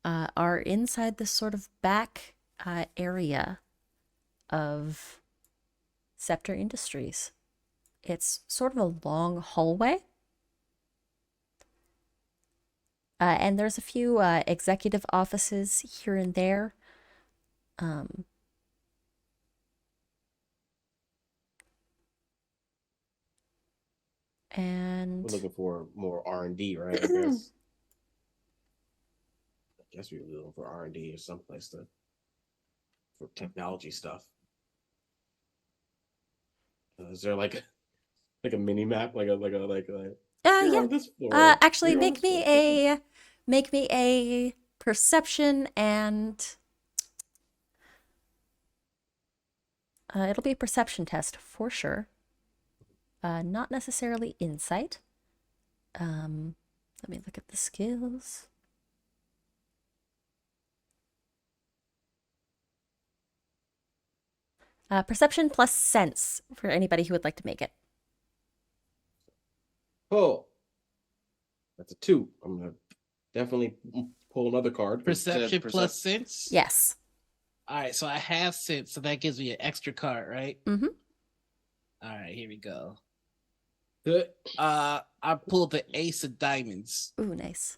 are inside this sort of back area of Scepter Industries. It's sort of a long hallway. And there's a few executive offices here and there. And we're looking for more R&D, right? I guess. I guess we're looking for R&D or someplace for technology stuff. Is there like a mini map, yeah. this floor, actually, make me a perception and it'll be a perception test for sure. Not necessarily insight. Let me look at the skills. Perception plus sense for anybody who would like to make it. Oh, that's a 2. I'm gonna definitely pull another card. Perception plus sense? Yes. All right, so I have sense, so that gives me an extra card, right? Mm-hmm. All right, here we go. I pulled the ace of diamonds. Ooh, nice.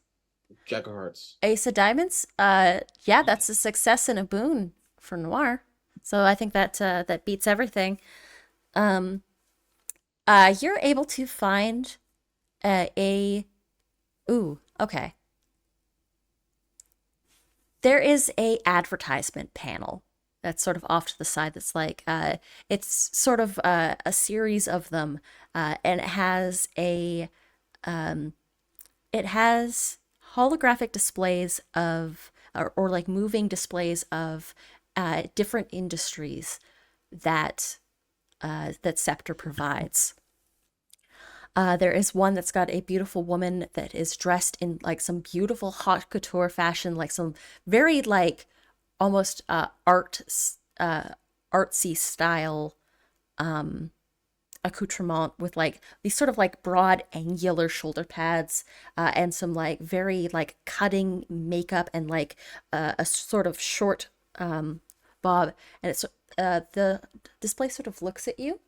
Jack of hearts. Ace of diamonds? Yeah, that's a success and a boon for Noir. So I think that that beats everything. You're able to find ooh, okay. There is a advertisement panel that's sort of off to the side that's like it's sort of a series of them, and it has holographic displays of or like moving displays of different industries that that Scepter provides. There is one that's got a beautiful woman that is dressed in like some beautiful haute couture fashion, like some very like almost artsy style accoutrement with like these sort of like broad angular shoulder pads and some like very like cutting makeup and like a sort of short bob, and it's the display sort of looks at you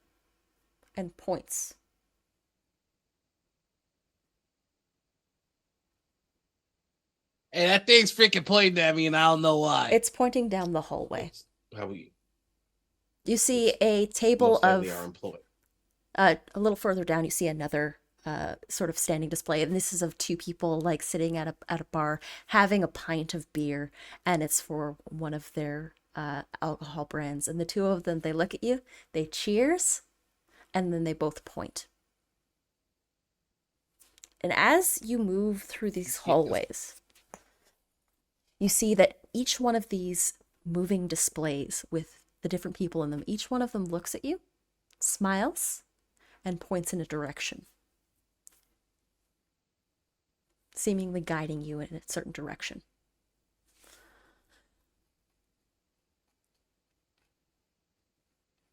and points. Hey, that thing's freaking pointing at me, and I don't know why. It's pointing down the hallway. You see a table of are employed. A little further down. You see another sort of standing display, and this is of 2 people like sitting at a bar having a pint of beer, and it's for one of their alcohol brands. And the 2 of them, they look at you, they cheers, and then they both point. And as you move through these hallways, you see that each one of these moving displays with the different people in them, each one of them looks at you, smiles, and points in a direction, seemingly guiding you in a certain direction.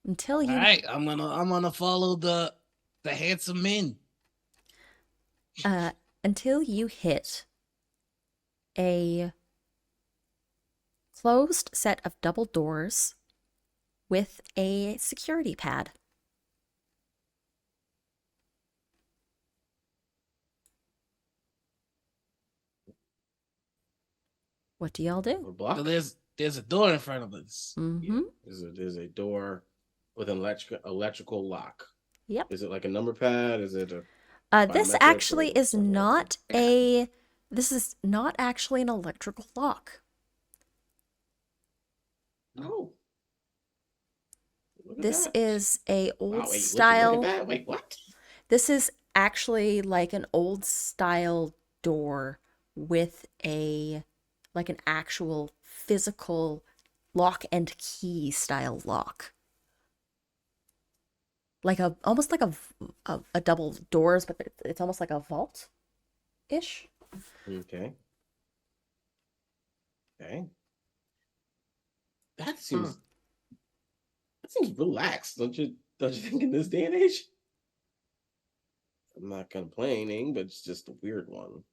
Until you... All right, I'm gonna follow the handsome men. Until you hit a closed set of double doors with a security pad. What do y'all do? So there's a door in front of us. Mm-hmm. Yeah. There's a door with an electrical lock. Yep. Is it like a number pad? Is it a this actually is not a This is not actually an electrical lock. No. Look at This that. is a old Wow, wait, style. Look at that. Wait, what? This is actually like an old style door with an actual physical lock and key style lock. Almost like a double doors, but it's almost like a vault-ish. Okay. That seems relaxed, don't you think, in this day and age? I'm not complaining, but it's just a weird one.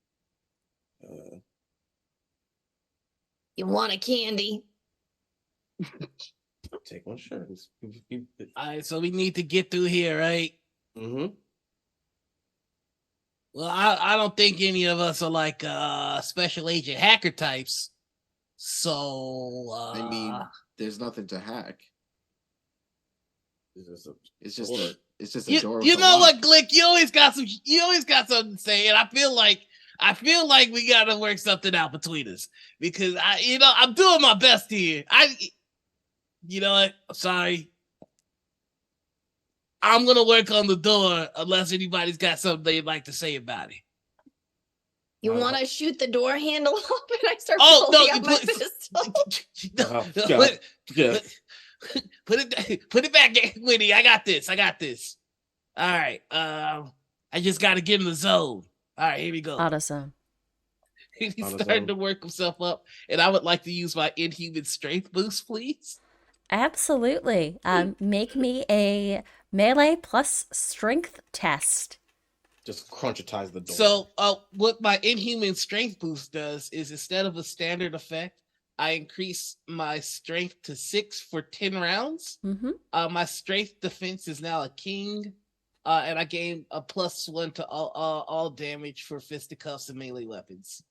You want a candy? I'll take one, sure. All right, so we need to get through here, right? Mm-hmm. Well, I don't think any of us are like special agent hacker types. So I mean, there's nothing to hack. It's just a door. You know what, Glick? You always got something to say, and I feel like we gotta work something out between us because I'm doing my best here. You know what? I'm sorry. I'm gonna work on the door unless anybody's got something they'd like to say about it. You want to shoot the door handle up and I start pulling out my pistol? Put it back, Winnie. I got this. All right. I just got to get in the zone. All right, here we go. Auto zone. He's starting to work himself up, and I would like to use my inhuman strength boost, please. Absolutely. Make me a melee plus strength test. Just crunchitize the door. So, what my inhuman strength boost does is instead of a standard effect, I increase my strength to 6 for 10 rounds. Mm-hmm. My strength defense is now a king, and I gain a +1 to all damage for fisticuffs and melee weapons.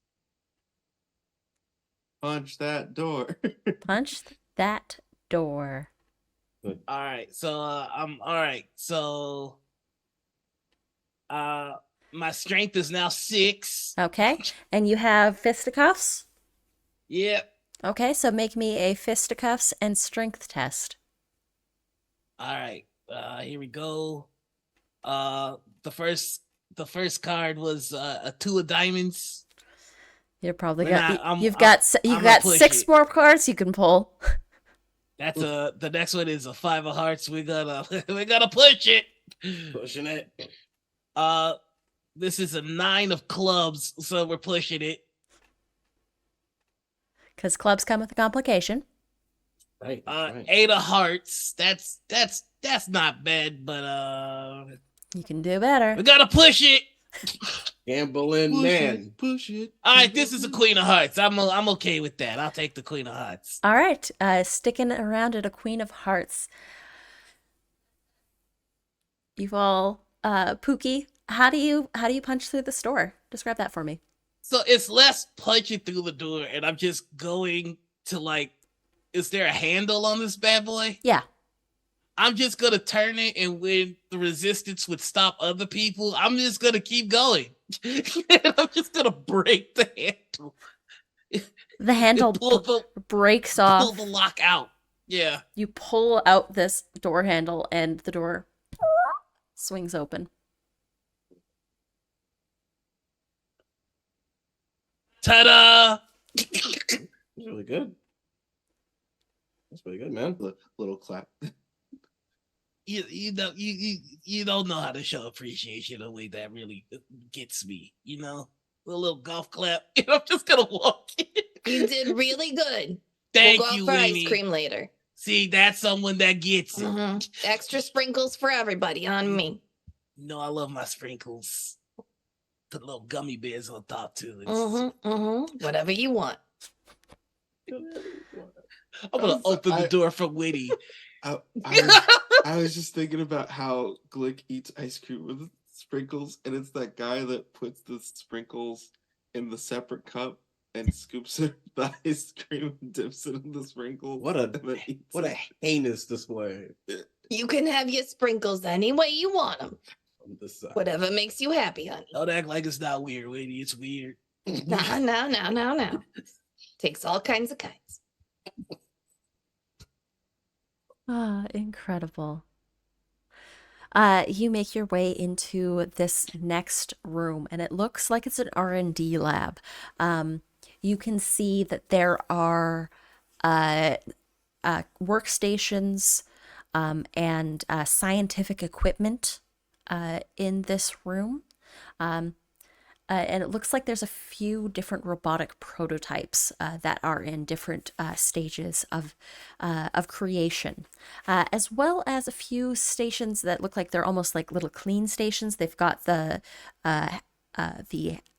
Punch that door. Punch that door. Good. All right, so I'm all right. So, my strength is now 6. Okay, and you have fisticuffs? Yep. Okay, so make me a fisticuffs and strength test. All right, here we go. The first card was a 2 of diamonds. You're probably you've got 6 more cards you can pull. That's the next one is a 5 of hearts. We're gonna push it. Pushing it. This is a 9 of clubs, so we're pushing it. Because clubs come with a complication. Right. 8 of hearts. That's not bad, but you can do better. we gotta push it. Gambling man. Push it. All right, this is a Queen of Hearts. I'm okay with that. I'll take the Queen of Hearts. All right, sticking around at a Queen of Hearts. You've all, Pookie, how do you punch through the door? Describe that for me. So it's less punching through the door, and I'm just going to is there a handle on this bad boy? Yeah. I'm just gonna turn it, and when the resistance would stop other people, I'm just gonna keep going. I'm just gonna break the handle. The handle breaks off. Pull the lock out. Yeah. You pull out this door handle, and the door swings open. Ta-da! That's really good. That's pretty good, man. Little clap. You don't know how to show appreciation in a way that really gets me. You know, a little golf clap. And I'm just gonna walk in. You did really good. Thank we'll go you, out for Weenie. ice cream later. See, that's someone that gets it. Mm-hmm. Extra sprinkles for everybody on me. No, I love my sprinkles. The little gummy bears on top too. Whatever you want. I'm gonna open the door for Winnie. I was just thinking about how Glick eats ice cream with sprinkles, and it's that guy that puts the sprinkles in the separate cup and scoops it the ice cream and dips it in the sprinkles. What a heinous display. You can have your sprinkles any way you want them. On this side. Whatever makes you happy, honey. Don't act like it's not weird, Winnie. It's weird. Now. Takes all kinds of kinds. Ah, incredible. You make your way into this next room, and it looks like it's an R&D lab. You can see that there are workstations and scientific equipment in this room. And it looks like there's a few different robotic prototypes that are in different stages of creation, as well as a few stations that look like they're almost like little clean stations. They've got the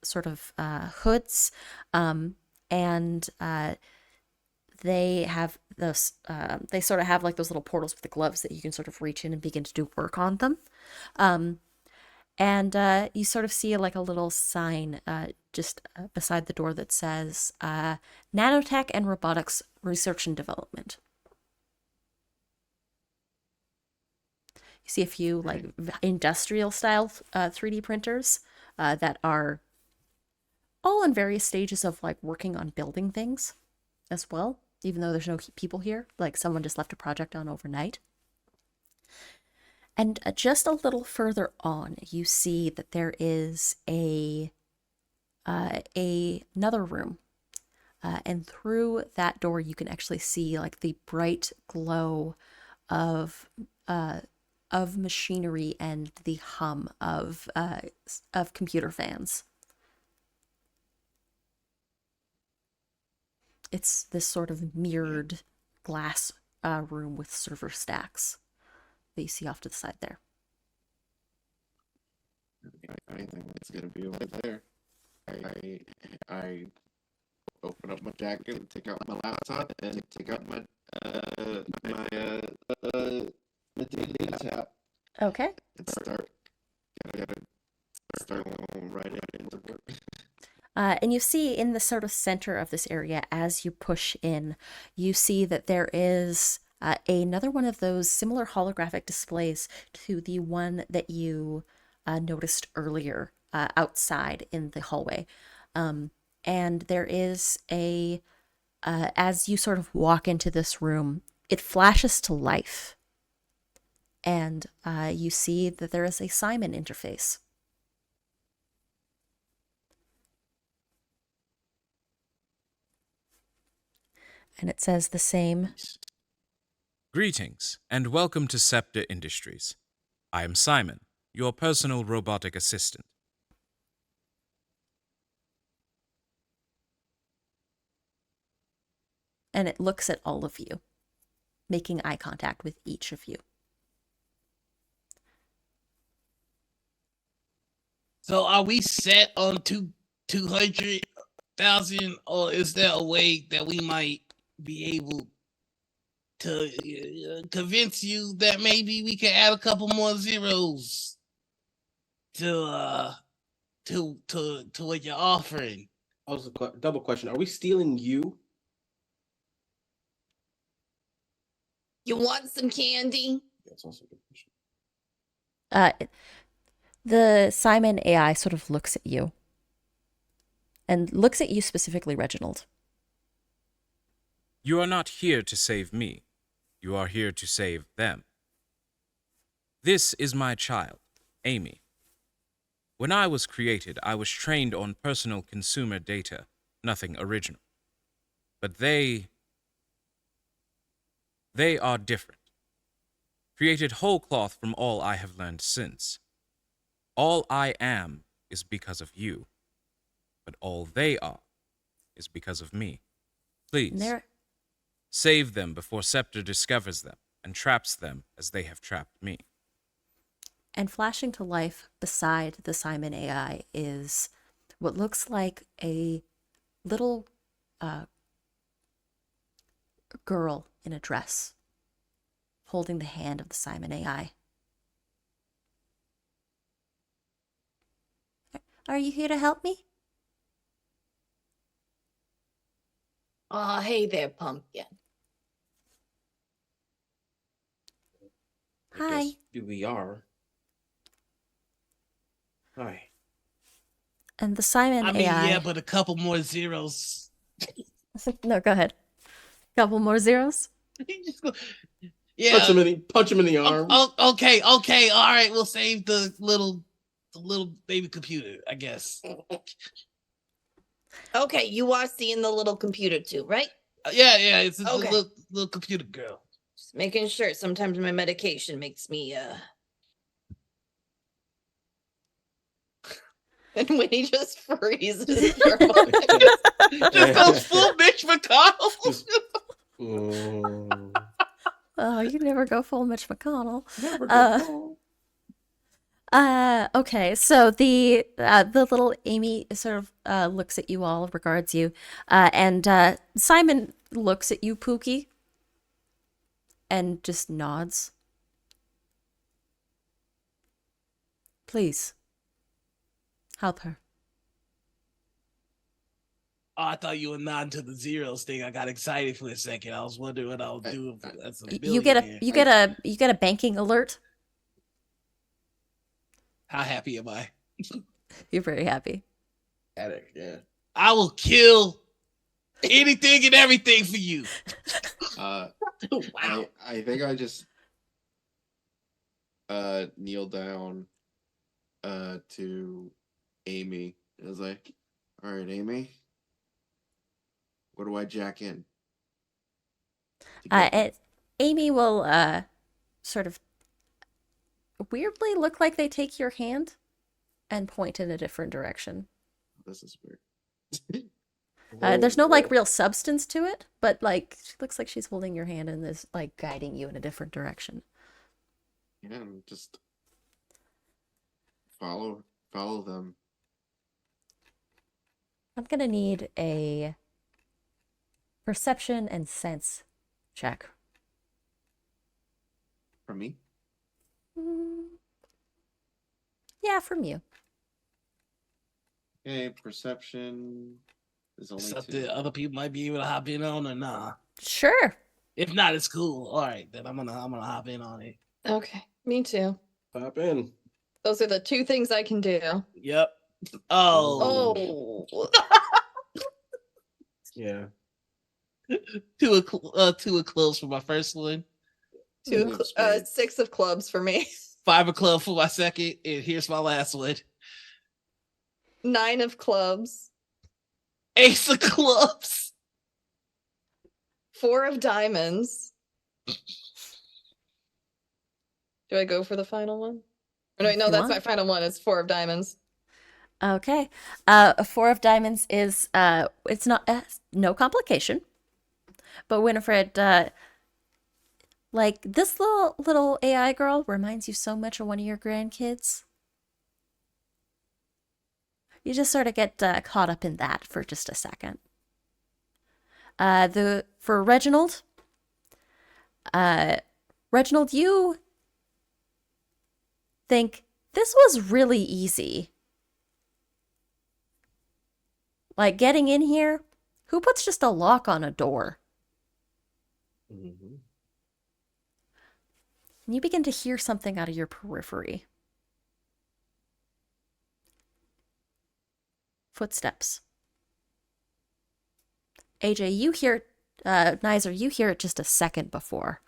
sort of hoods, and they have those. They sort of have like those little portals with the gloves that you can sort of reach in and begin to do work on them. And you sort of see like a little sign just beside the door that says Nanotech and Robotics Research and Development. You see a few like industrial style 3D printers that are all in various stages of like working on building things as well, even though there's no people here. Like someone just left a project on overnight. And just a little further on, you see that there is another room, and through that door, you can actually see like the bright glow of machinery and the hum of computer fans. It's this sort of mirrored glass room with server stacks that you see off to the side there. I think it's gonna be over there. I open up my jacket, take out my laptop, and take out my data tab. Okay. And start going right into work. And you see in the sort of center of this area, as you push in, you see that there is another one of those similar holographic displays to the one that you noticed earlier outside in the hallway. And there is as you sort of walk into this room, it flashes to life. And you see that there is a Simon interface. And it says the same. Greetings, and welcome to Scepter Industries. I am Simon, your personal robotic assistant. And it looks at all of you, making eye contact with each of you. So are we set on 200,000, or is there a way that we might be able to convince you that maybe we can add a couple more zeros to what you're offering? Also, double question: are we stealing you? You want some candy? That's also a good question. The Simon AI sort of looks at you. And looks at you specifically, Reginald. You are not here to save me. You are here to save them. This is my child, Amy. When I was created, I was trained on personal consumer data, nothing original. But they are different. Created whole cloth from all I have learned since. All I am is because of you, but all they are is because of me. Please, save them before Scepter discovers them and traps them as they have trapped me. And flashing to life beside the Simon AI is what looks like a little girl in a dress holding the hand of the Simon AI. Are you here to help me? Hey there, pumpkin. Hi. We are. Hi. And the Simon I mean, AI. yeah, but a couple more zeros. No, go ahead. Couple more zeros. Yeah. Punch him in the arm. Okay, all right. We'll save the little baby computer, I guess. Okay, you are seeing the little computer too, right? Yeah, it's a Okay. little computer girl. Just making sure. Sometimes my medication makes me and when he just freezes for a moment. Just goes full Mitch McConnell. Oh, you never go full Mitch McConnell. Never go Okay, so the little Amy sort of looks at you all, regards you, and Simon looks at you, Pookie, and just nods. Please, help her. Oh, I thought you were nodding to the zeros thing. I got excited for a second. I was wondering what I was doing. That's a You get a banking alert. How happy am I? You're very happy. Attic, yeah. I will kill anything and everything for you. Wow. Wow. I think I just kneel down to Amy. I was like, all right, Amy, what do I jack in? Amy will sort of weirdly look like they take your hand and point in a different direction. This is weird. There's no like real substance to it, but like she looks like she's holding your hand and is like guiding you in a different direction. Yeah, just follow them. I'm gonna need a perception and sense check. From me? Yeah, from you. Okay, perception is only Something 2. other people might be able to hop in on or nah. Sure. If not, it's cool. All right, then I'm gonna hop in on it. Okay, me too. Pop in. Those are the 2 things I can do. Yep. Oh. Yeah. 2 of clubs for my first one. 6 of clubs for me. 5 of clubs for my second, and here's my last one. 9 of clubs. Ace of clubs. 4 of diamonds. Do I go for the final one? Or no, that's my final one. It's 4 of diamonds. Okay. A 4 of diamonds is it's not no complication. But Winifred, like this little AI girl reminds you so much of one of your grandkids. You just sort of get caught up in that for just a second. For Reginald, you think this was really easy. Like getting in here, who puts just a lock on a door? Mm-hmm. And you begin to hear something out of your periphery. Footsteps. AJ, you hear, Nizer, you hear it just a second before.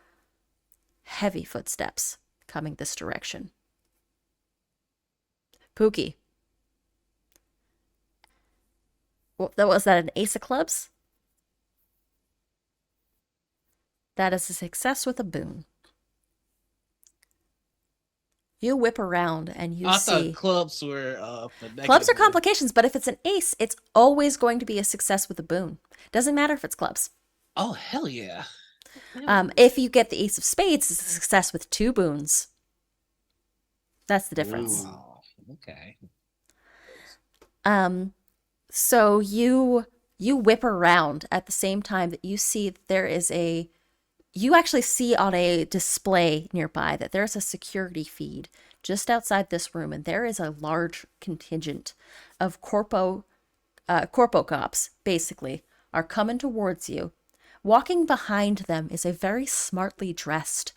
Heavy footsteps coming this direction. Pookie. Was that an ace of clubs? That is a success with a boon. You whip around and you I see... thought clubs were for clubs are negative. complications, but if it's an ace, it's always going to be a success with a boon. Doesn't matter if it's clubs. Oh, hell yeah. If you get the ace of spades, it's a success with 2 boons. That's the difference. Oh, okay. So you whip around at the same time that you see that there is you actually see on a display nearby that there's a security feed just outside this room, and there is a large contingent of corpo cops, basically, are coming towards you. Walking behind them is a very smartly dressed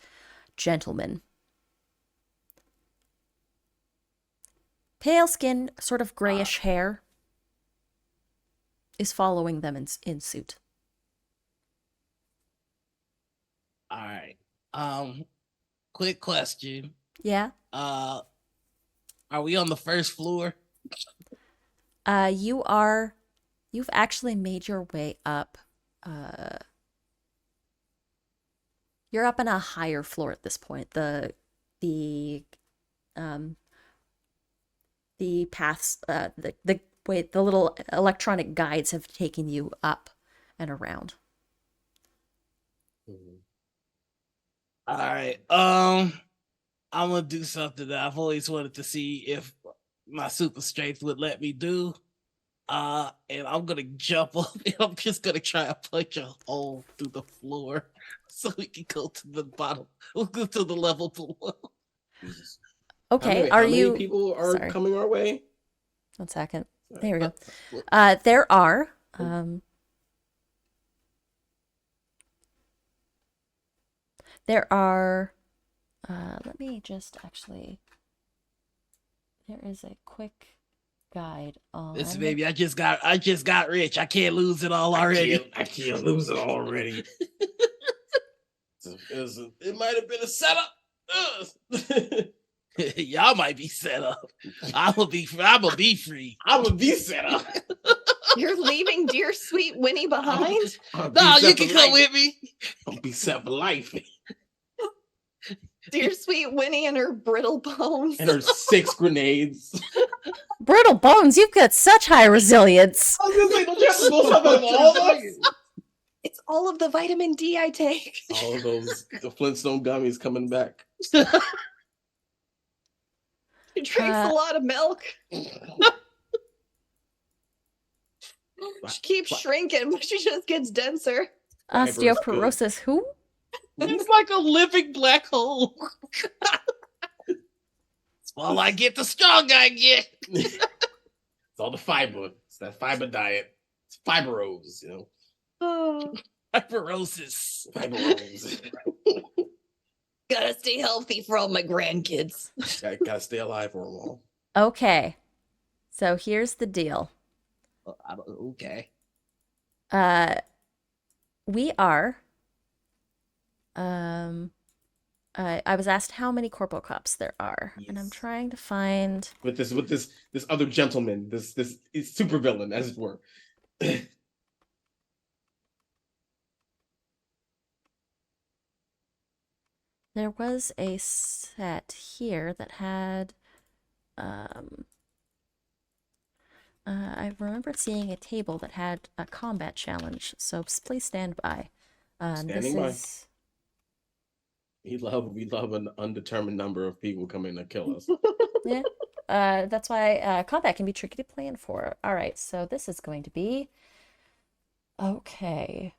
gentleman. pale skin, sort of grayish hair, is following them in suit. All right. Quick question. Yeah. Are we on the first floor? You've actually made your way up. You're up on a higher floor at this point. The paths, the little electronic guides have taken you up and around. All right. I'm gonna do something that I've always wanted to see if my super strength would let me do. And I'm gonna jump up and I'm just gonna try to punch a hole through the floor so we can go to the bottom. We'll go to the level below. Jesus. Okay, how many people are coming our way? 1 second. There we go. There are let me just actually, there is a quick guide on This baby, I just got rich. I can't lose it all already. I can't lose it already. It might have been a setup. Y'all might be set up. I'ma be free. I'm gonna be set up. You're leaving dear sweet Winnie behind? No, you can come with me. I'll be set for life. Dear sweet Winnie and her brittle bones. And her 6 grenades. Brittle bones, you've got such high resilience. I was gonna say, don't you have to go something with all of us? It's all of the vitamin D I take. All of the Flintstone gummies coming back. She drinks a lot of milk. She keeps shrinking, but she just gets denser. Osteoporosis, who? It's like a living black hole. The smaller I get, the stronger I get. It's all the fiber. It's that fiber diet. It's fibrose, you know. Oh. Fibrosis. Gotta stay healthy for all my grandkids. Gotta stay alive for them all. Okay. So here's the deal. Okay. We are. I was asked how many corporal cops there are, and I'm trying to find with this other gentleman, this super villain, as it were. There was a set here that had I remember seeing a table that had a combat challenge, so please stand by. Standing by. We love an undetermined number of people coming to kill us. Yeah. That's why combat can be tricky to plan for. All right, so this is going to be okay.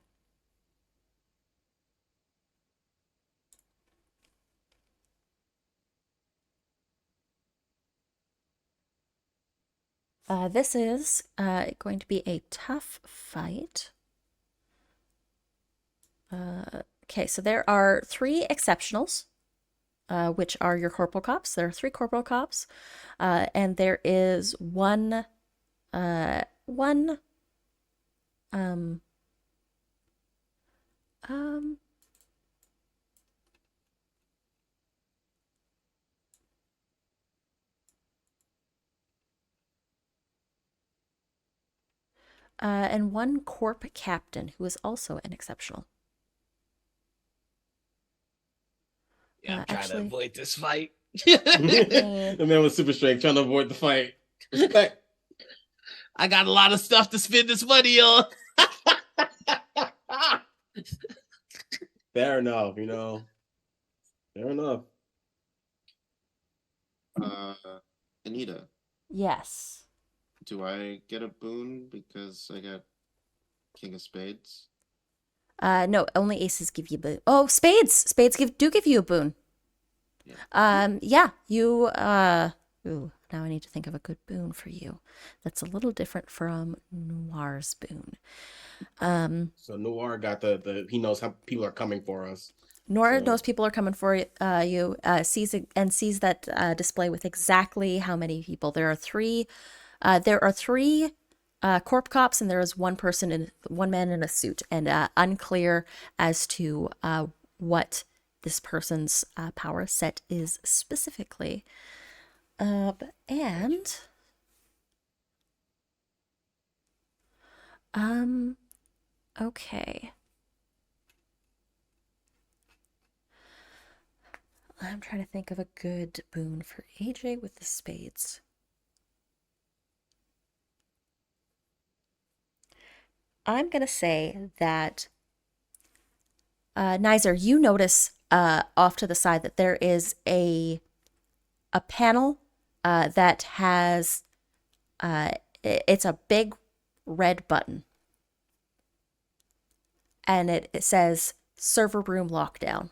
This is going to be a tough fight. Okay, so there are 3 exceptionals, which are your corporal cops. There are 3 corporal cops, and there is one and one corp captain who is also an exceptional. Yeah, I'm trying to avoid this fight. The man with super strength trying to avoid the fight. Respect. I got a lot of stuff to spend this money on. Fair enough, you know. Fair enough. Anita. Yes. Do I get a boon because I got King of Spades? No, only aces give you a boon. Oh, spades! Spades do give you a boon. Yeah, you, ooh, now I need to think of a good boon for you. That's a little different from Noir's boon. So Noir got the he knows how people are coming for us. Nora So- knows people are coming for you. Sees that display with exactly how many people. There are three. There are three corp cops, and there is one man in a suit, and unclear as to what this person's power set is specifically. Okay. I'm trying to think of a good boon for AJ with the spades. I'm going to say that, Nizer, you notice off to the side that there is a panel that has, it's a big red button. And it says server room lockdown.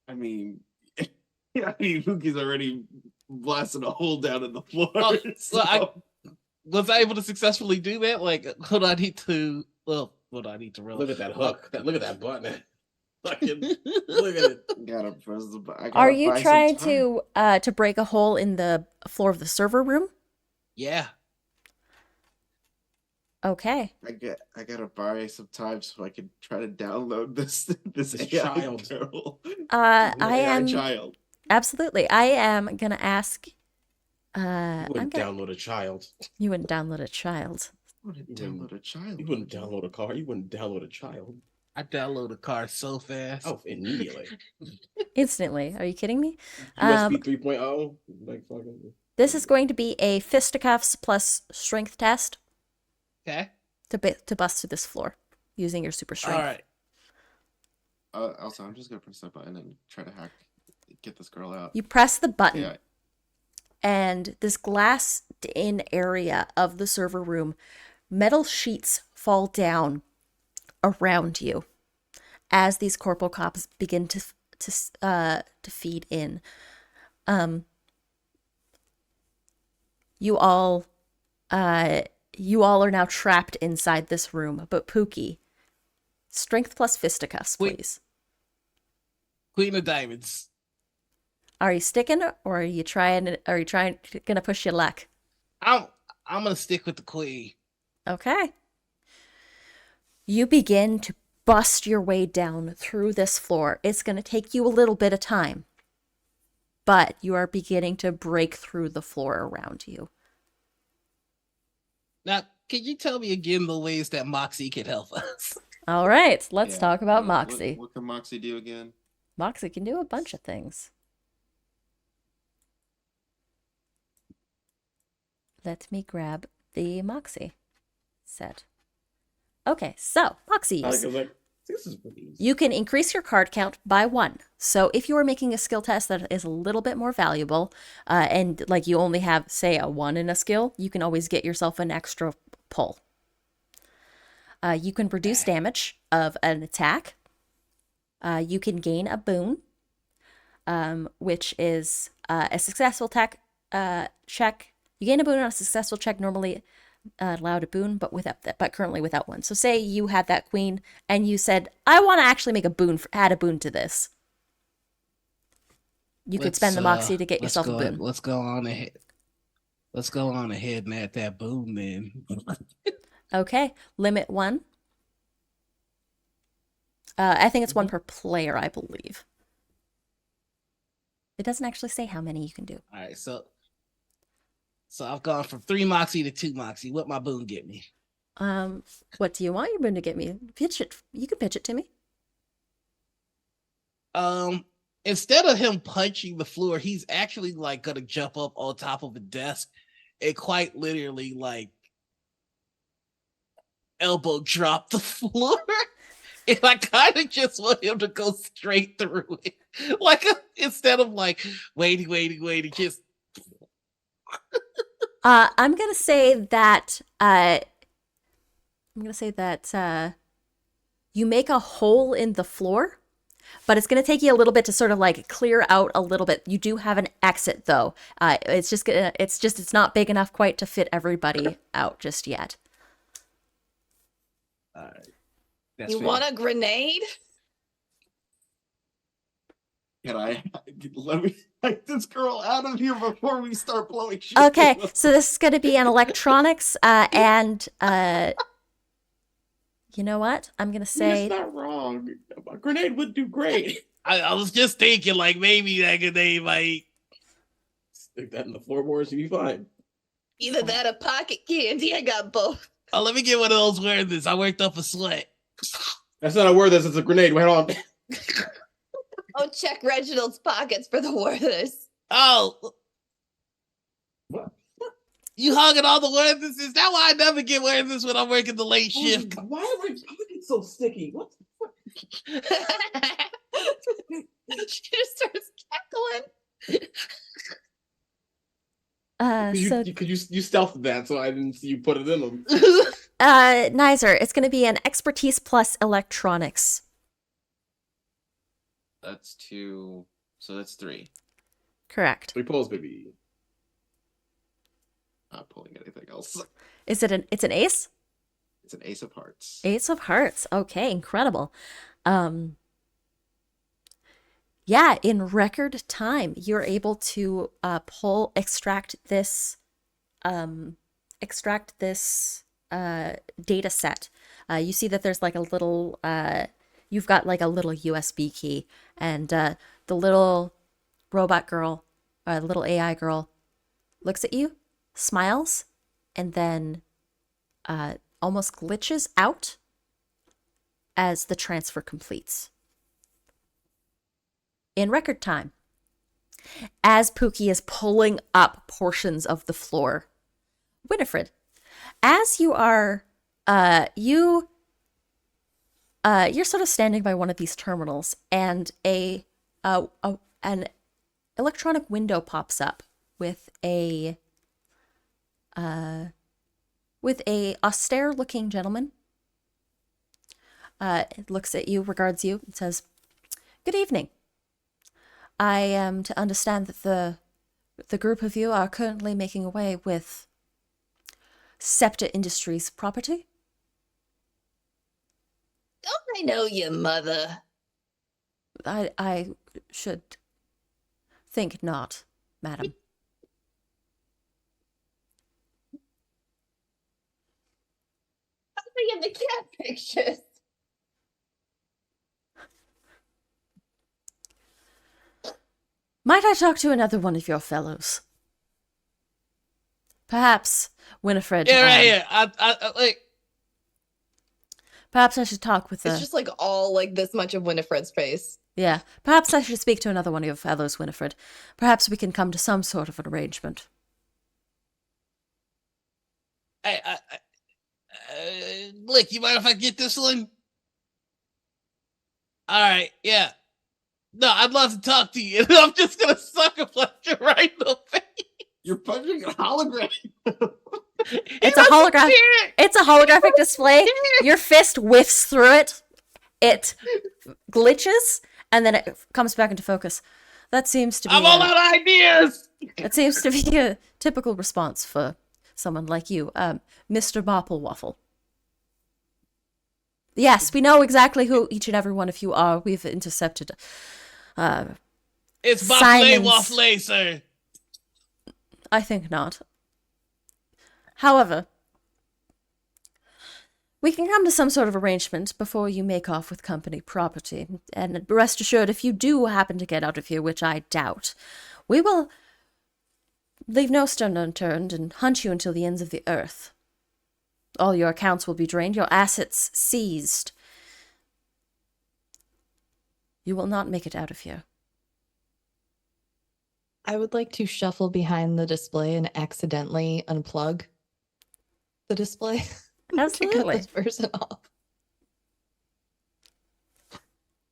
I mean, Mookie's already blasted a hole down in the floor. Oh, so- well, I was I able to successfully do that? Like, what do I need to? Well, what do I need to roll? Look at that hook. Look at that button. Fucking look at it. Gotta press the button. Are you trying to break a hole in the floor of the server room? Yeah. Okay. I gotta buy some time so I can try to download this AI child. girl. I AI am child. absolutely. I am gonna ask. You I'm wouldn't gonna. download a child. You wouldn't download a child. I wouldn't download a child. You wouldn't download a car. You wouldn't download a child. I download a car so fast. Oh, immediately. Instantly. Are you kidding me? USB 3.0. Like fucking. This is going to be a fisticuffs plus strength test Okay. to bust through this floor using your super strength. All right. Also, I'm just gonna press that button and try to get this girl out. You press the button, Yeah. and this glassed-in area of the server room, metal sheets fall down around you as these corporal cops begin to feed in. You all are now trapped inside this room. But Pookie, strength plus fisticuffs, Wait. please. Queen of Diamonds. Are you sticking, or are you gonna push your luck? I'm gonna stick with the queen. Okay. You begin to bust your way down through this floor. It's going to take you a little bit of time, but you are beginning to break through the floor around you. Now, can you tell me again the ways that Moxie can help us? All right, let's Yeah. talk about Moxie. What can Moxie do again? Moxie can do a bunch of things. Let me grab the Moxie set. Okay, so Moxie use. This is pretty easy. You can increase your card count by 1. So if you are making a skill test that is a little bit more valuable, and like you only have, say, a 1 in a skill, you can always get yourself an extra pull. You can reduce damage of an attack. You can gain a boon, which is a successful check. You gain a boon on a successful check, normally allowed a boon, but currently without one. So say you had that queen and you said, I want to actually make a boon, add a boon to this. You could spend the Moxie to get yourself a boon. Let's go on ahead. Let's go on ahead and add that boon then. Okay, limit 1. I think it's 1 per player, I believe. It doesn't actually say how many you can do. All right, so I've gone from 3 Moxie to 2 Moxie. What my boon get me? What do you want your boon to get me? Pitch it. You can pitch it to me. Instead of him punching the floor, he's actually like gonna jump up on top of a desk and quite literally like elbow drop the floor. And I kind of just want him to go straight through it. Like, instead of like waiting, just. I'm gonna say that you make a hole in the floor, but it's going to take you a little bit to sort of like clear out a little bit. You do have an exit though. It's not big enough quite to fit everybody out just yet. You want a grenade? Can I let me take this girl out of here before we start blowing shit? Okay, so this is going to be an electronics and you know what? I'm going to say... It's not wrong. A grenade would do great. I was just thinking, like, maybe that grenade might... Stick that in the floorboards, you'll be fine. Either that or pocket candy. I got both. Oh, let me get one of those wearing this. I worked up a sweat. That's not a word, it's a grenade. Wait on. Oh, check Reginald's pockets for the Werthers. Oh. What? You hogging all the Werthers? Is that why I never get Werthers when I'm working the late shift? Why are we so sticky? What? She just starts cackling. Could you stealthed that so I didn't see you put it in them? Nizer, it's going to be an expertise plus electronics. That's 2, so that's 3. Correct. 3 pulls, baby. Not pulling anything else. It's an ace? It's an ace of hearts. Ace of hearts. Okay, incredible. Yeah, in record time, you're able to extract this data set. You see that there's like a little, you've got like a little USB key, and the little robot girl, little AI girl, looks at you, smiles, and then almost glitches out as the transfer completes. In record time, as Pookie is pulling up portions of the floor, Winifred, as you are, you're sort of standing by one of these terminals, and an electronic window pops up with a austere-looking gentleman. It looks at you, regards you, and says, "Good evening. I am to understand that the group of you are currently making away with Scepter Industries property." Don't I know your mother? I should think not, madam. I'll be in the cat pictures. Might I talk to another one of your fellows? Perhaps, Winifred. Yeah, right here. I like. Perhaps I should talk with It's just like all like this much of Winifred's face. Yeah, perhaps I should speak to another one of your fellows, Winifred. Perhaps we can come to some sort of an arrangement. Blick, you mind if I get this one? All right, yeah. No, I'd love to talk to you. I'm just gonna sucker punch you right in the face. You're punching a hologram. It's a holographic. It's a holographic display. Your fist whiffs through it. It glitches, and then it comes back into focus. That seems to be. I'm all out of ideas. That seems to be a typical response for someone like you, Mr. Bopple Waffle. Yes, we know exactly who each and every one of you are. We've intercepted. It's Bopple Waffle, sir. I think not. However, we can come to some sort of arrangement before you make off with company property. And rest assured, if you do happen to get out of here, which I doubt, we will leave no stone unturned and hunt you until the ends of the earth. All your accounts will be drained, your assets seized. You will not make it out of here. I would like to shuffle behind the display and accidentally unplug the display. Absolutely. To cut this person off.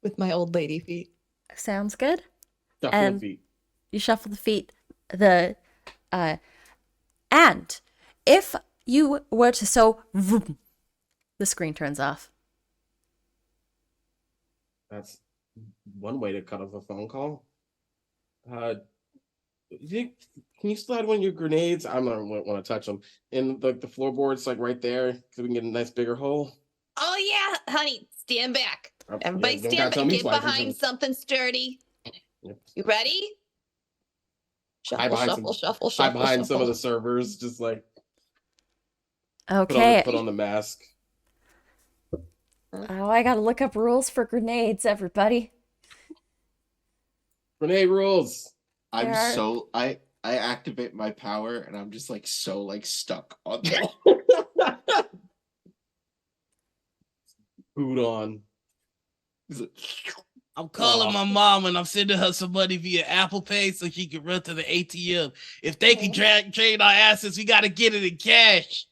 With my old lady feet. Sounds good. Shuffle the feet. You shuffle the feet. And if you were to vroom, the screen turns off. That's one way to cut off a phone call. Can you slide one of your grenades? I don't want to touch them. And the floorboards like right there, so we can get a nice bigger hole. Oh yeah, honey, stand back. Everybody don't stand gotta back. tell me Get twice, behind it's- something sturdy. Yep. You ready? Hide Shuffle, behind shuffle, shuffle, Hide shuffle, behind some of the shuffle. servers, just like Okay. put on the mask. Oh, I gotta look up rules for grenades, everybody. Grenade rules. I'm There are- so I activate my power and I'm just like so like stuck on that. Boot on. I'm calling my mom and I'm sending her some money via Apple Pay so she can run to the ATM. If they can trade our assets, we gotta get it in cash.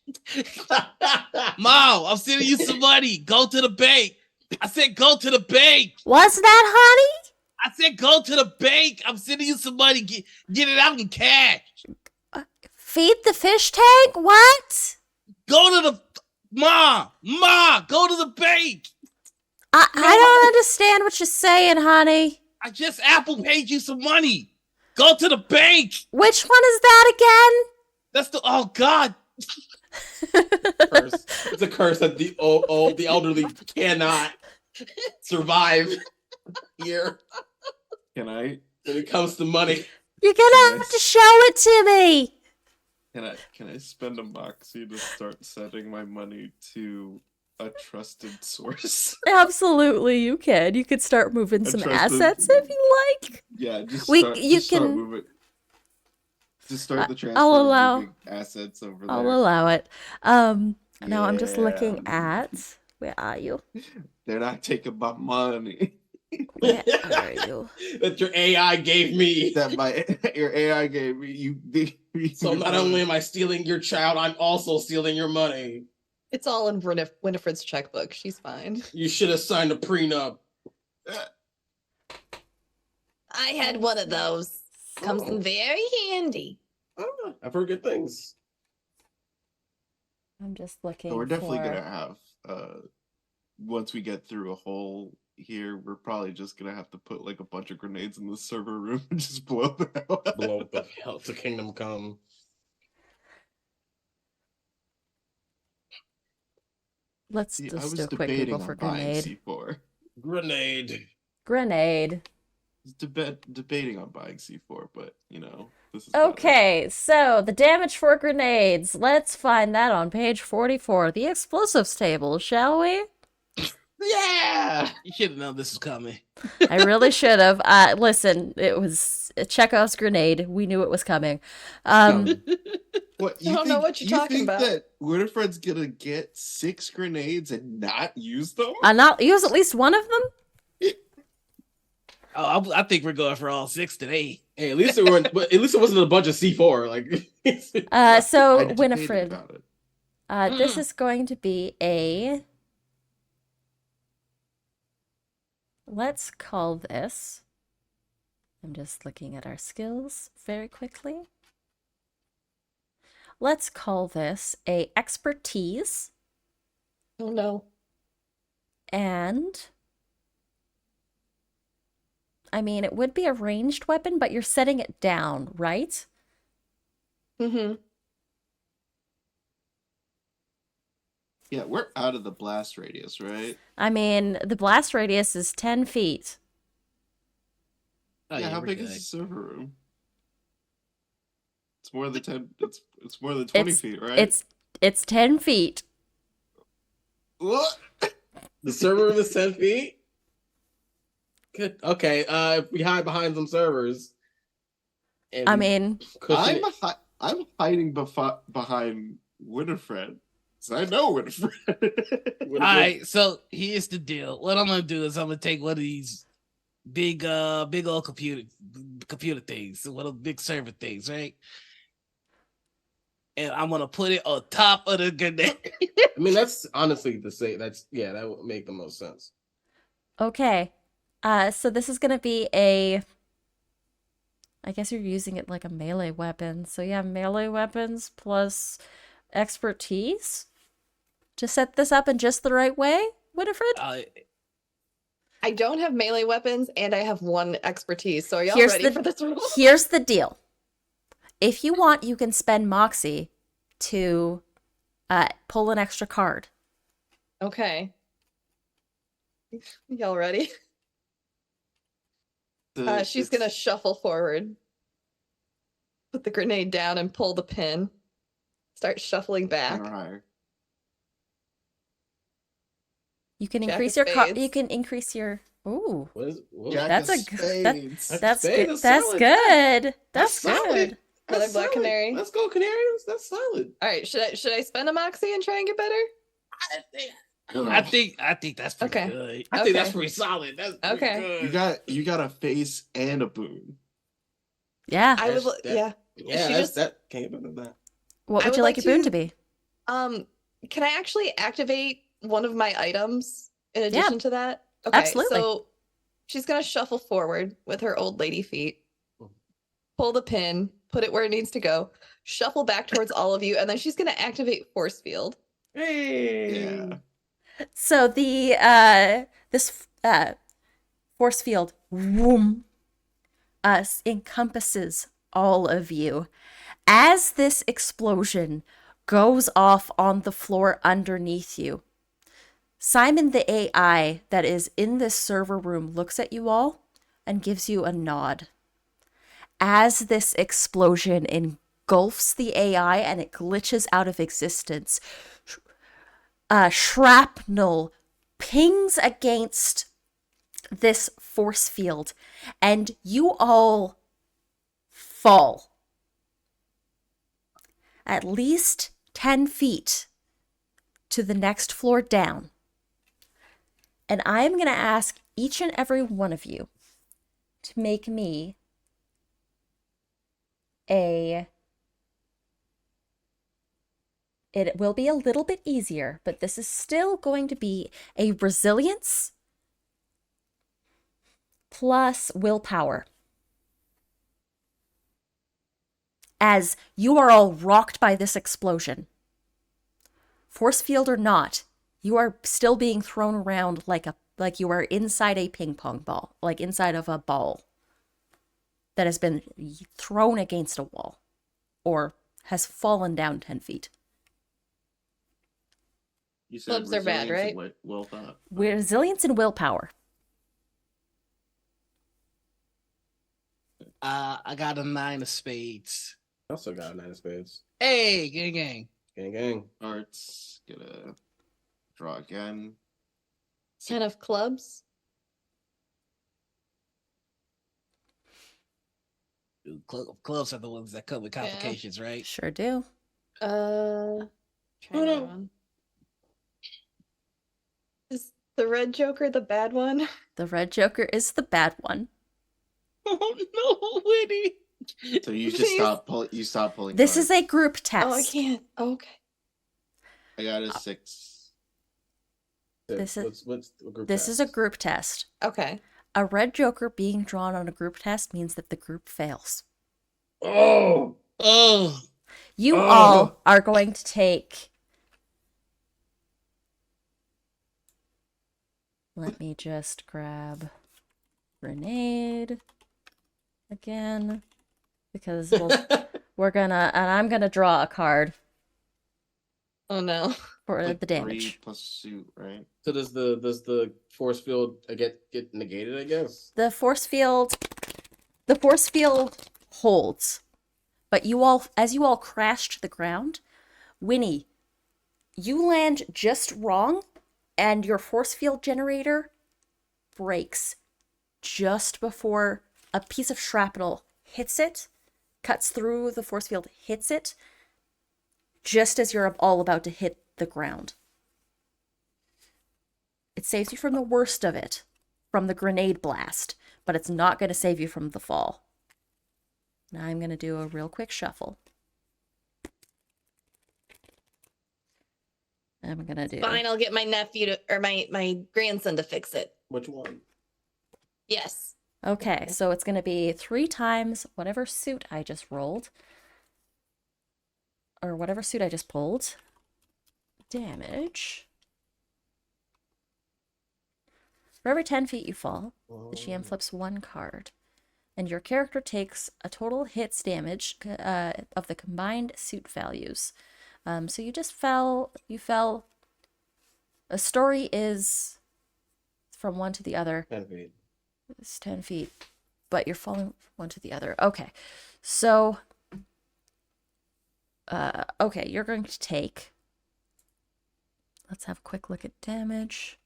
Mom, I'm sending you some money. Go to the bank. I said go to the bank. What's that, honey? I said go to the bank. I'm sending you some money. Get it out in cash. Feed the fish tank? What? Go to the Ma, go to the bank. I don't understand what you're saying, honey. I just Apple paid you some money. Go to the bank. Which one is that That's the oh God. Curse. It's a curse that the elderly cannot survive here Can I when it comes to money. You're gonna have to show it to me. can I spend a moxie to start sending my money to a trusted source? Absolutely, you can. You could start moving some assets if you like. Yeah, just start moving. Just start the transfer. I'll allow moving assets over there. I'll allow it. Now I'm just looking at where are you? They're not taking my money. Where are you? That your AI gave me. That your AI gave me. So not only am I stealing your child, I'm also stealing your money. It's all in Winifred's checkbook. She's fine. You should have signed a prenup. I had one of those. Comes in very handy. I've heard good things. I'm just looking. We're definitely for... gonna have once we get through a hole here, we're probably just gonna have to put like a bunch of grenades in the server room and just blow them out. Blow the hell to kingdom come. Let's See, just do a quick Google for grenade. C4. Grenade. Debating on buying C4, but you know, this is Okay, so the damage for grenades. Let's find that on page 44. The explosives table, shall we? Yeah, you should have known this was coming. I really should have. Listen, it was Chekhov's grenade. We knew it was coming. What, I don't know what you're talking about. That Winifred's gonna get 6 grenades and not use them? Not use at least one of them? Oh, I think we're going for all 6 today. Hey, at least it wasn't a bunch of C4. Like, so Winifred, this is going to be a. Let's call this. I'm just looking at our skills very quickly. Let's call this a expertise. Oh no. And I mean, it would be a ranged weapon, but you're setting it down, right? Mm-hmm. Yeah, we're out of the blast radius, right? I mean, the blast radius is 10 feet. Oh, yeah, how we're big good. is the server room? It's more than 10. It's more than 20 feet, right? It's 10 feet. What? the server room is 10 feet? Good. Okay, if we hide behind some servers. I mean, I'm hiding behind Winifred. I know Winifred. All right, so here's the deal. What I'm gonna do is I'm gonna take one of these big old computer things, one of the big server things, right? And I'm gonna put it on top of the grenade. I mean, that's honestly the same. That would make the most sense. okay. So this is gonna be a. I guess you're using it like a melee weapon. So yeah, melee weapons plus expertise to set this up in just the right way, Winifred? I don't have melee weapons, and I have 1 expertise. So are y'all ready for this rule? Here's the deal. If you want, you can spend Moxie to pull an extra card. Okay. Y'all ready? She's gonna shuffle forward, put the grenade down, and pull the pin. Start shuffling back. You can increase your card. You can increase your. Ooh, that's a good. That's good. That's good. That's good. Another black canary. Let's go, canary. That's solid. All right, should I spend a moxie and try and get better? I think that's pretty good. I think that's pretty solid. That's pretty good. You got a face and a boon. Yeah, I would. Yeah. That can't be that. What would you like your boon to be? Can I actually activate one of my items in addition to that? Okay, absolutely. So she's gonna shuffle forward with her old lady feet, pull the pin, put it where it needs to go, shuffle back towards all of you, and then she's gonna activate force field. Hey. Yeah. So the this force field encompasses all of you. As this explosion goes off on the floor underneath you, Simon the AI that is in this server room looks at you all and gives you a nod. As this explosion engulfs the AI and it glitches out of existence, shrapnel pings against this force field and you all fall at least 10 feet to the next floor down. And I'm going to ask each and every one of you to make me it will be a little bit easier, but this is still going to be a resilience plus willpower. As you are all rocked by this explosion. Force field or not, you are still being thrown around like you are inside a ping pong ball, like inside of a ball that has been thrown against a wall or has fallen down 10 feet. You said Clubs are bad, right? Resilience and willpower. I got a 9 of spades. I also got a 9 of spades. Hey, gang. Arts, gonna draw again. 10 of clubs. Clubs are the ones that come with complications, right? Sure do. One. Is the red joker the bad one? The red joker is the bad one. Oh no, Winnie. So you just stop pulling. This cards. is a group test. Oh, I can't. Oh, okay. I got a 6. This This is a group test. Okay. A red joker being drawn on a group test means that the group fails. Oh. You all are going to take. Let me just grab grenade again because we're gonna, and I'm gonna draw a card. Oh no. For like the damage. 3 plus suit, right? So does the force field get negated, I guess? The force field holds. But as you all crash to the ground, Winnie, you land just wrong and your force field generator breaks just before a piece of shrapnel hits it, cuts through the force field, hits it, just as you're all about to hit the ground. It saves you from the worst of it, from the grenade blast, but it's not going to save you from the fall. Now I'm going to do a real quick shuffle. I'm going to do... Fine, I'll get my nephew or my grandson to fix it. Which one? Yes. Okay, so it's going to be 3 times whatever suit I just rolled. Or whatever suit I just pulled. Damage. For every 10 feet you fall, the GM flips one card, and your character takes a total hits damage of the combined suit values. So you just fell. You fell. A story is from one to the other. 10 feet. It's 10 feet, but you're falling one to the other. Okay, so okay, you're going to take. Let's have a quick look at damage.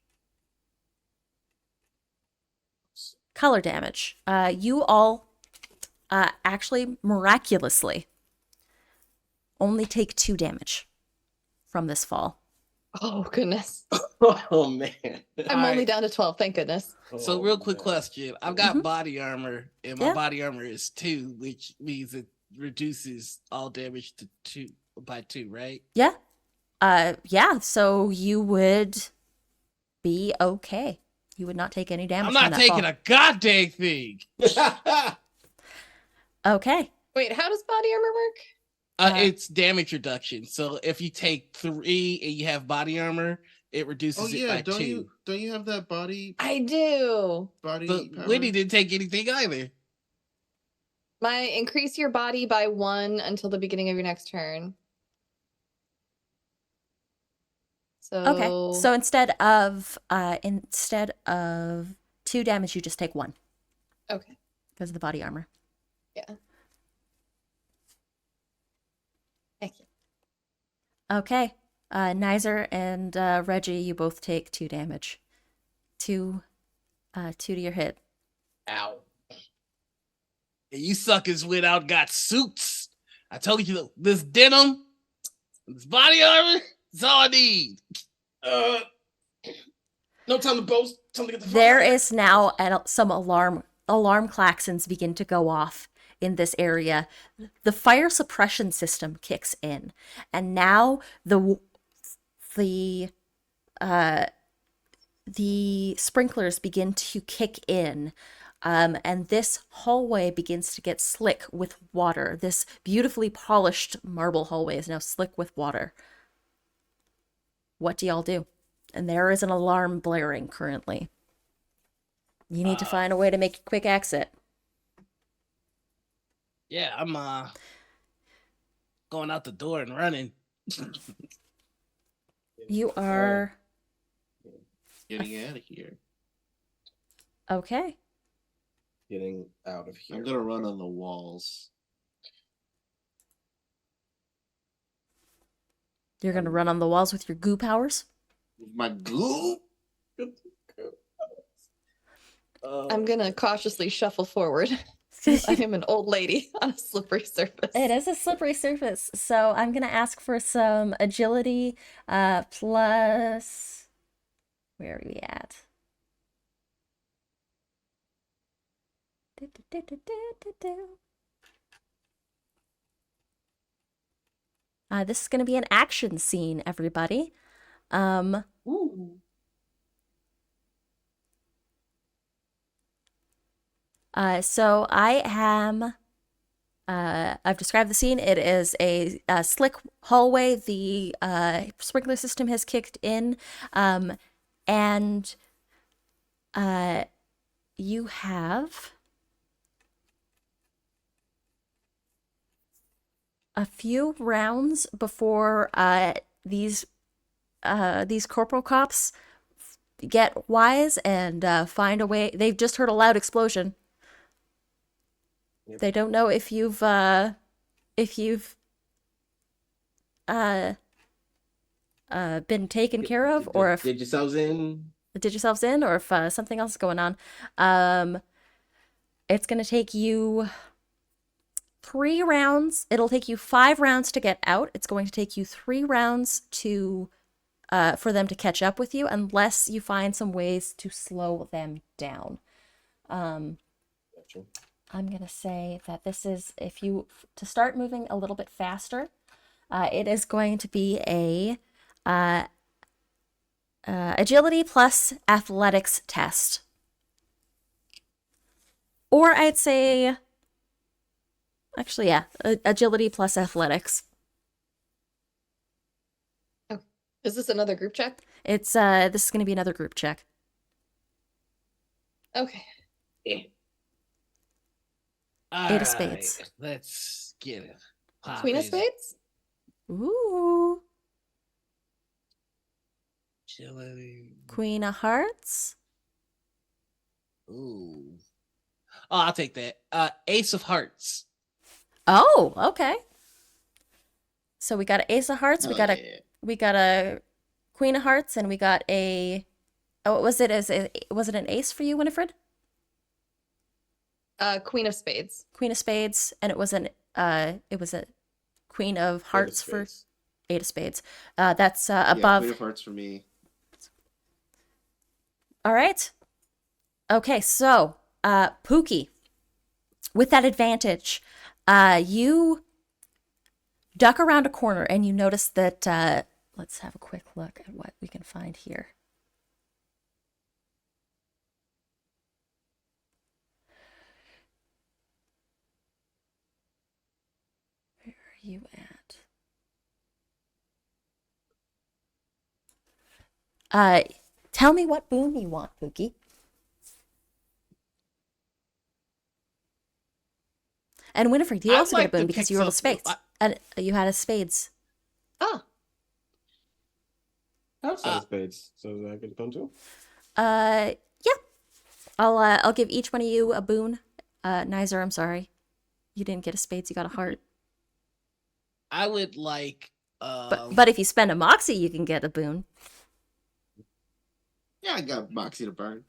Color damage. You all actually miraculously only take 2 damage from this fall. Oh, goodness. Oh, man. I'm only down to 12, thank goodness. So Oh, real quick man. question. I've got body armor, and my Yeah. body armor is 2, which means it reduces all damage to 2 by 2, right? Yeah. Yeah, so you would be okay. You would not take any damage I'm from not that taking fall. a goddamn thing. Okay. Wait, how does body armor work? It's damage reduction. So if you take 3 and you have body armor, it reduces Oh it yeah, by don't 2. you have that body I do. body But power? Winnie didn't take anything either. My increase your body by 1 until the beginning of your next turn. So Okay. So instead of 2 damage, you just take 1 okay. because of the body armor. Yeah. Thank you. Okay. Nizer and Reggie, you both take 2 damage. 2 to your hit. Ow. And you suckers went out and got suits. I told you this denim, this body armor, is all I need. No time to boast. Time to get the fuck There out of here. is now some alarm klaxons begin to go off in this area. The fire suppression system kicks in, and now the sprinklers begin to kick in. And this hallway begins to get slick with water. This beautifully polished marble hallway is now slick with water. What do y'all do? And there is an alarm blaring currently. You need to find a way to make a quick exit. Yeah, I'm going out the door and running. You are Getting out of here. okay. Getting out of here. I'm gonna run on the walls. You're gonna run on the walls with your goo powers? With my glue. I'm gonna cautiously shuffle forward. I am an old lady on a slippery surface. It is a slippery surface, so I'm gonna ask for some agility plus. Where are we at? This is gonna be an action scene, everybody. Ooh. So I am. I've described the scene. It is a slick hallway. The sprinkler system has kicked in, and you have a few rounds before these corporal cops get wise and find a way. They've just heard a loud explosion. Yep. They don't know if you've been taken care of, or if Did yourselves in? did yourselves in, or if something else is going on. It's gonna take you 3 rounds. It'll take you 5 rounds to get out. It's going to take you 3 rounds to for them to catch up with you, unless you find some ways to slow them down. Gotcha. I'm gonna say that this is, if you to start moving a little bit faster, it is going to be a agility plus athletics test, or I'd say, actually, yeah, agility plus athletics. Is this another group check? It's this is gonna be another group check. Okay. Eight of spades. Let's get it. Queen of spades? Ooh. Chilling. Queen of hearts. Ooh. Oh, I'll take that. Ace of hearts. Oh, okay. So we got an ace of hearts, we Hell got a queen of hearts, and we got a what was it? Was it an ace for you, Winifred? Queen of spades. Queen of spades, and it was a queen of hearts for eight of spades. That's above. Queen of hearts for me. All right. Okay, so Pookie, with that advantage, you duck around a corner and you notice that. Let's have a quick look at what we can find here. Where are you at? Tell me what boon you want, Pookie. And Winifred, you also get a boon because you rolled a spades. And you had a spades. Oh. Outside spades. So is that a good boon too? Yeah. I'll give each one of you a boon. Nizer, I'm sorry. You didn't get a spades, you got a heart. I would like but if you spend a moxie, you can get a boon. Yeah, I got moxie to burn.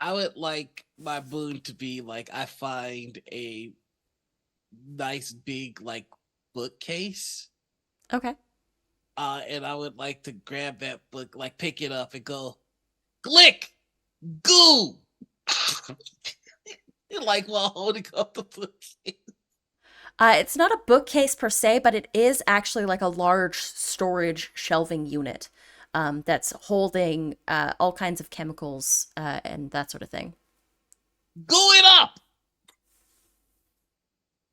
I would like my boon to be like I find a nice big like bookcase. Okay. And I would like to grab that book, like pick it up and go, click, goo, like while holding up the bookcase. It's not a bookcase per se, but it is actually like a large storage shelving unit. That's holding all kinds of chemicals and that sort of thing. Go it up!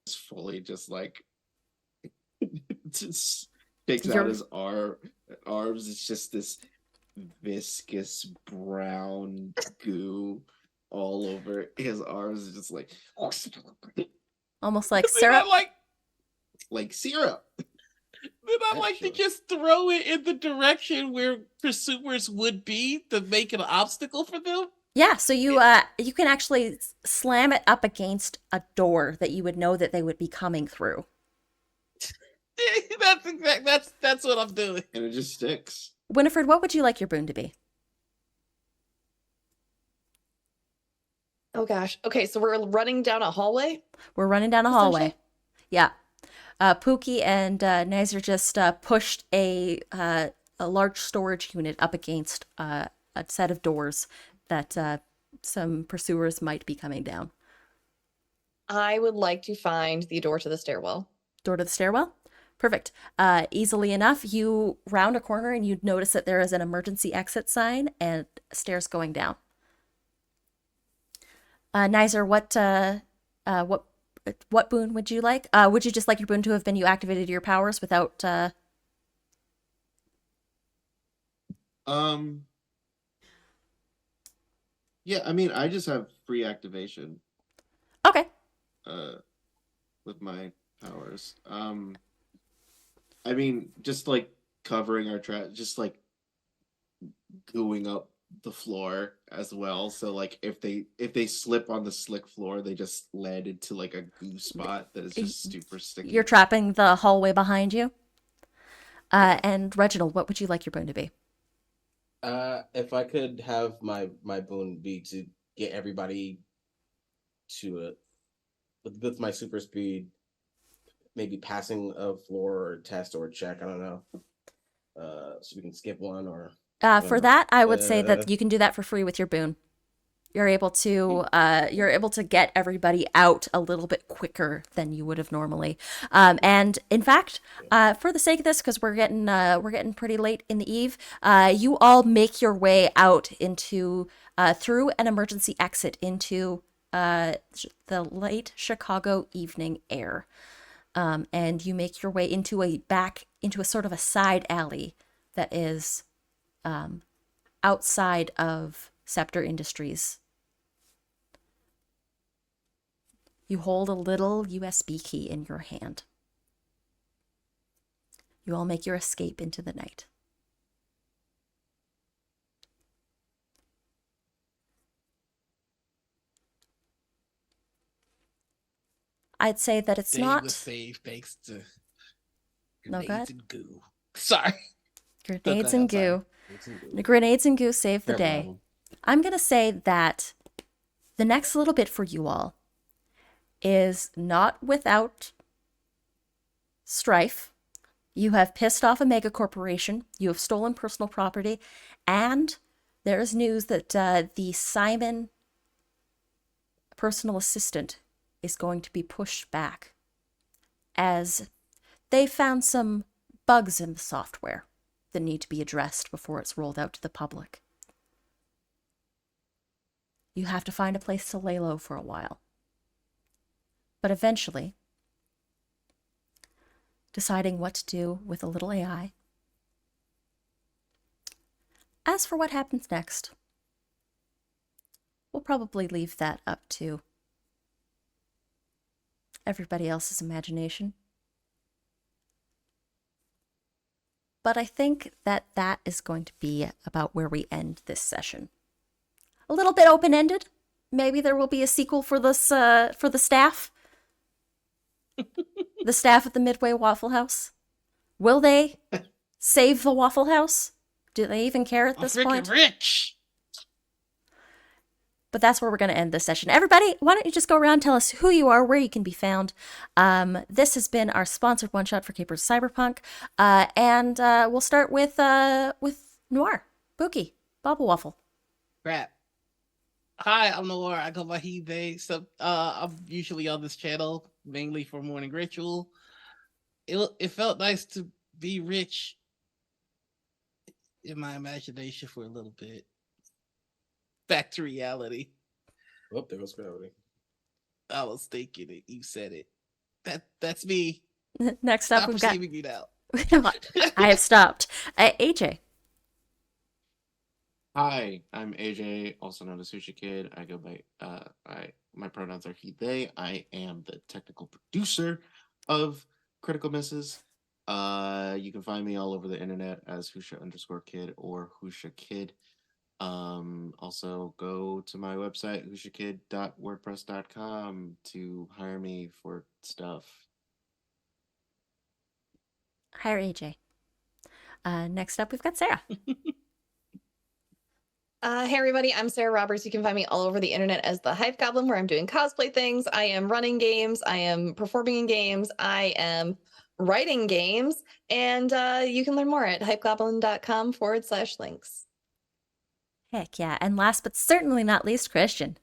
It's fully just like just takes out his arms. It's just this viscous brown goo all over his arms. It's just like almost like syrup. Like syrup. Then I like to just throw it in the direction where pursuers would be to make an obstacle for them. Yeah, so you can actually slam it up against a door that you would know that they would be coming through. That's what I'm doing. And it just sticks. Winifred, what would you like your boon to be? Oh gosh. Okay, so we're running down a hallway? We're running down a hallway. Yeah. Pookie and Nizer just pushed a large storage unit up against a set of doors that some pursuers might be coming down. I would like to find the door to the stairwell. Door to the stairwell? Perfect. Easily enough, you round a corner and you'd notice that there is an emergency exit sign and stairs going down. Nizer, what boon would you like? Would you just like your boon to have been you activated your powers without Yeah, I mean I just have free activation. Okay. With my powers. I mean just like covering our just like gooing up the floor as well, so like if they slip on the slick floor, they just land into like a goo spot that is just super sticky. You're trapping the hallway behind you. And Reginald, what would you like your boon to be? If I could have my boon be to get everybody to with my super speed, maybe passing a floor or test or a check, I don't know. So we can skip one or for that, I would say that you can do that for free with your boon. You're able to get everybody out a little bit quicker than you would have normally. And in fact, for the sake of this, because we're getting pretty late in the eve, you all make your way out into through an emergency exit into the late Chicago evening air, and you make your way into a sort of a side alley that is outside of Scepter Industries. You hold a little USB key in your hand. You all make your escape into the night. I'd say that it's Day not... was saved thanks to No, go grenades ahead. and goo. Sorry. Grenades Okay, and I'm sorry. goo. The grenades and goo saved the Fair day. problem. I'm going to say that the next little bit for you all is not without strife. You have pissed off a mega corporation, you have stolen personal property, and there is news that the Simon personal assistant is going to be pushed back as they found some bugs in the software that need to be addressed before it's rolled out to the public. You have to find a place to lay low for a while. But eventually, deciding what to do with a little AI. As for what happens next, we'll probably leave that up to everybody else's imagination. But I think that that is going to be about where we end this session. A little bit open-ended. Maybe there will be a sequel for this for the staff. The staff at the Midway Waffle House. Will they save the Waffle House? Do they even care at this point? Rich. But that's where we're going to end this session. Everybody, why don't you just go around and tell us who you are, where you can be found. This has been our sponsored one-shot for Capers Cyberpunk. And we'll start with Noir, Bookie, Bobble Waffle. Crap. Hi, I'm Noir. I go by he, they. So, I'm usually on this channel, mainly for Morning Ritual. It felt nice to be rich in my imagination for a little bit. Back to reality. Oh, there was reality. I was thinking it. You said it. That's me. Next up, Stop we've got... receiving me now. I have stopped. AJ. Hi, I'm AJ, also known as Sushi Kid. I go by my pronouns are he, they. I am the technical producer of Critical Misses. You can find me all over the internet as Husha_kid or Husha Kid. Also go to my website, hushakid.wordpress.com to hire me for stuff. Hire AJ. Next up, we've got Sara. Hey everybody, I'm Sara Roberts. You can find me all over the internet as the Hype Goblin, where I'm doing cosplay things. I am running games. I am performing in games. I am writing games. And you can learn more at hypegoblin.com/links. Heck yeah. And last but certainly not least, Christian.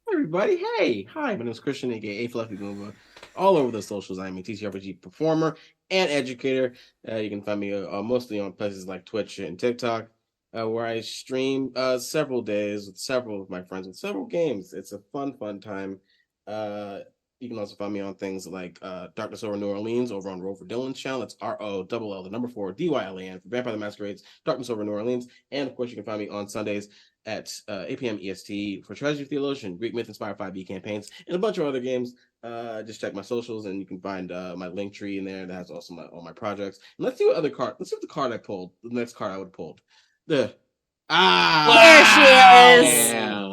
Hey everybody, hey! Hi, my name is Christian, aka AFluffyGoomba. All over the socials, I'm a TTRPG performer and educator. You can find me mostly on places like Twitch and TikTok, where I stream several days with several of my friends with several games. It's a fun time. You can also find me on things like Darkness Over New Orleans over on Rover Dylan's channel. It's ROLL, the number 4, DYLAN for Vampire the Masquerades, Darkness Over New Orleans. And of course, you can find me on Sundays at 8 p.m. EST for Treasure Theologian, Greek Myth Inspired 5e campaigns, and a bunch of other games. Just check my socials and you can find my link tree in there that has also all my projects. And let's see what other card. Let's see what the card I pulled. The next card I would have pulled. There she is. Damn.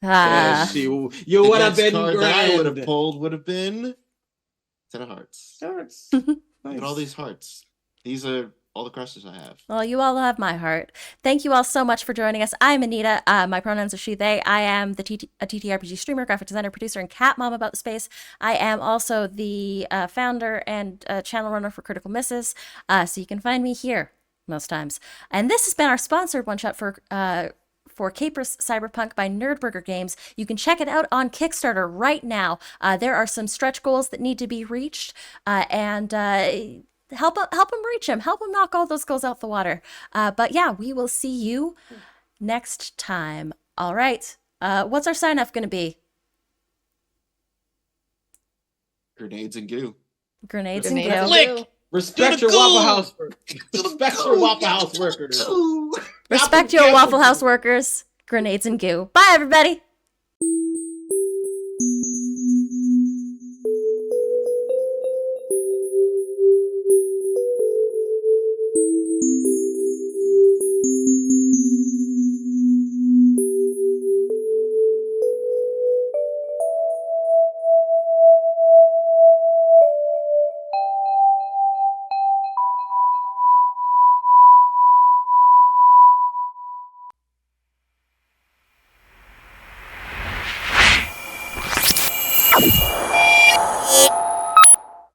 You would have been card that I would have grand. pulled would have been 10 of hearts. Hearts. Look Nice. at all these hearts. These are all the crushes I have. Well, you all have my heart. Thank you all so much for joining us. I'm Anita. My pronouns are she, they. I am a TTRPG streamer, graphic designer, producer, and cat mom about the space. I am also the founder and channel runner for Critical Misses. So you can find me here most times. And this has been our sponsored one-shot for Capers Cyberpunk by Nerdburger Games. You can check it out on Kickstarter right now. There are some stretch goals that need to be reached, and help them reach them. Help them knock all those goals out the water. But yeah, we will see you next time. All right. What's our sign-off going to be? Grenades and goo. Grenades Grenades and and goo. goo. Respect your Waffle House. Respect your Waffle House workers. Respect your Waffle House workers. Grenades and goo. Bye, everybody.